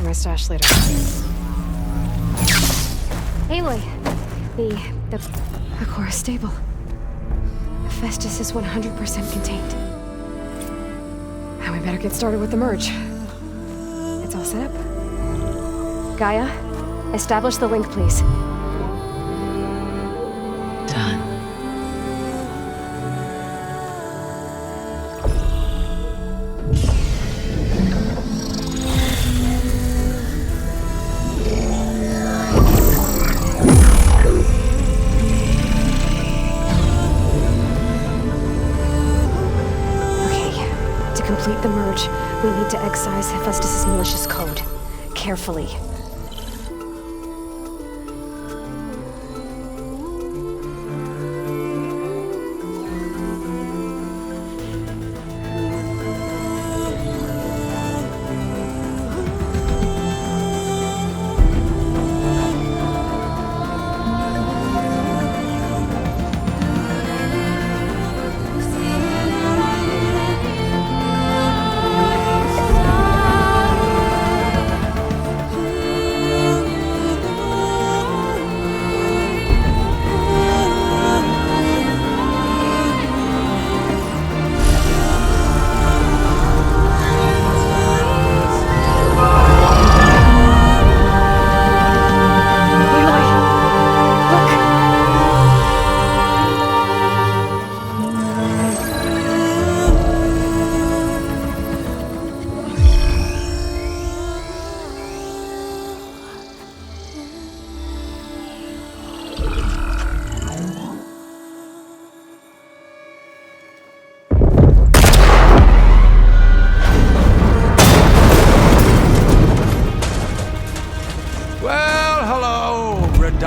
My stash later. Aloy, the core is stable. Hephaestus is 100% contained. Now we better get started with the merge. It's all set up. Gaia, establish the link, please. Done. the merge, we need to excise HEPHAESTUS' malicious code. Carefully.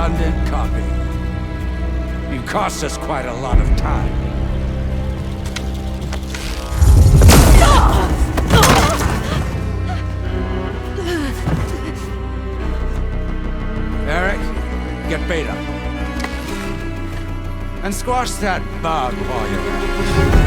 redundant copy. You cost us quite a lot of time. Eric, get Beta. And squash that bug while you're at it.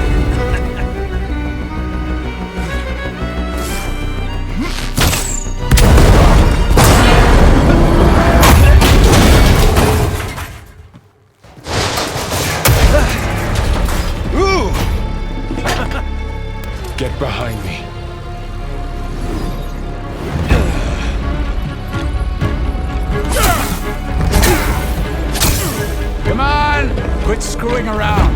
Get behind me. Come on! Quit screwing around!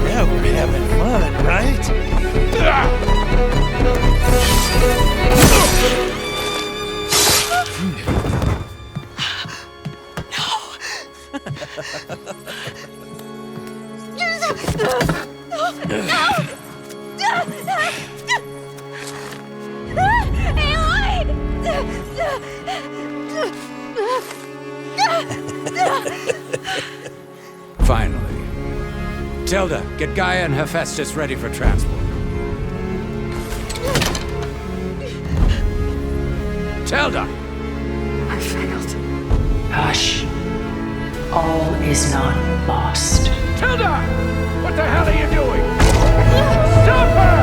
Yeah, we're having fun, right? Finally. Tilda, get Gaia and HEPHAESTUS ready for transport. Tilda! I failed. Hush. All is not lost. Tilda! What the hell are you doing? Stop her!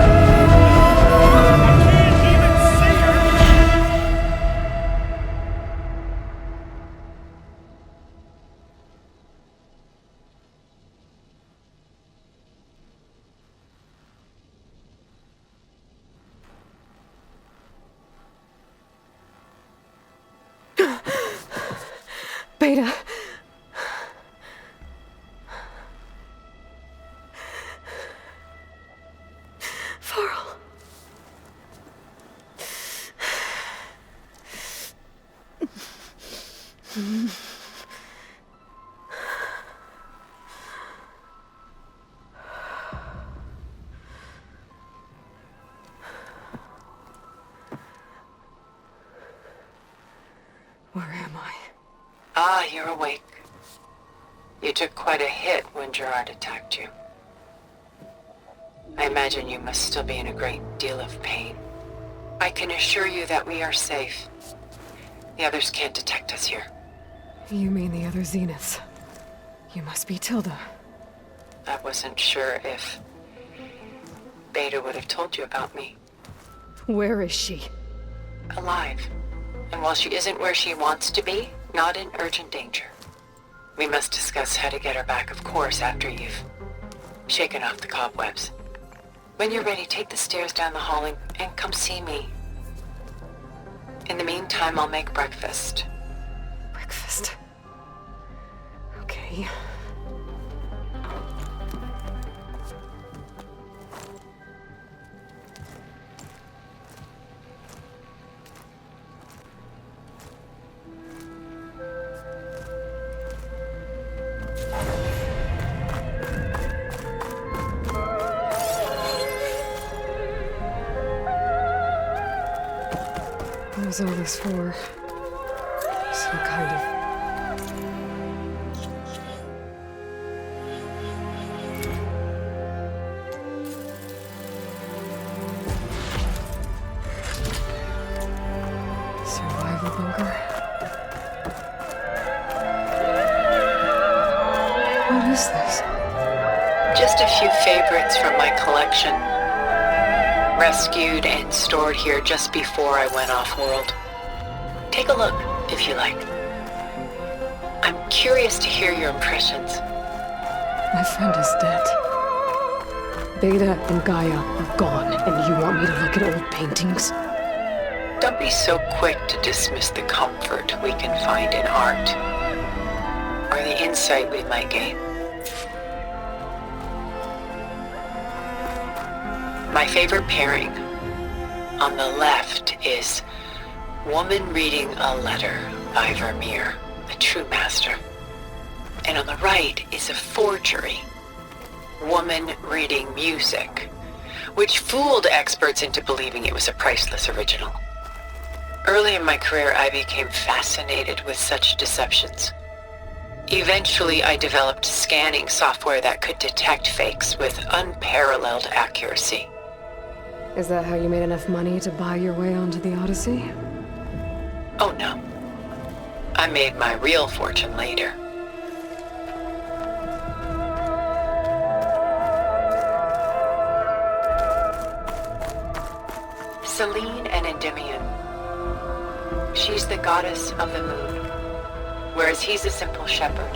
Beta. Varl. Where am I? Ah, you're awake. You took quite a hit when Gerard attacked you. I imagine you must still be in a great deal of pain. I can assure you that we are safe. The others can't detect us here. You mean the other Zeniths? You must be Tilda. I wasn't sure if Beta would have told you about me. Where is she? Alive. And while she isn't where she wants to be, not in urgent danger. We must discuss how to get her back, of course, after you've shaken off the cobwebs. When you're ready, take the stairs down the hall and come see me. In the meantime, I'll make breakfast. Breakfast? Okay. What was all this for? Some kind of... survival bunker? What is this? Just a few favorites from my collection. Rescued and stored here just before I went off-world. Take a look, if you like. I'm curious to hear your impressions. My friend is dead. Beta and Gaia are gone, and you want me to look at old paintings? Don't be so quick to dismiss the comfort we can find in art, or the insight we might gain. My favorite pairing on the left is Woman Reading a Letter by Vermeer, a true master. And on the right is a forgery, Woman Reading Music, which fooled experts into believing it was a priceless original. Early in my career, I became fascinated with such deceptions. Eventually, I developed scanning software that could detect fakes with unparalleled accuracy. Is that how you made enough money to buy your way onto the Odyssey? Oh no. I made my real fortune later. Selene and Endymion. She's the goddess of the moon, whereas he's a simple shepherd.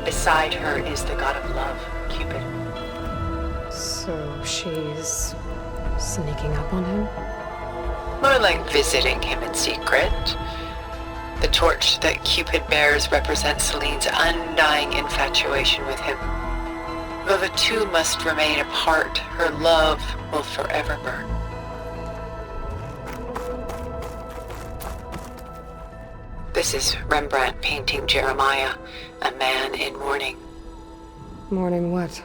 Beside her is the god of love, Cupid. So she's sneaking up on him? More like visiting him in secret. The torch that Cupid bears represents Selene's undying infatuation with him. Though the two must remain apart, her love will forever burn. This is Rembrandt painting Jeremiah, a man in mourning. Mourning what?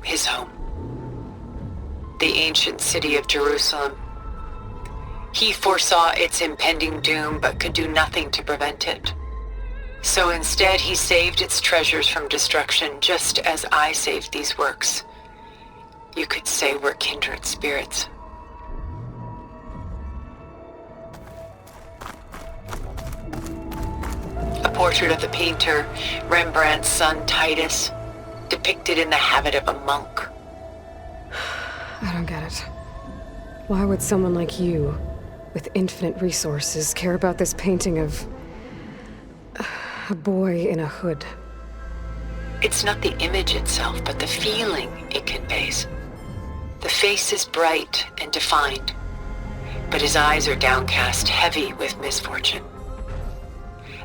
His home. The ancient city of Jerusalem. He foresaw its impending doom, but could do nothing to prevent it. So instead, he saved its treasures from destruction, just as I saved these works. You could say we're kindred spirits. A portrait of the painter, Rembrandt's son Titus, depicted in the habit of a monk. I don't get it. Why would someone like you, with infinite resources, care about this painting of a boy in a hood? It's not the image itself, but the feeling it conveys. The face is bright and defined, but his eyes are downcast, heavy with misfortune.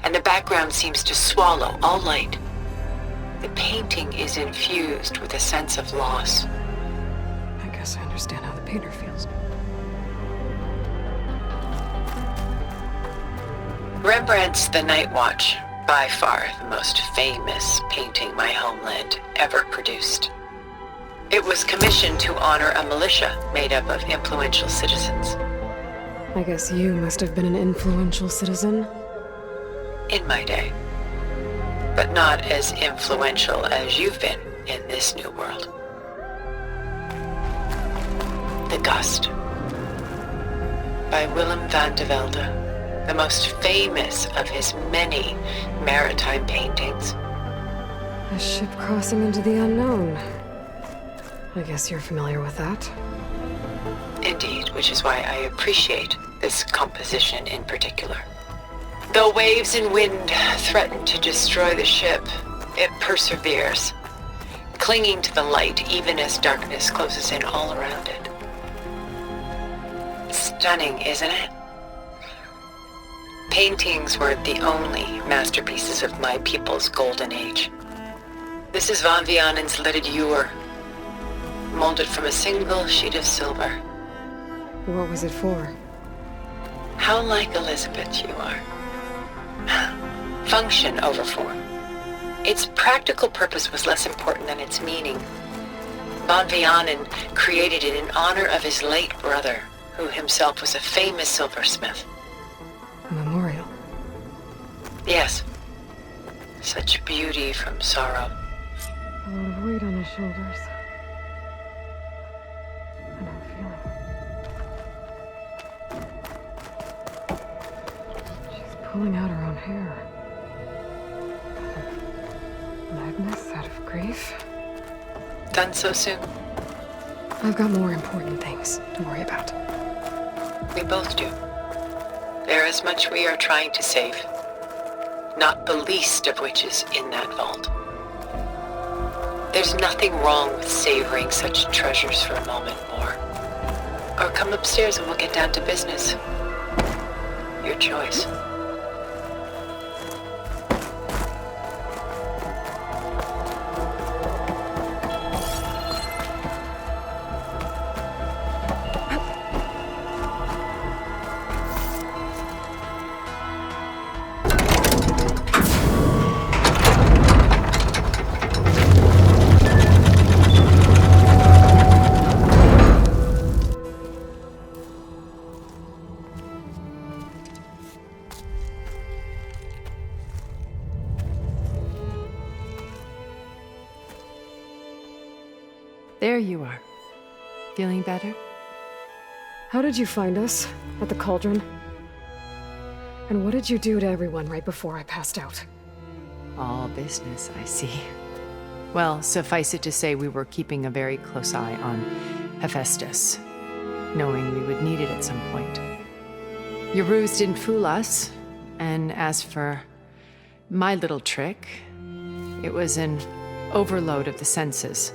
And the background seems to swallow all light. The painting is infused with a sense of loss. I guess I understand how the painter feels. Rembrandt's The Night Watch, by far the most famous painting my homeland ever produced. It was commissioned to honor a militia made up of influential citizens. I guess you must have been an influential citizen. In my day. But not as influential as you've been in this new world. The Gust, by Willem van de Velde, the most famous of his many maritime paintings. A ship crossing into the unknown. I guess you're familiar with that. Indeed, which is why I appreciate this composition in particular. Though waves and wind threaten to destroy the ship, it perseveres, clinging to the light even as darkness closes in all around it. Stunning, isn't it? Paintings were the only masterpieces of my people's golden age. This is Van Vianen's Lidded Ewer, molded from a single sheet of silver. What was it for? How like Elizabeth you are. Function over form. Its practical purpose was less important than its meaning. Van Vianen created it in honor of his late brother, who himself was a famous silversmith. A memorial. Yes. Such beauty from sorrow. A lot of weight on his shoulders. I know the feeling. She's pulling out her own hair. Out of madness, out of grief. Done so soon? I've got more important things to worry about. We both do. There is much we are trying to save. Not the least of which is in that vault. There's nothing wrong with savoring such treasures for a moment more. Or come upstairs and we'll get down to business. Your choice. There you are. Feeling better? How did you find us? At the cauldron? And what did you do to everyone right before I passed out? All business, I see. Well, suffice it to say we were keeping a very close eye on HEPHAESTUS, knowing we would need it at some point. Your ruse didn't fool us, and as for my little trick, it was an overload of the senses,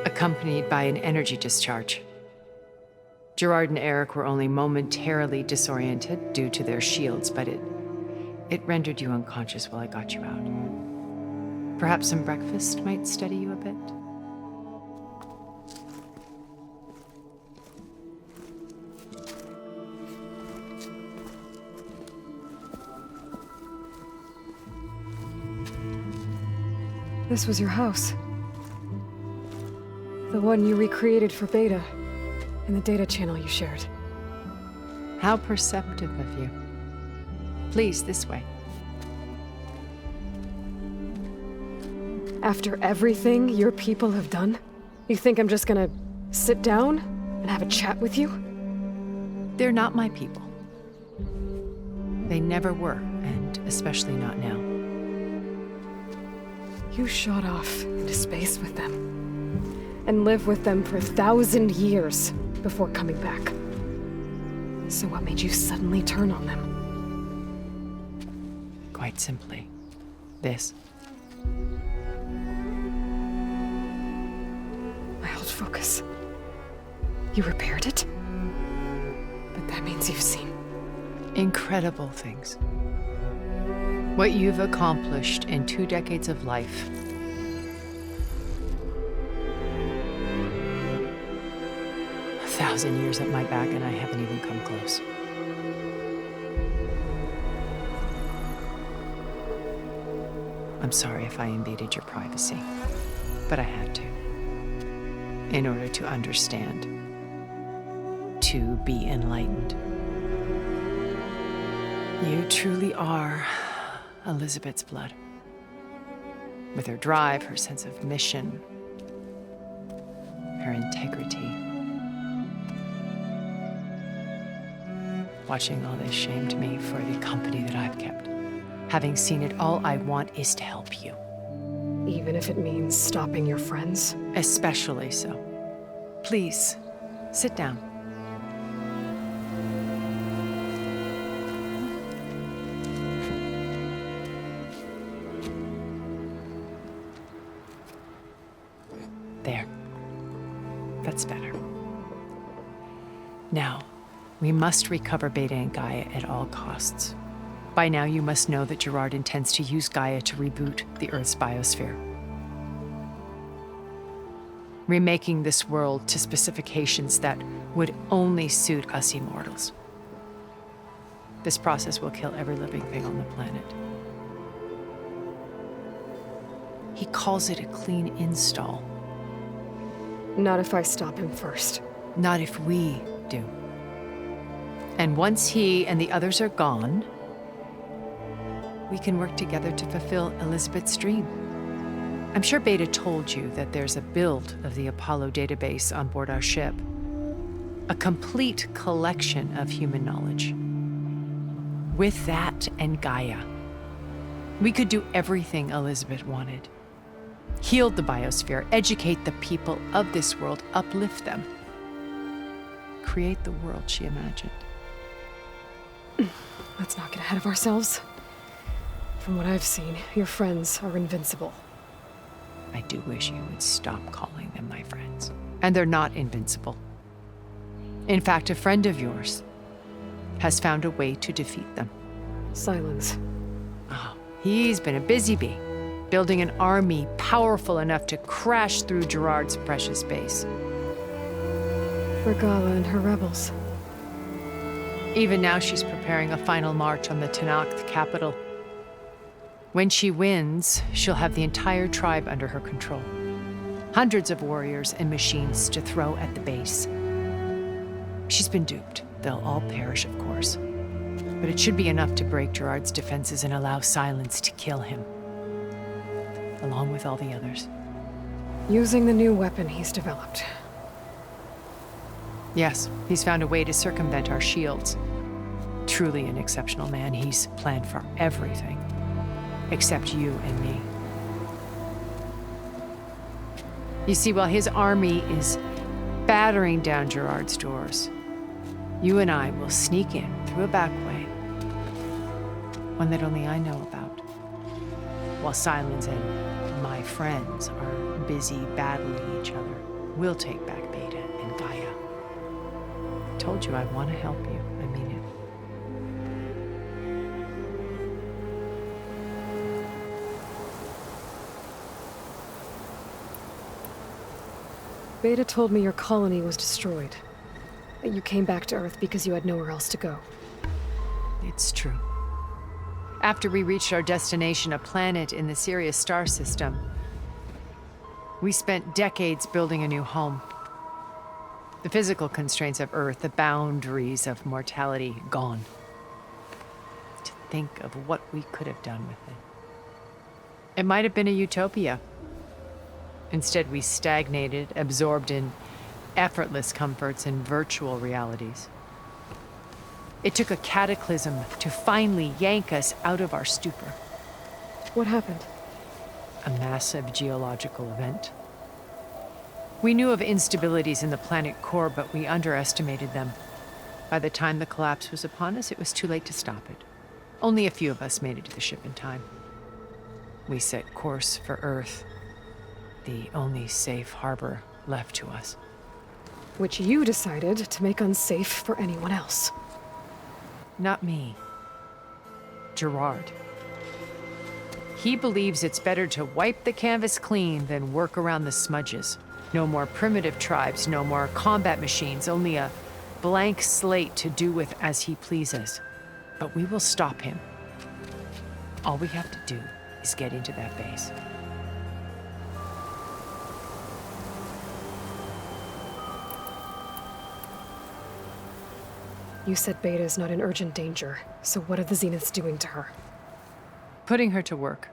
accompanied by an energy discharge. Gerard and Eric were only momentarily disoriented due to their shields, but it rendered you unconscious while I got you out. Perhaps some breakfast might steady you a bit? This was your house. The one you recreated for Beta, in the data channel you shared. How perceptive of you. Please, this way. After everything your people have done, you think I'm just gonna sit down and have a chat with you? They're not my people. They never were, and especially not now. You shot off into space with them. And lived with them for 1,000 years before coming back. So what made you suddenly turn on them? Quite simply, this. My old focus. You repaired it? But that means you've seen incredible things. What you've accomplished in 2 decades of life. 1,000 years at my back, and I haven't even come close. I'm sorry if I invaded your privacy, but I had to. In order to understand. To be enlightened. You truly are Elizabeth's blood. With her drive, her sense of mission, her integrity. Watching all this shamed me for the company that I've kept. Having seen it, all I want is to help you. Even if it means stopping your friends? Especially so. Please, sit down. There. That's better. Now, we must recover Beta and Gaia at all costs. By now, you must know that Gerard intends to use Gaia to reboot the Earth's biosphere. Remaking this world to specifications that would only suit us immortals. This process will kill every living thing on the planet. He calls it a clean install. Not if I stop him first. Not if we do. And once he and the others are gone, we can work together to fulfill Elizabeth's dream. I'm sure Beta told you that there's a build of the Apollo database on board our ship. A complete collection of human knowledge. With that and Gaia, we could do everything Elizabeth wanted. Heal the biosphere, educate the people of this world, uplift them. Create the world she imagined. Let's not get ahead of ourselves. From what I've seen, your friends are invincible. I do wish you would stop calling them my friends. And they're not invincible. In fact, a friend of yours has found a way to defeat them. Silence. Oh, he's been a busy bee, building an army powerful enough to crash through Gerard's precious base. Regala and her rebels. Even now, she's preparing a final march on the Tenakth capital. When she wins, she'll have the entire tribe under her control. Hundreds of warriors and machines to throw at the base. She's been duped. They'll all perish, of course. But it should be enough to break Gerard's defenses and allow Silence to kill him. Along with all the others. Using the new weapon he's developed. Yes, he's found a way to circumvent our shields. Truly an exceptional man. He's planned for everything. Except you and me. You see, while his army is battering down Gerard's doors, you and I will sneak in through a back way. One that only I know about. While Silence and my friends are busy battling each other, we'll take back Beta and Gaia. I told you I want to help you. I mean it. Beta told me your colony was destroyed. That you came back to Earth because you had nowhere else to go. It's true. After we reached our destination, a planet in the Sirius star system, we spent decades building a new home. The physical constraints of Earth, the boundaries of mortality, gone. To think of what we could have done with it. It might have been a utopia. Instead, we stagnated, absorbed in effortless comforts and virtual realities. It took a cataclysm to finally yank us out of our stupor. What happened? A massive geological event. We knew of instabilities in the planet core, but we underestimated them. By the time the collapse was upon us, it was too late to stop it. Only a few of us made it to the ship in time. We set course for Earth, the only safe harbor left to us. Which you decided to make unsafe for anyone else. Not me. Gerard. He believes it's better to wipe the canvas clean than work around the smudges. No more primitive tribes, no more combat machines, only a blank slate to do with as he pleases. But we will stop him. All we have to do is get into that base. You said Beta is not in urgent danger, so what are the Zeniths doing to her? Putting her to work.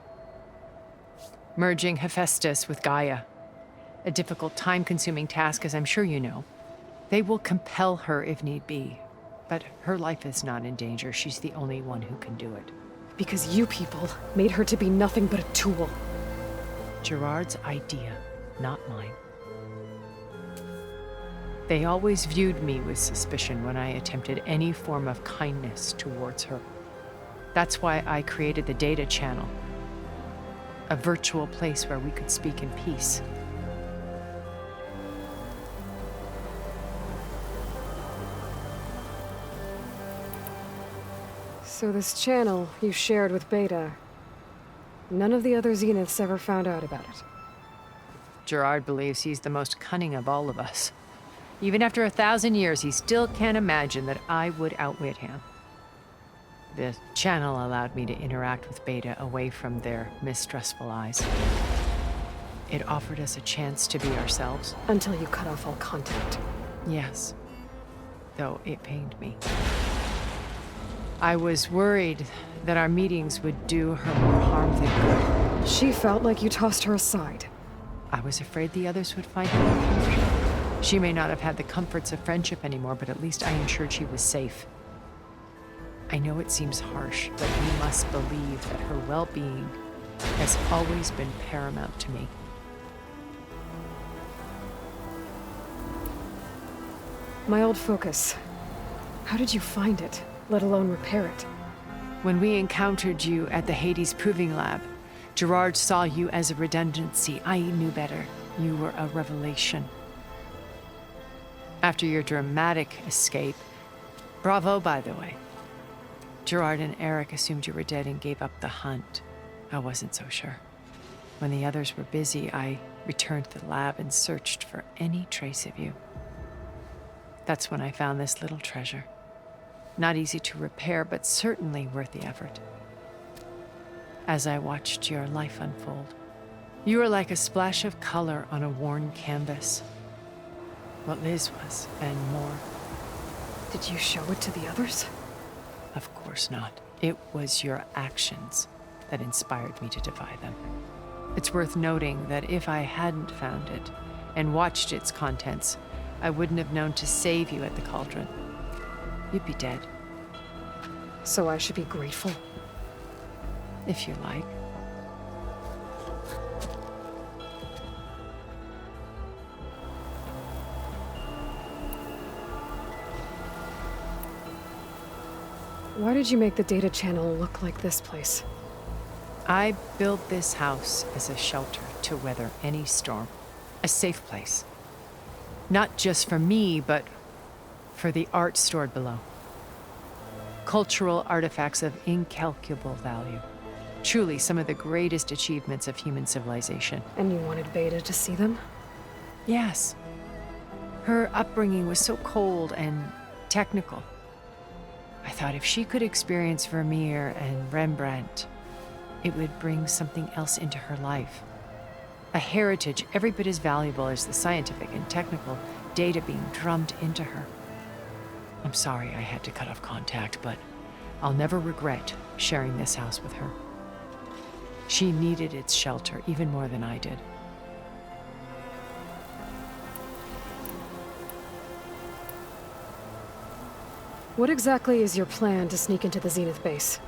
Merging HEPHAESTUS with Gaia. A difficult, time-consuming task, as I'm sure you know. They will compel her if need be. But her life is not in danger. She's the only one who can do it. Because you people made her to be nothing but a tool. Gerard's idea, not mine. They always viewed me with suspicion when I attempted any form of kindness towards her. That's why I created the data channel. A virtual place where we could speak in peace. So this channel you shared with Beta, none of the other Zeniths ever found out about it. Gerard believes he's the most cunning of all of us. Even after 1,000 years, he still can't imagine that I would outwit him. The channel allowed me to interact with Beta away from their mistrustful eyes. It offered us a chance to be ourselves. Until you cut off all contact. Yes. Though it pained me. I was worried that our meetings would do her more harm than good. She felt like you tossed her aside. I was afraid the others would find her. She may not have had the comforts of friendship anymore, but at least I ensured she was safe. I know it seems harsh, but you must believe that her well-being has always been paramount to me. My old focus. How did you find it, let alone repair it? When we encountered you at the Hades Proving Lab, Gerard saw you as a redundancy. I knew better. You were a revelation. After your dramatic escape, bravo, by the way, Gerard and Eric assumed you were dead and gave up the hunt. I wasn't so sure. When the others were busy, I returned to the lab and searched for any trace of you. That's when I found this little treasure. Not easy to repair, but certainly worth the effort. As I watched your life unfold, you were like a splash of color on a worn canvas. What Liz was, and more. Did you show it to the others? Of course not. It was your actions that inspired me to defy them. It's worth noting that if I hadn't found it and watched its contents, I wouldn't have known to save you at the cauldron. You'd be dead. So I should be grateful? If you like. Why did you make the data channel look like this place? I built this house as a shelter to weather any storm. A safe place. Not just for me, but for the art stored below. Cultural artifacts of incalculable value. Truly some of the greatest achievements of human civilization. And you wanted Beta to see them? Yes. Her upbringing was so cold and technical. I thought if she could experience Vermeer and Rembrandt, it would bring something else into her life. A heritage every bit as valuable as the scientific and technical data being drummed into her. I'm sorry I had to cut off contact, but I'll never regret sharing this house with her. She needed its shelter even more than I did. What exactly is your plan to sneak into the Zenith base?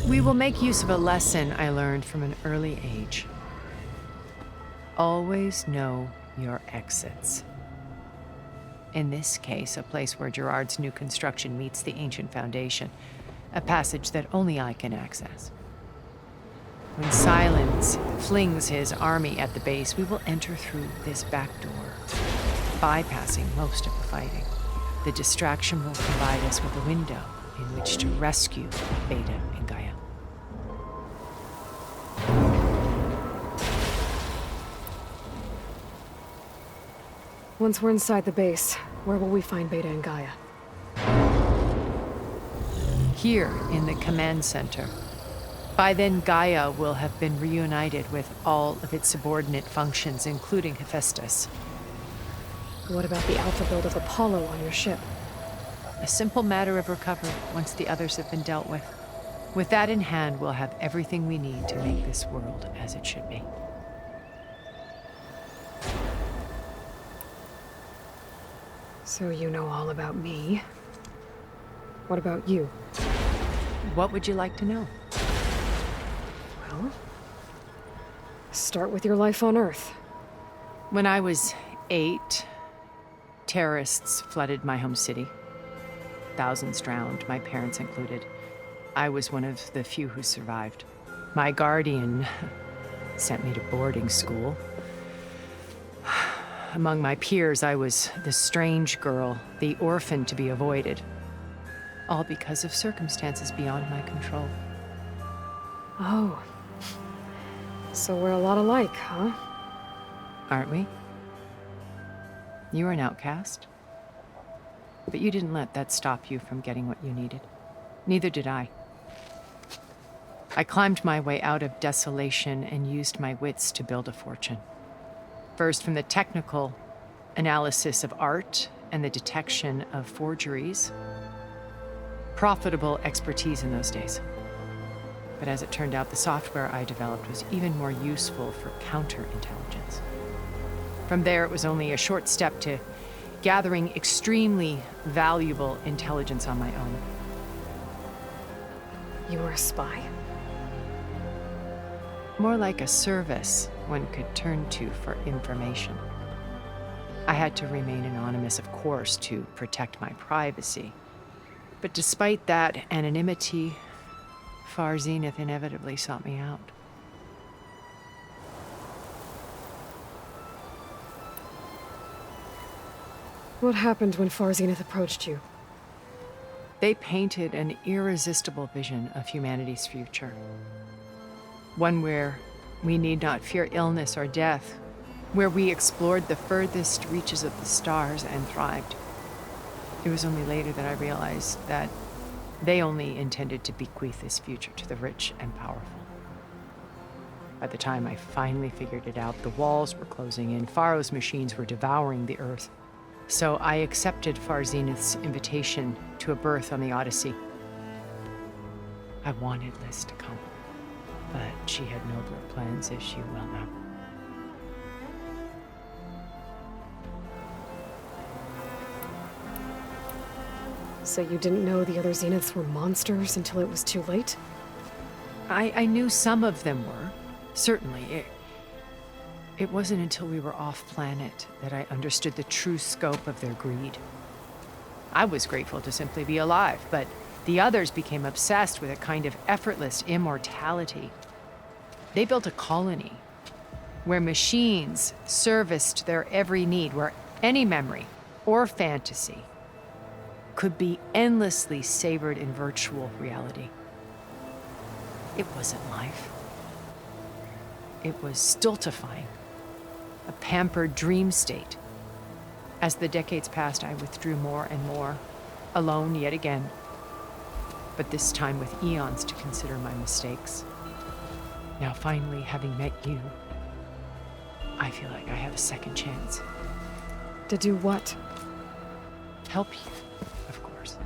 We will make use of a lesson I learned from an early age. Always know your exits. In this case, a place where Gerard's new construction meets the ancient foundation, a passage that only I can access. When Silence flings his army at the base, we will enter through this back door, bypassing most of the fighting. The distraction will provide us with a window in which to rescue Beta and Gaia. Once we're inside the base, where will we find Beta and Gaia? Here in the command center. By then, Gaia will have been reunited with all of its subordinate functions, including HEPHAESTUS. What about the Alpha build of Apollo on your ship? A simple matter of recovery once the others have been dealt with. With that in hand, we'll have everything we need to make this world as it should be. So you know all about me. What about you? What would you like to know? Well, start with your life on Earth. When I was 8, terrorists flooded my home city. Thousands drowned, my parents included. I was one of the few who survived. My guardian sent me to boarding school. Among my peers, I was the strange girl, the orphan to be avoided. All because of circumstances beyond my control. Oh. So we're a lot alike, huh? Aren't we? You were an outcast. But you didn't let that stop you from getting what you needed. Neither did I. I climbed my way out of desolation and used my wits to build a fortune. First, from the technical analysis of art and the detection of forgeries, profitable expertise in those days. But as it turned out, the software I developed was even more useful for counterintelligence. From there, it was only a short step to gathering extremely valuable intelligence on my own. You were a spy? More like a service one could turn to for information. I had to remain anonymous, of course, to protect my privacy. But despite that anonymity, Far Zenith inevitably sought me out. What happened when Far Zenith approached you? They painted an irresistible vision of humanity's future. One where we need not fear illness or death, where we explored the furthest reaches of the stars and thrived. It was only later that I realized that they only intended to bequeath this future to the rich and powerful. By the time I finally figured it out, the walls were closing in, Faro's machines were devouring the Earth. So I accepted Far Zenith's invitation to a berth on the Odyssey. I wanted Liz to come, but she had nobler plans, as you well know. So you didn't know the other Zeniths were monsters until it was too late? I knew some of them were, certainly. It wasn't until we were off-planet that I understood the true scope of their greed. I was grateful to simply be alive, but the others became obsessed with a kind of effortless immortality. They built a colony where machines serviced their every need, where any memory or fantasy could be endlessly savored in virtual reality. It wasn't life. It was stultifying, a pampered dream state. As the decades passed, I withdrew more and more, alone yet again, but this time with eons to consider my mistakes. Now finally, having met you, I feel like I have a second chance. To do what? Help you, of course.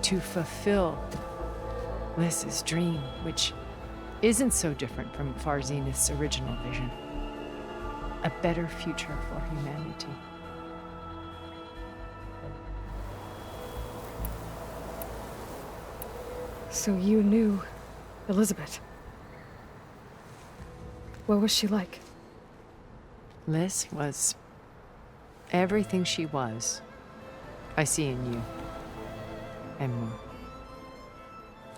To fulfill Liz's dream, which isn't so different from Far Zenith's original vision. A better future for humanity. So you knew Elizabeth. What was she like? Liz was everything she was. I see in you. And more.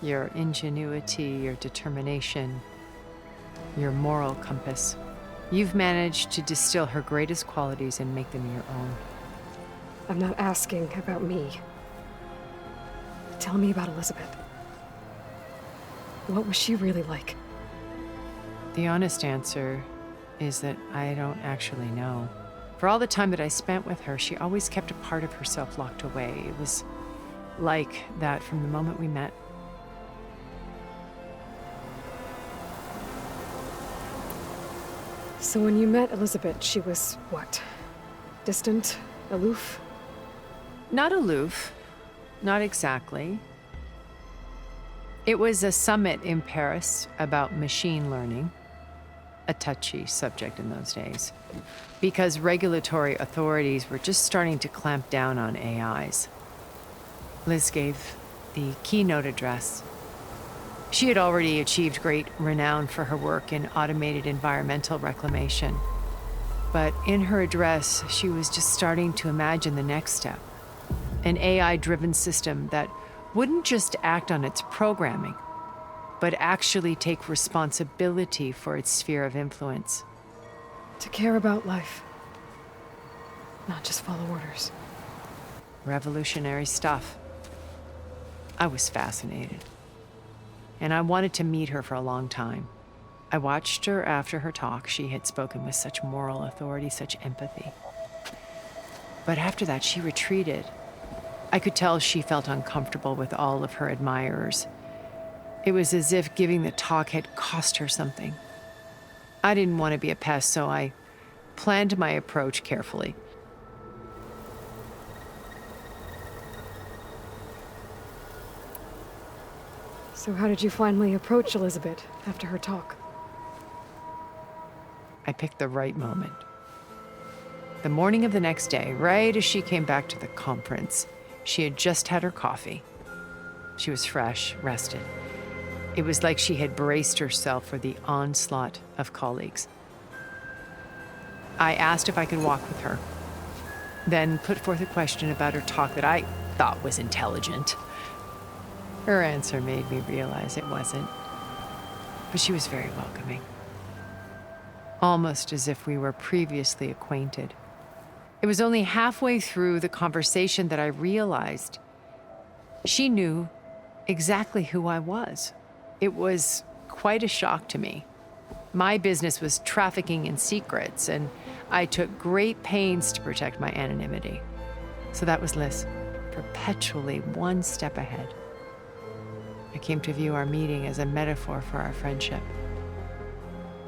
Your ingenuity, your determination, your moral compass. You've managed to distill her greatest qualities and make them your own. I'm not asking about me. Tell me about Elizabeth. What was she really like? The honest answer is that I don't actually know. For all the time that I spent with her, she always kept a part of herself locked away. It was like that from the moment we met. So when you met Elizabeth, she was what? Distant? Aloof? Not aloof. Not exactly. It was a summit in Paris about machine learning, a touchy subject in those days, because regulatory authorities were just starting to clamp down on AIs. Liz gave the keynote address. She had already achieved great renown for her work in automated environmental reclamation. But in her address, she was just starting to imagine the next step. An AI-driven system that wouldn't just act on its programming, but actually take responsibility for its sphere of influence. To care about life. Not just follow orders. Revolutionary stuff. I was fascinated. And I wanted to meet her for a long time. I watched her after her talk. She had spoken with such moral authority, such empathy. But after that, she retreated. I could tell she felt uncomfortable with all of her admirers. It was as if giving the talk had cost her something. I didn't want to be a pest, so I planned my approach carefully. So how did you finally approach Elizabeth after her talk? I picked the right moment. The morning of the next day, right as she came back to the conference, she had just had her coffee. She was fresh, rested. It was like she had braced herself for the onslaught of colleagues. I asked if I could walk with her, then put forth a question about her talk that I thought was intelligent. Her answer made me realize it wasn't, but she was very welcoming. Almost as if we were previously acquainted. It was only halfway through the conversation that I realized she knew exactly who I was. It was quite a shock to me. My business was trafficking in secrets, and I took great pains to protect my anonymity. So that was Liz, perpetually one step ahead. I came to view our meeting as a metaphor for our friendship.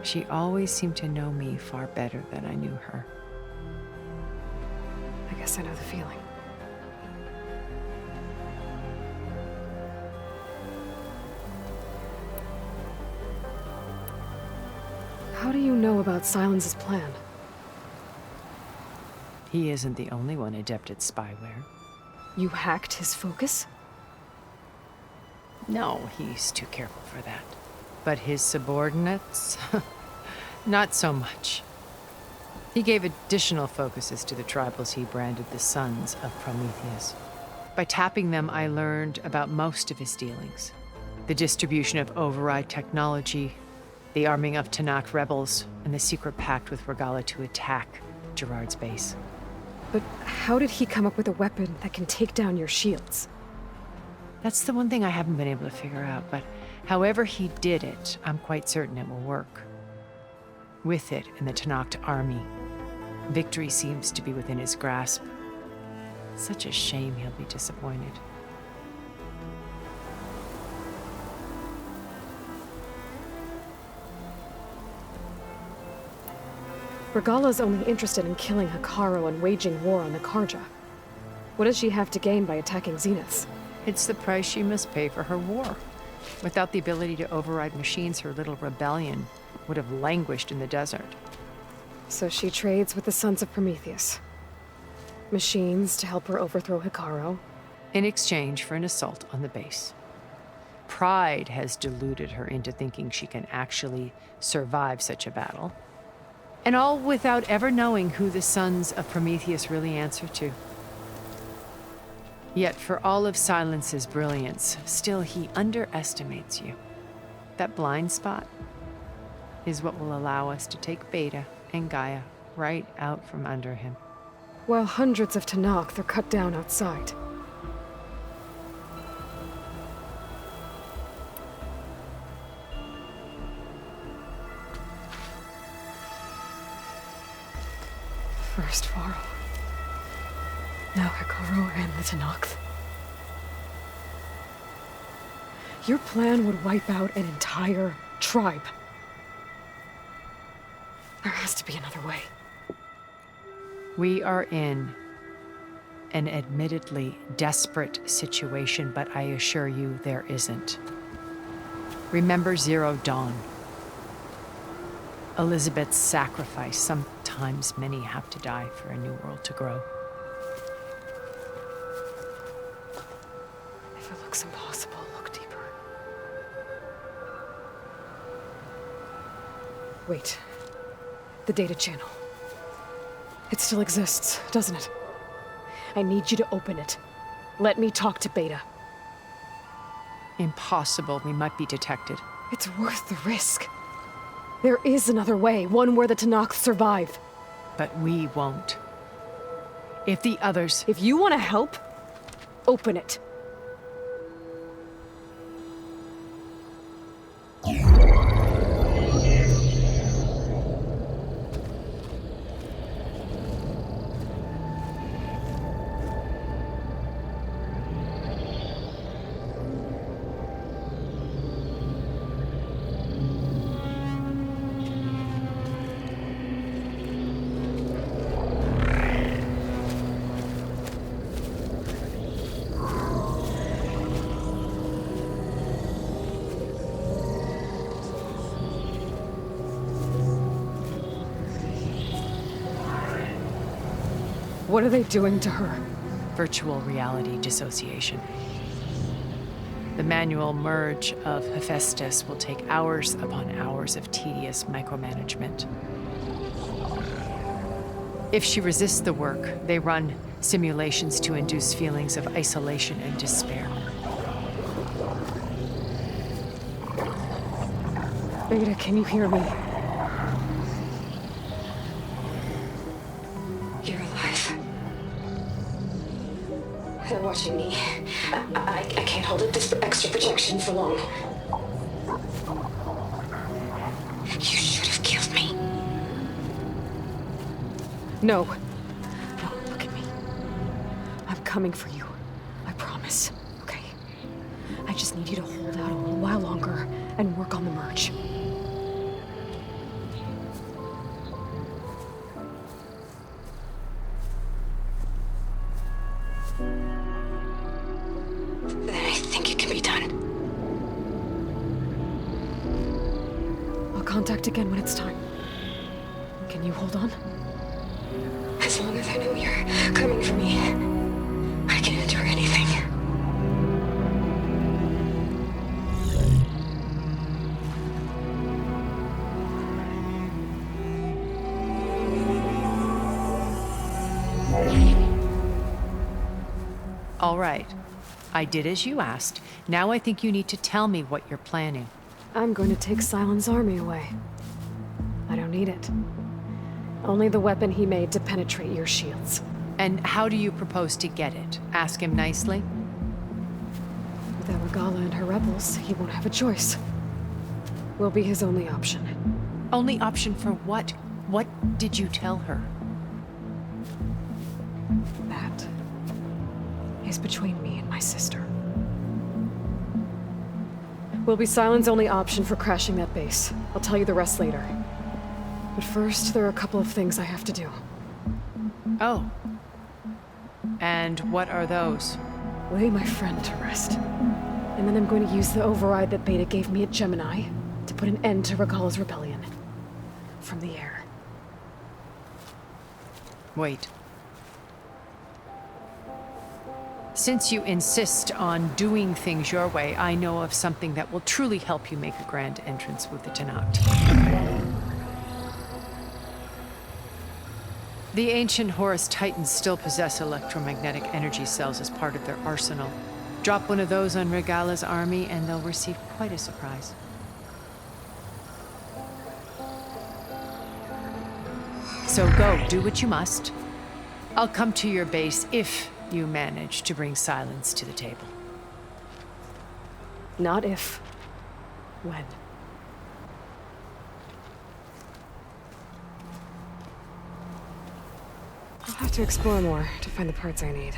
She always seemed to know me far better than I knew her. I guess I know the feeling. How do you know about Silence's plan? He isn't the only one adept at spyware. You hacked his focus? No, he's too careful for that. But his subordinates? Not so much. He gave additional focuses to the tribals he branded the Sons of Prometheus. By tapping them, I learned about most of his dealings. The distribution of override technology, the arming of Tanakh rebels, and the secret pact with Regala to attack Gerard's base. But how did he come up with a weapon that can take down your shields? That's the one thing I haven't been able to figure out, but however he did it, I'm quite certain it will work. With it and the Tanakh army, victory seems to be within his grasp. Such a shame he'll be disappointed. Regala's only interested in killing Hepharo and waging war on the Karja. What does she have to gain by attacking Zeniths? It's the price she must pay for her war. Without the ability to override machines, her little rebellion would have languished in the desert. So she trades with the Sons of Prometheus. Machines to help her overthrow Hepharo. In exchange for an assault on the base. Pride has deluded her into thinking she can actually survive such a battle. And all without ever knowing who the Sons of Prometheus really answer to. Yet for all of Silence's brilliance, still he underestimates you. That blind spot is what will allow us to take Beta and Gaia right out from under him. While hundreds of Tanakh are cut down outside. First Varl. Now Hepharo and the Tanakh. Your plan would wipe out an entire tribe. There has to be another way. We are in an admittedly desperate situation, but I assure you there isn't. Remember Zero Dawn. Elizabeth's sacrifice. Sometimes many have to die for a new world to grow. If it looks impossible, look deeper. Wait. The data channel. It still exists, doesn't it? I need you to open it. Let me talk to Beta. Impossible. We might be detected. It's worth the risk. There is another way, one where the Tanakh survive. But we won't. If the others... If you want to help, open it. What are they doing to her? Virtual reality dissociation. The manual merge of HEPHAESTUS will take hours upon hours of tedious micromanagement. If she resists the work, they run simulations to induce feelings of isolation and despair. Beta, can you hear me? You're alive. They're watching me. I can't hold up this extra projection for long. You should have killed me. No. No, look at me. I'm coming for you. I promise. Okay? I just need you to hold out a little while longer and work on the merge. Then I think it can be done. I'll contact again when it's time. Can you hold on? As long as I know you're coming for me, I can endure anything. All right. I did as you asked. Now I think you need to tell me what you're planning. I'm going to take Silent's army away. I don't need it. Only the weapon he made to penetrate your shields. And how do you propose to get it? Ask him nicely? Without Regala and her rebels, he won't have a choice. We'll be his only option. Only option for what? What did you tell her? That is between me and my sister. Will be Silent's only option for crashing that base. I'll tell you the rest later. But first, there are a couple of things I have to do. Oh. And what are those? Lay my friend to rest. And then I'm going to use the override that Beta gave me at Gemini to put an end to Regala's rebellion. From the air. Wait. Since you insist on doing things your way, I know of something that will truly help you make a grand entrance with the Tenakth. The ancient Horus Titans still possess electromagnetic energy cells as part of their arsenal. Drop one of those on Regala's army and they'll receive quite a surprise. So go, do what you must. I'll come to your base if you manage to bring silence to the table. Not if. When. I'll have to explore more to find the parts I need.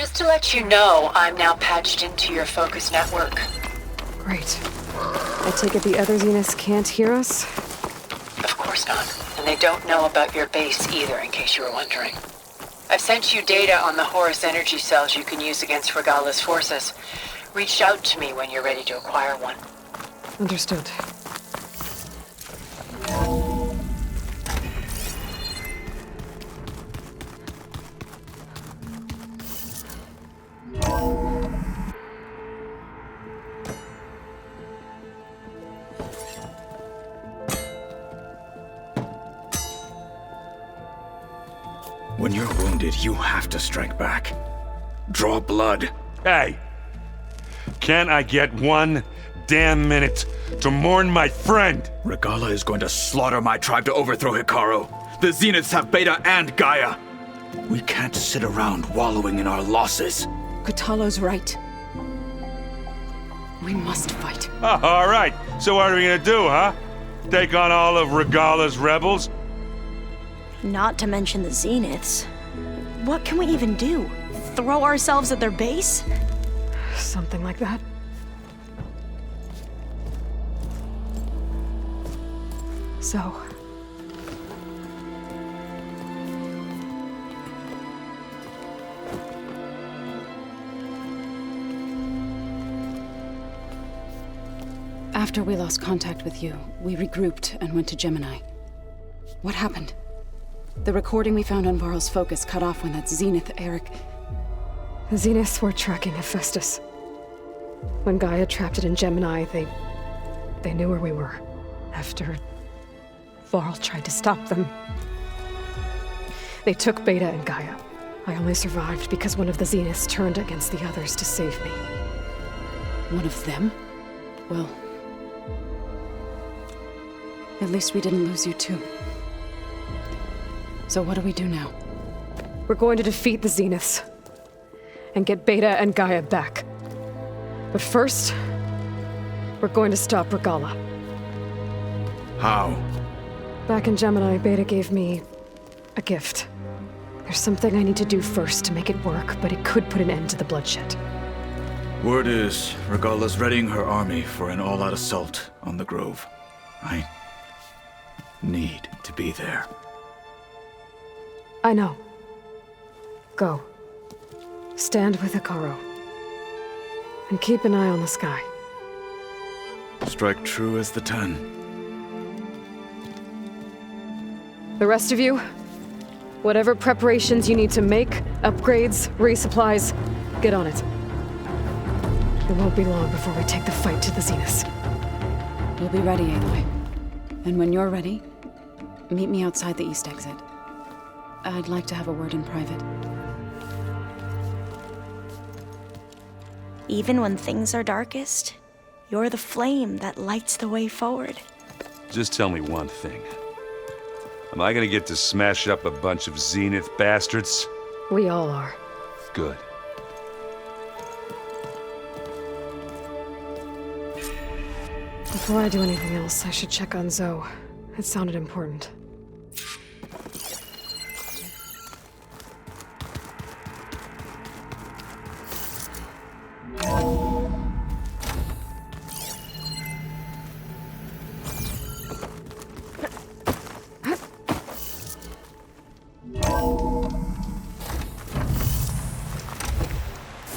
Just to let you know, I'm now patched into your focus network. Great. I take it the other Zeniths can't hear us? Of course not. And they don't know about your base either, in case you were wondering. I've sent you data on the Horus energy cells you can use against Regala's forces. Reach out to me when you're ready to acquire one. Understood. When you're wounded, you have to strike back. Draw blood. Hey! Can't I get one damn minute to mourn my friend? Regala is going to slaughter my tribe to overthrow Hepharo. The Zeniths have Beta and Gaia. We can't sit around wallowing in our losses. Kutalo's right. We must fight. Oh, all right. So what are we gonna do, huh? Take on all of Regala's rebels? Not to mention the Zeniths. What can we even do? Throw ourselves at their base? Something like that. So... After we lost contact with you, we regrouped and went to Gemini. What happened? The recording we found on Varl's focus cut off when that Zenith, Eric... The Zeniths were tracking Hephaestus. When Gaia trapped it in Gemini, they knew where we were. After Varl tried to stop them. They took Beta and Gaia. I only survived because one of the Zeniths turned against the others to save me. One of them? Well... at least we didn't lose you too. So what do we do now? We're going to defeat the Zeniths. And get Beta and Gaia back. But first, we're going to stop Regala. How? Back in Gemini, Beta gave me a gift. There's something I need to do first to make it work, but it could put an end to the bloodshed. Word is, Regala's readying her army for an all-out assault on the Grove. I need to be there. I know. Go. Stand with Hepharo. And keep an eye on the sky. Strike true as the 10. The rest of you, whatever preparations you need to make, upgrades, resupplies, get on it. It won't be long before we take the fight to the Zeniths. We'll be ready, Aloy. And when you're ready, meet me outside the east exit. I'd like to have a word in private. Even when things are darkest, you're the flame that lights the way forward. Just tell me one thing. Am I gonna get to smash up a bunch of Zenith bastards? We all are. Good. Before I do anything else, I should check on Zoe. It sounded important.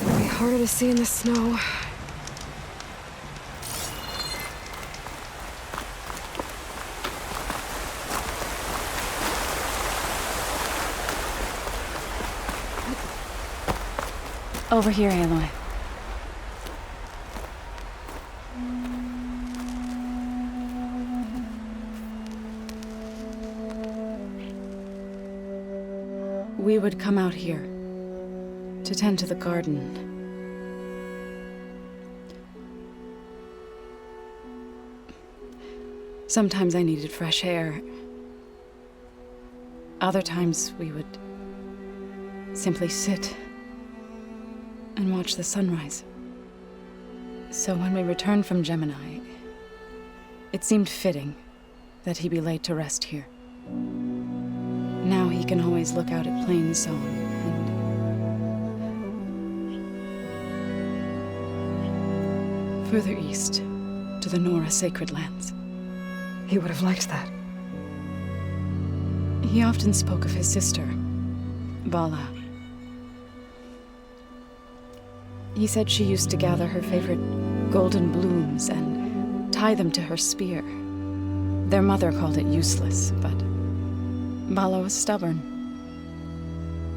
It'll be harder to see in the snow. Over here, Aloy. We would come out here to tend to the garden. Sometimes I needed fresh air. Other times we would simply sit and watch the sunrise. So when we returned from Gemini, it seemed fitting that he be laid to rest here. Now he can always look out at Plain Zone Further east, to the Nora sacred lands. He would have liked that. He often spoke of his sister, Bala. He said she used to gather her favorite golden blooms and tie them to her spear. Their mother called it useless, but Bala was stubborn.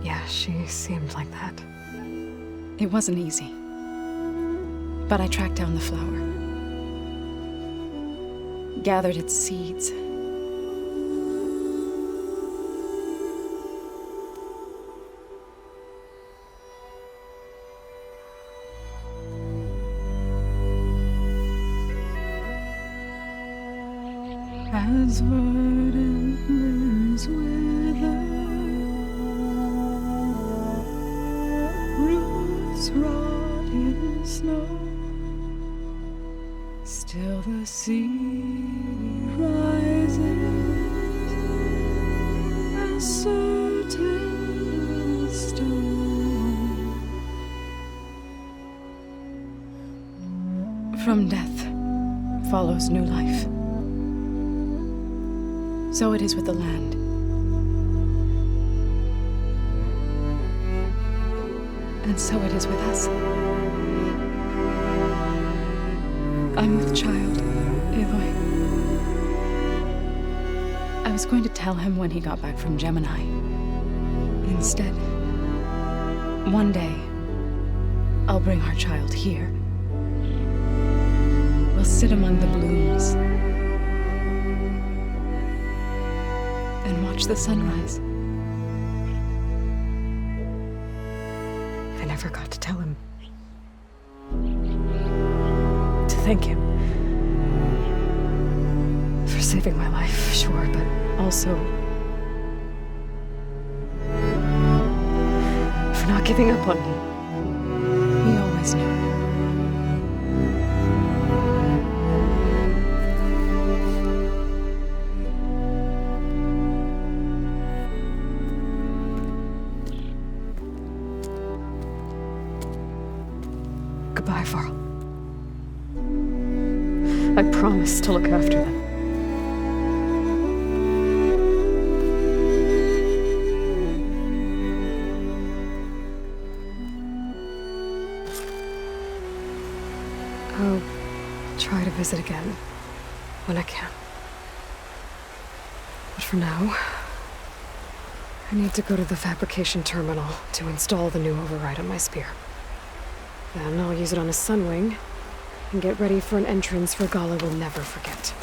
Yeah, she seemed like that. It wasn't easy. But I tracked down the flower. Gathered its seeds. As verdant limbs wither, roots rot in snow, still the sea rises as certain as stone. From death follows new life. So it is with the land. And so it is with us. I'm with child, Aloy. I was going to tell him when he got back from Gemini. Instead, one day, I'll bring our child here. We'll sit among the blooms and watch the sunrise. I never got to tell him. To thank him. For saving my life, sure, but also for not giving up on me. He always knew. Goodbye, Varl. I promise to look after them. I'll try to visit again when I can. But for now, I need to go to the fabrication terminal to install the new override on my spear. Then I'll use it on a sunwing and get ready for an entrance Regala will never forget.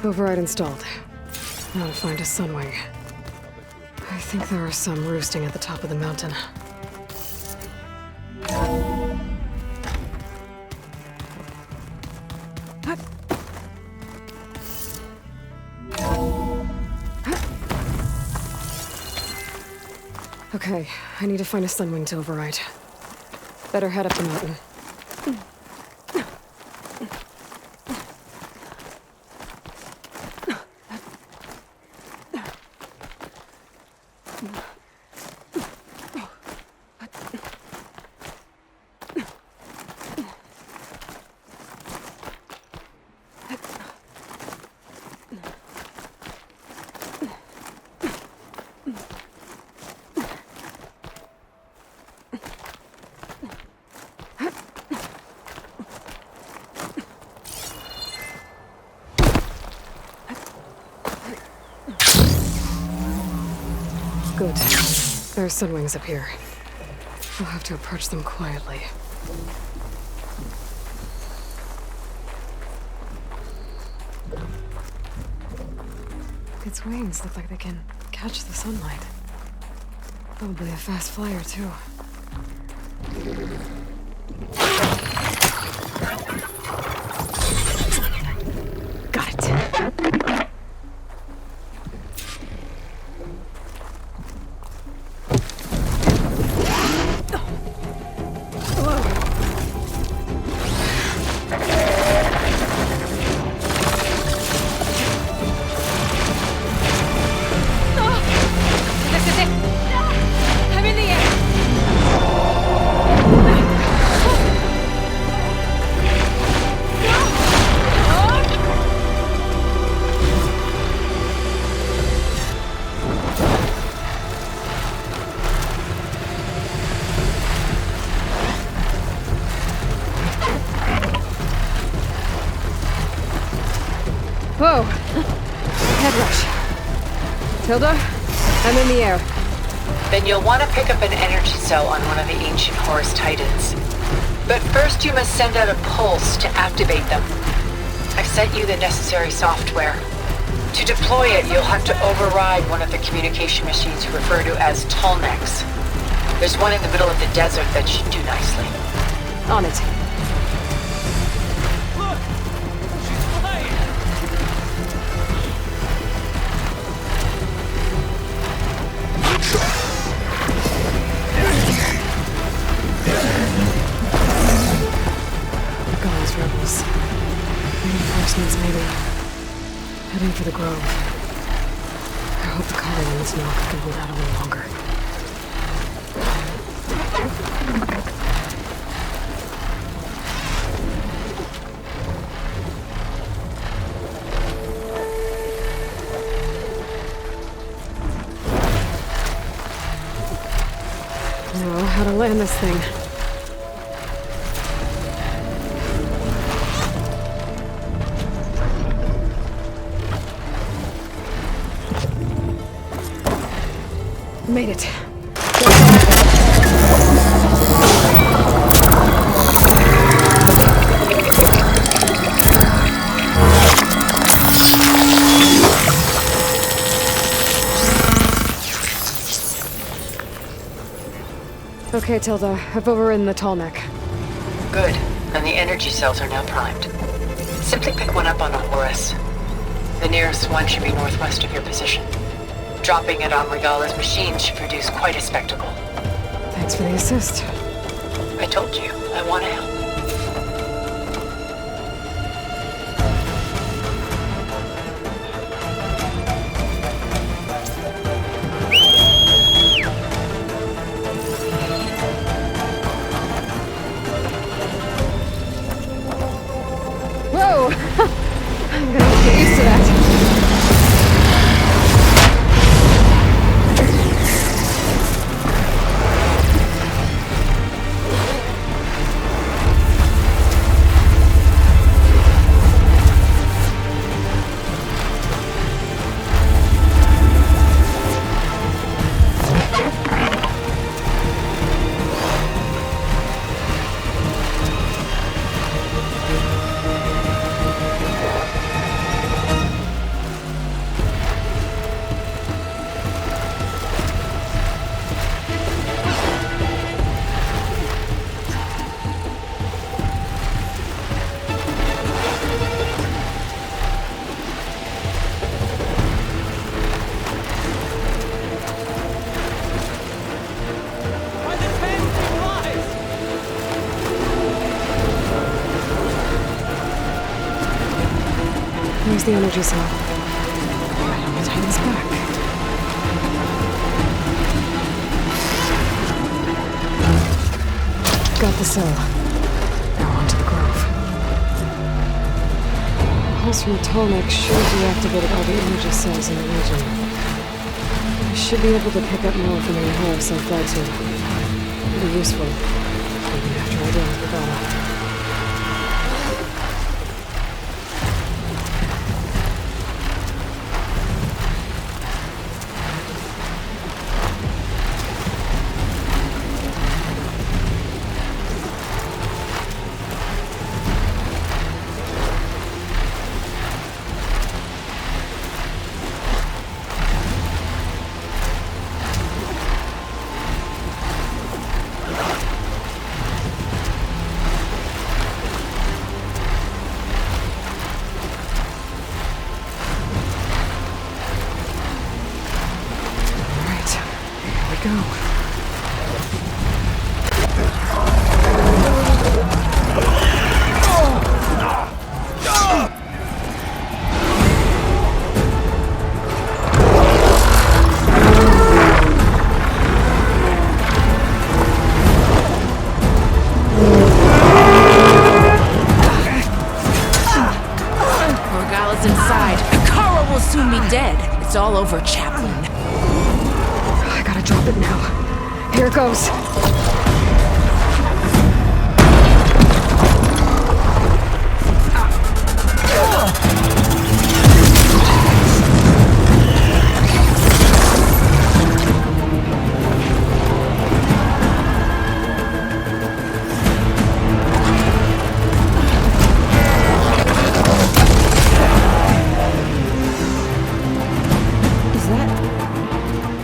Override installed. Now to find a sunwing. I think there are some roosting at the top of the mountain. Okay, I need to find a sunwing to override. Better head up the mountain. Empire's sunwings up here. We'll have to approach them quietly. Its wings look like they can catch the sunlight. Probably a fast flyer, too. Got it. Whoa! Head rush. Tilda, I'm in the air. Then you'll want to pick up an energy cell on one of the ancient Horus Titans. But first you must send out a pulse to activate them. I've sent you the necessary software. To deploy it, you'll have to override one of the communication machines you refer to as Tallnecks. There's one in the middle of the desert that should do nicely. On it. Rebels. Reinforcements, maybe. Heading for the Grove. I hope the colony in this knock can hold out a little longer. Now, how to land this thing. Made it. Okay, Tilda. I've overridden the Tallneck. Good. And the energy cells are now primed. Simply pick one up on a Horus. The nearest one should be northwest of your position. Dropping it on Regala's machine should produce quite a spectacle. Thanks for the assist. I told you, I want to help. Whoa! I'm gonna have to get used to that. Where's the energy cell? I don't get hands back. Got the cell. Now onto the Grove. The pulse from the Tallneck should have deactivated all the energy cells in the region. I should be able to pick up more from the Horus I've flight to. It'll be useful, even after I deal with Regala. go. Regala's inside. Kara will soon be dead. It's all over, Chaplain. I gotta drop it now. Here it goes.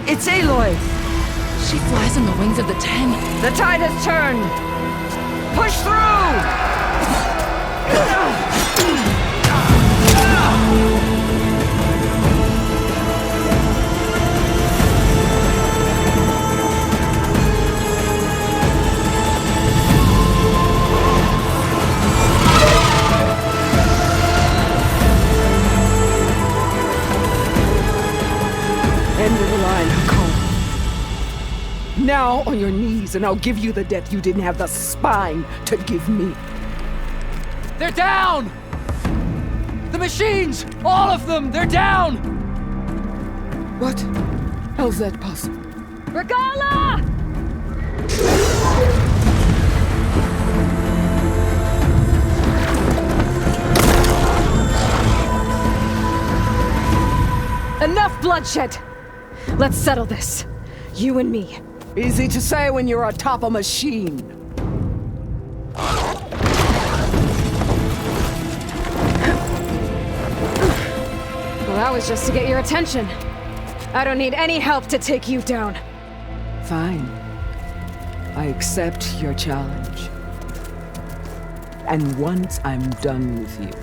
It's Aloy! She flies on the wings of the 10. The tide has turned! Push through! End of the line, Hakon. Now on your knees, and I'll give you the death you didn't have the spine to give me. They're down! The machines! All of them! They're down! What? How's that possible? Regala! Enough bloodshed! Let's settle this. You and me. Easy to say when you're atop a machine. Well, that was just to get your attention. I don't need any help to take you down. Fine. I accept your challenge. And once I'm done with you,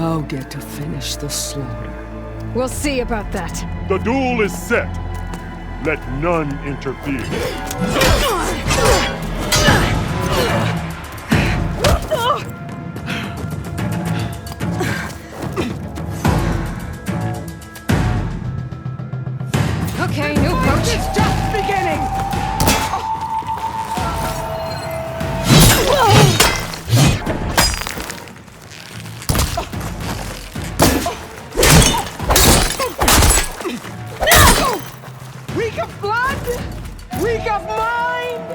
I'll get to finish the slaughter. We'll see about that. The duel is set. Let none interfere. Okay, new approach. It's just beginning! Weak of blood? Weak of mind?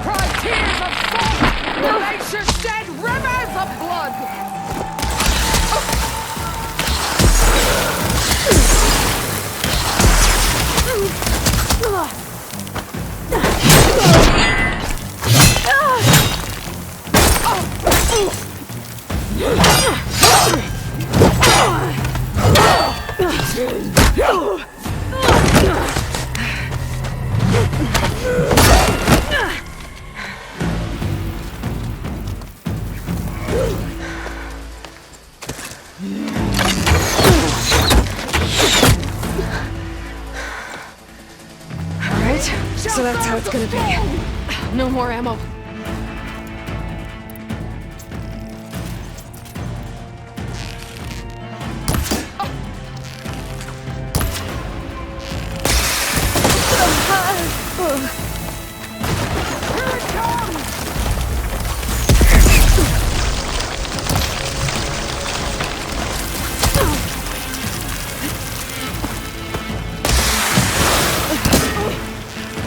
Cry tears of salt! The nature shed rivers of blood! Alright, so that's how it's gonna be. No more ammo.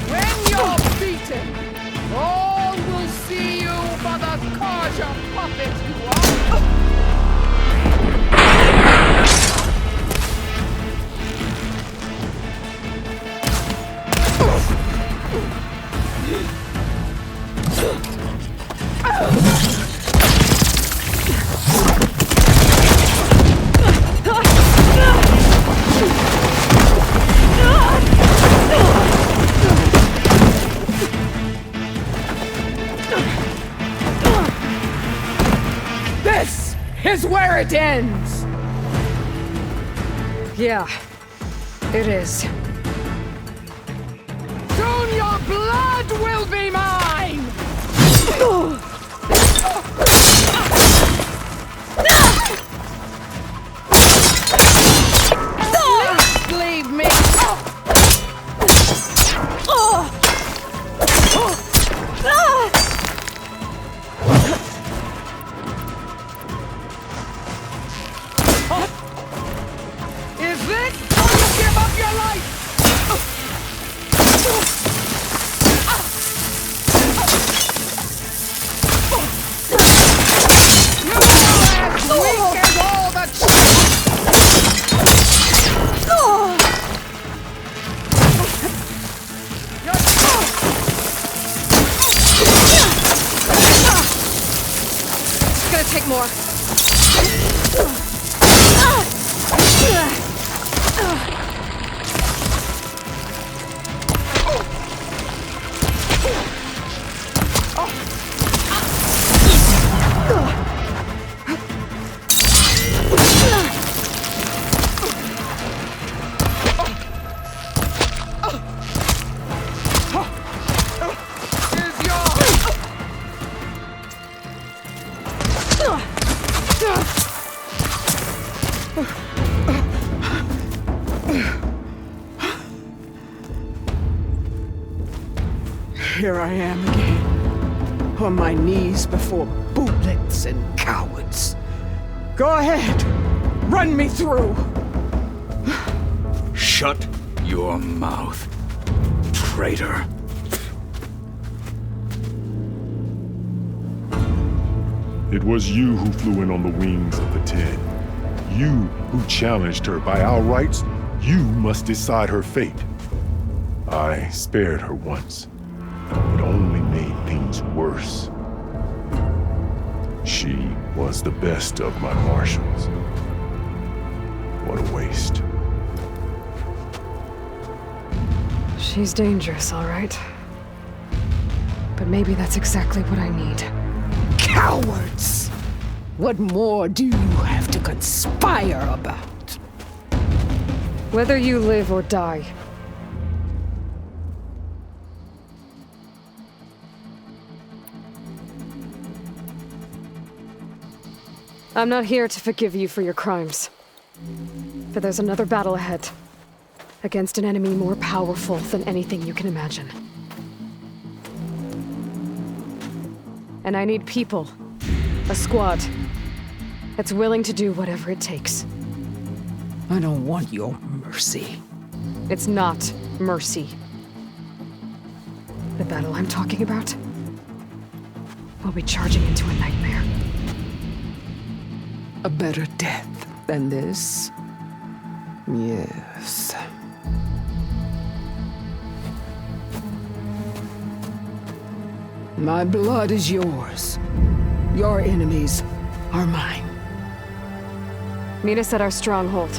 When you're beaten, all will see you for the Karja puppet you are. is where it ends! Yeah, it is. Soon your blood will be mine! Leave me! Is this how you give up your life? You are as weak as all the It's gonna take more. Here I am again, on my knees before bootlets and cowards. Go ahead, run me through. Shut your mouth, traitor. It was you who flew in on the wings of the 10. You who challenged her by our rights. You must decide her fate. I spared her once, but only made things worse. She was the best of my marshals. What a waste. She's dangerous, all right. But maybe that's exactly what I need. Cowards! What more do you have to conspire about? Whether you live or die. I'm not here to forgive you for your crimes. But there's another battle ahead. Against an enemy more powerful than anything you can imagine. And I need people. A squad. That's willing to do whatever it takes. I don't want your mercy. It's not mercy. The battle I'm talking about will be charging into a nightmare. A better death than this? Yes. My blood is yours. Your enemies are mine. Meet us at our stronghold,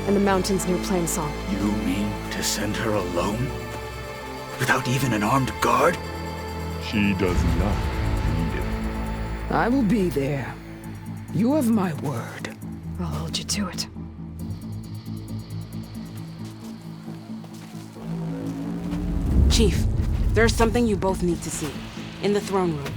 in the mountains near Plainsong. You mean to send her alone? Without even an armed guard? She does not need it. I will be there. You have my word. I'll hold you to it. Chief, there's something you both need to see. In the throne room.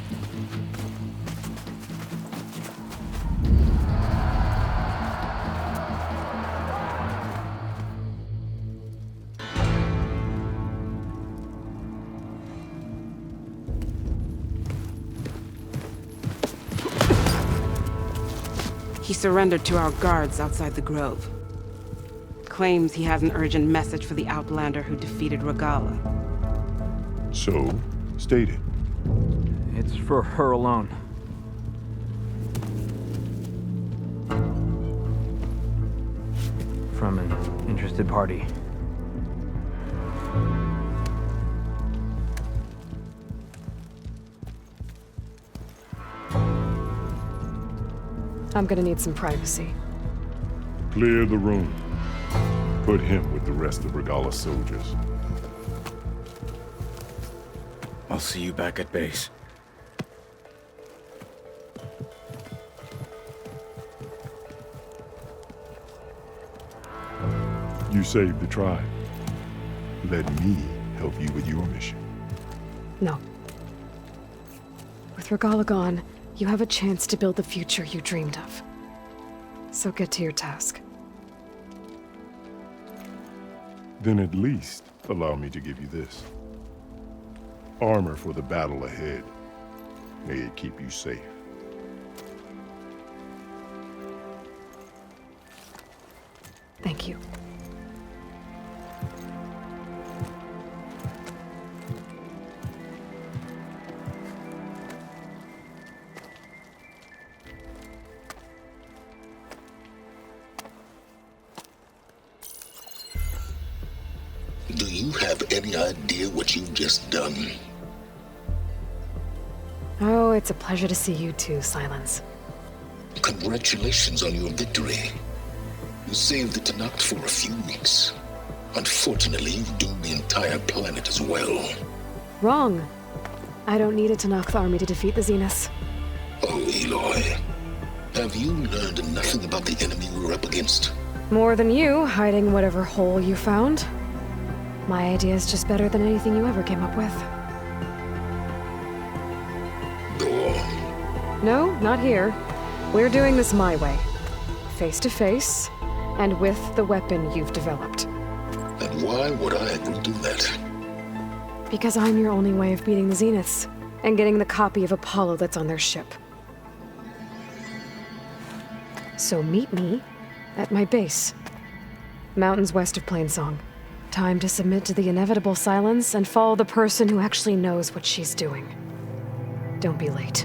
He surrendered to our guards outside the grove. Claims he has an urgent message for the Outlander who defeated Regala. So, state it. It's for her alone. From an interested party. I'm gonna need some privacy. Clear the room. Put him with the rest of Regala's soldiers. I'll see you back at base. You saved the tribe. Let me help you with your mission. No. With Regala gone, you have a chance to build the future you dreamed of. So get to your task. Then at least allow me to give you this. Armor for the battle ahead. May it keep you safe. Thank you. Do you have any idea what you've just done? Oh, it's a pleasure to see you too, Silence. Congratulations on your victory. You saved the Tenakth for a few weeks. Unfortunately, you've doomed the entire planet as well. Wrong. I don't need a Tenakth army to defeat the Zeniths. Oh, Aloy. Have you learned nothing about the enemy we're up against? More than you, hiding whatever hole you found. My idea is just better than anything you ever came up with. Go on. No, not here. We're doing this my way. Face to face, and with the weapon you've developed. And why would I agree to that? Because I'm your only way of beating the Zeniths, and getting the copy of Apollo that's on their ship. So meet me at my base. Mountains west of Plainsong. Time to submit to the inevitable silence and follow the person who actually knows what she's doing. Don't be late.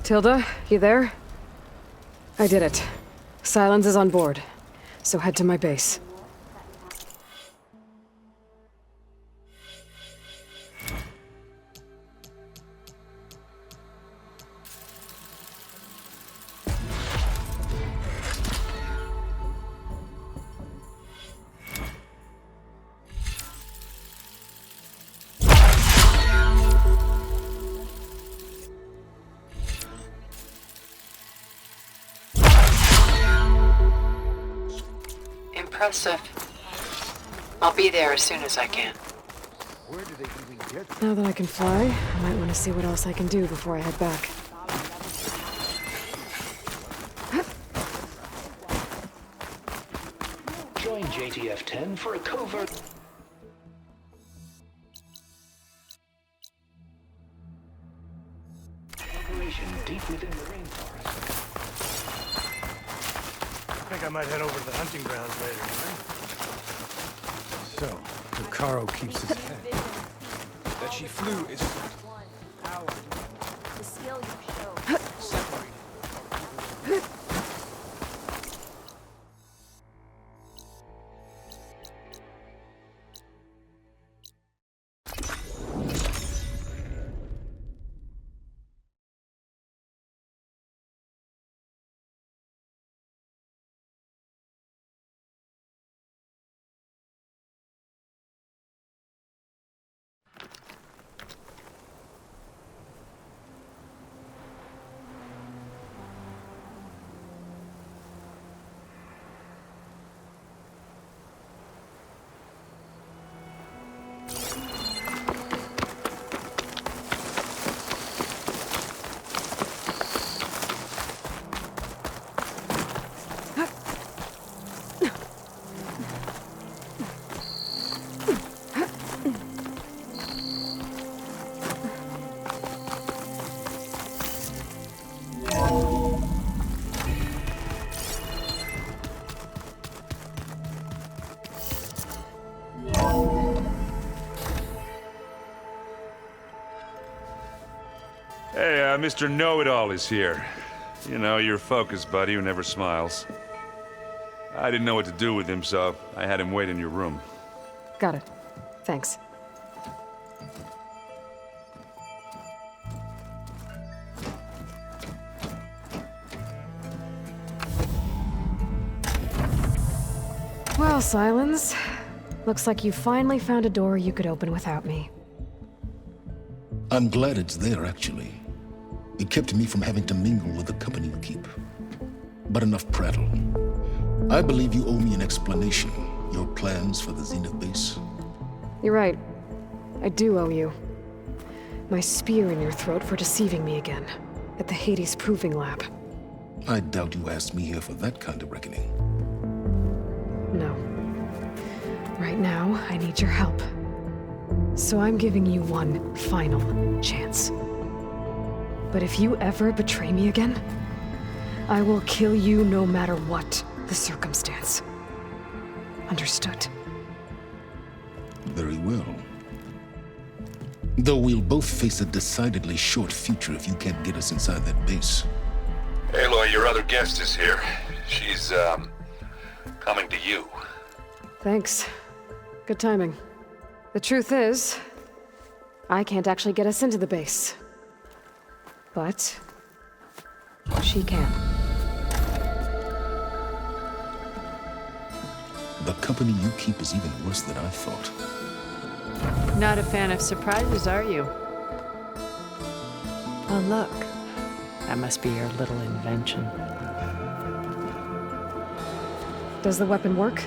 Tilda, you there? I did it. Silence is on board, so head to my base. Impressive. I'll be there as soon as I can. Now that I can fly, I might want to see what else I can do before I head back. Join JTF-10 for a covert... operation deep within the rainforest. I think I might head over to the hunting grounds later, right? So, Lucaro keeps his head. That she flew is... The skill you showed. separated. Hey, Mr. Know-It-All is here. You know, your focus buddy who never smiles. I didn't know what to do with him, so I had him wait in your room. Got it. Thanks. Well, Silence. Looks like you finally found a door you could open without me. I'm glad it's there, actually. It kept me from having to mingle with the company you keep. But enough prattle. I believe you owe me an explanation. Your plans for the Zenith base? You're right. I do owe you. My spear in your throat for deceiving me again. At the Hades Proving Lab. I doubt you asked me here for that kind of reckoning. No. Right now, I need your help. So I'm giving you one final chance. But if you ever betray me again, I will kill you no matter what the circumstance. Understood? Very well. Though we'll both face a decidedly short future if you can't get us inside that base. Aloy, your other guest is here. She's, coming to you. Thanks. Good timing. The truth is, I can't actually get us into the base. But she can. The company you keep is even worse than I thought. Not a fan of surprises, are you? Oh, look. That must be your little invention. Does the weapon work?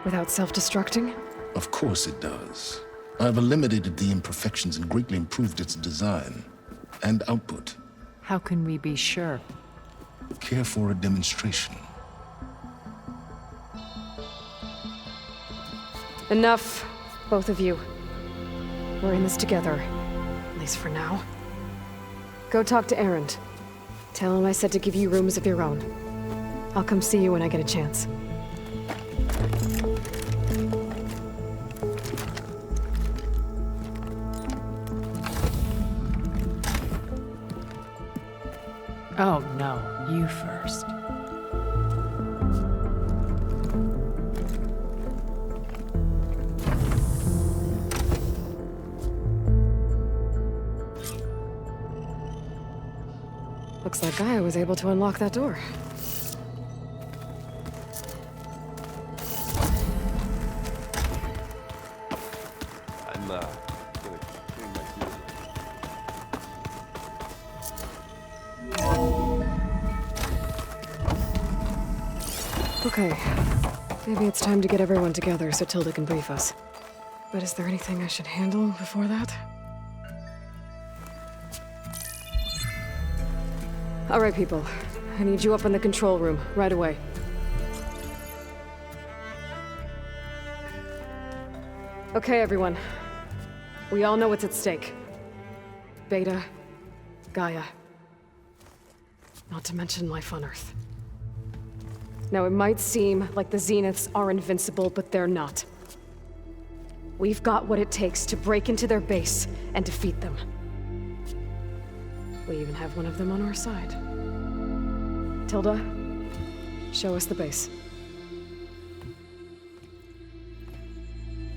Without self-destructing? Of course it does. I've eliminated the imperfections and greatly improved its design and output. How can we be sure? Care for a demonstration? Enough, both of you. We're in this together, at least for now. Go talk to Erend. Tell him I said to give you rooms of your own. I'll come see you when I get a chance. Oh, no. You first. Looks like Gaia was able to unlock that door. I'm, gonna clean my teeth. Okay. Maybe it's time to get everyone together so Tilda can brief us. But is there anything I should handle before that? All right, people. I need you up in the control room, right away. Okay, everyone. We all know what's at stake. Beta, Gaia. Not to mention life on Earth. Now, it might seem like the Zeniths are invincible, but they're not. We've got what it takes to break into their base and defeat them. We even have one of them on our side. Tilda, show us the base.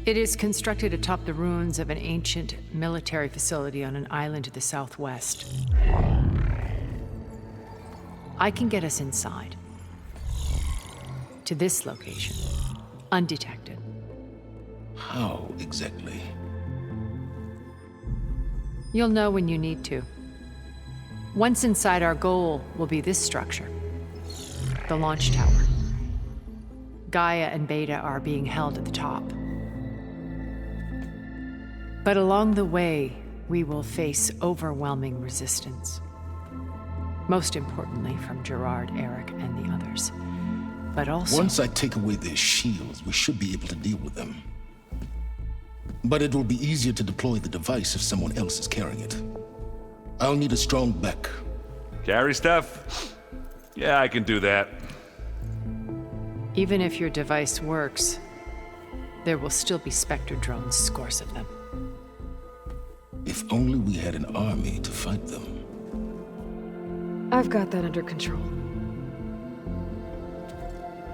It is constructed atop the ruins of an ancient military facility on an island to the southwest. I can get us inside. To this location, undetected. How exactly? You'll know when you need to. Once inside, our goal will be this structure. The launch tower. Gaia and Beta are being held at the top. But along the way, we will face overwhelming resistance. Most importantly from Gerard, Eric, and the others. But also... Once I take away their shields, we should be able to deal with them. But it will be easier to deploy the device if someone else is carrying it. I'll need a strong back. Carry stuff? Yeah, I can do that. Even if your device works, there will still be Spectre drones, scores of them. If only we had an army to fight them. I've got that under control.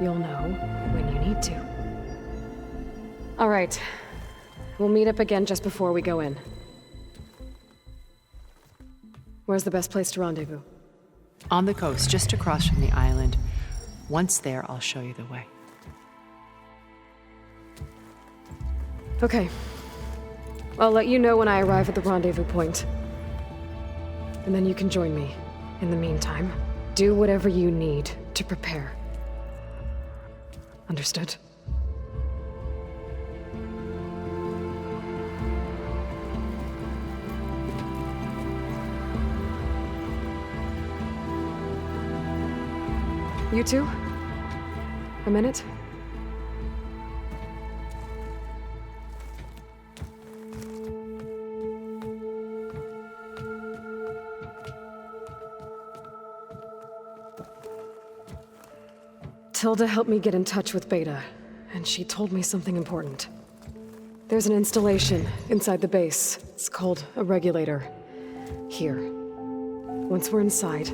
You'll know when you need to. All right. We'll meet up again just before we go in. Where's the best place to rendezvous? On the coast, just across from the island. Once there, I'll show you the way. Okay. I'll let you know when I arrive at the rendezvous point. And then you can join me. In the meantime, do whatever you need to prepare. Understood? You two? A minute? Tilda helped me get in touch with Beta, and she told me something important. There's an installation inside the base. It's called a regulator. Here. Once we're inside,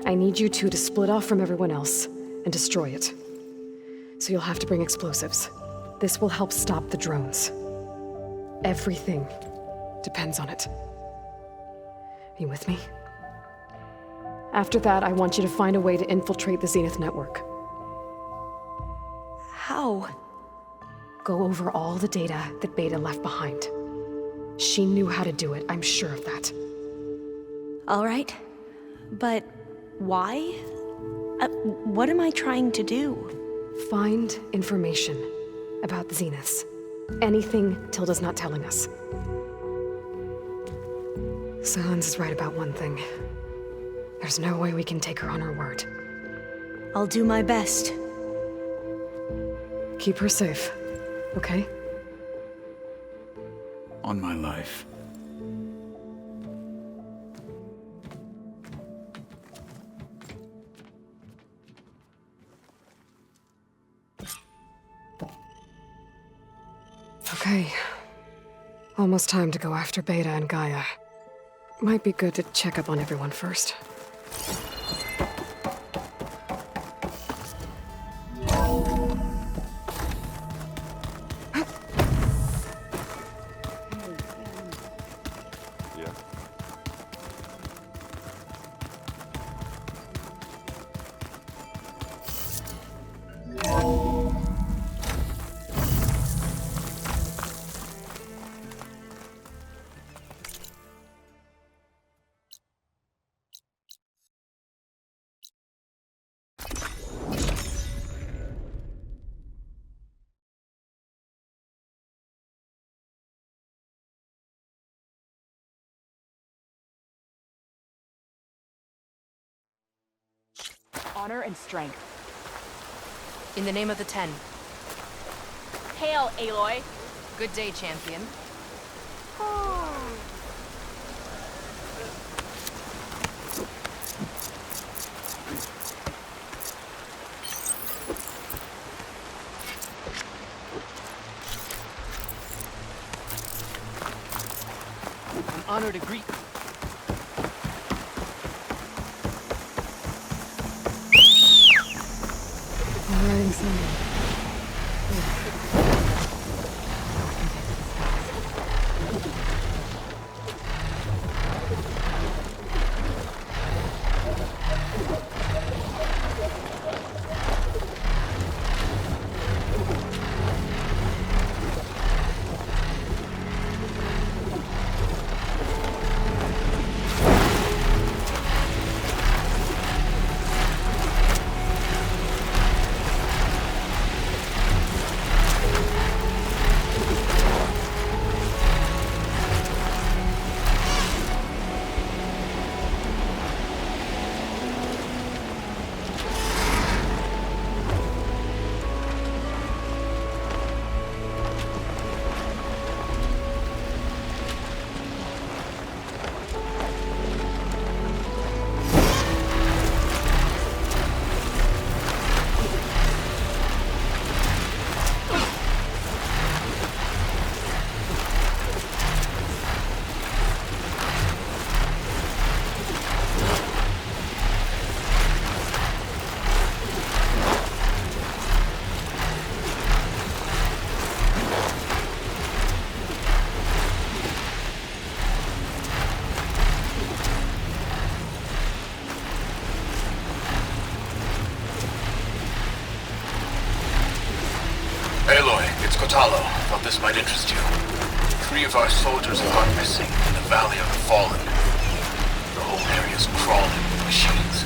I need you two to split off from everyone else and destroy it. So you'll have to bring explosives. This will help stop the drones. Everything depends on it. Are you with me? After that, I want you to find a way to infiltrate the Zenith network. How? Go over all the data that Beta left behind. She knew how to do it, I'm sure of that. All right. But why? What am I trying to do? Find information about the Zeniths. Anything Tilda's not telling us. Silence is right about one thing. There's no way we can take her on her word. I'll do my best. Keep her safe, okay? On my life. Okay. Almost time to go after Beta and Gaia. Might be good to check up on everyone first. Honor and strength. In the name of the Ten. Hail, Aloy. Good day, champion. An honor to greet. Riding someone. Thought this might interest you. 3 of our soldiers have gone missing in the Valley of the Fallen. The whole area's crawling with machines.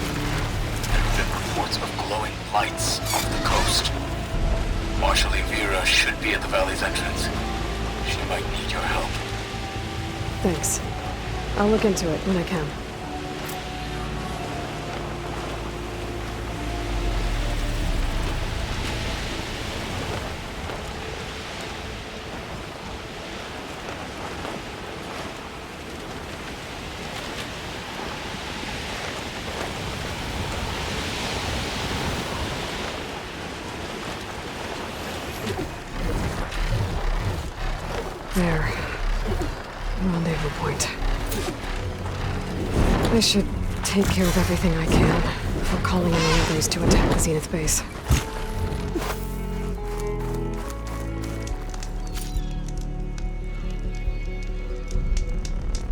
There have been reports of glowing lights off the coast. Marshal Vera should be at the valley's entrance. She might need your help. Thanks. I'll look into it when I can. There. Rendezvous point. I should take care of everything I can before calling in the others to attack the Zenith base.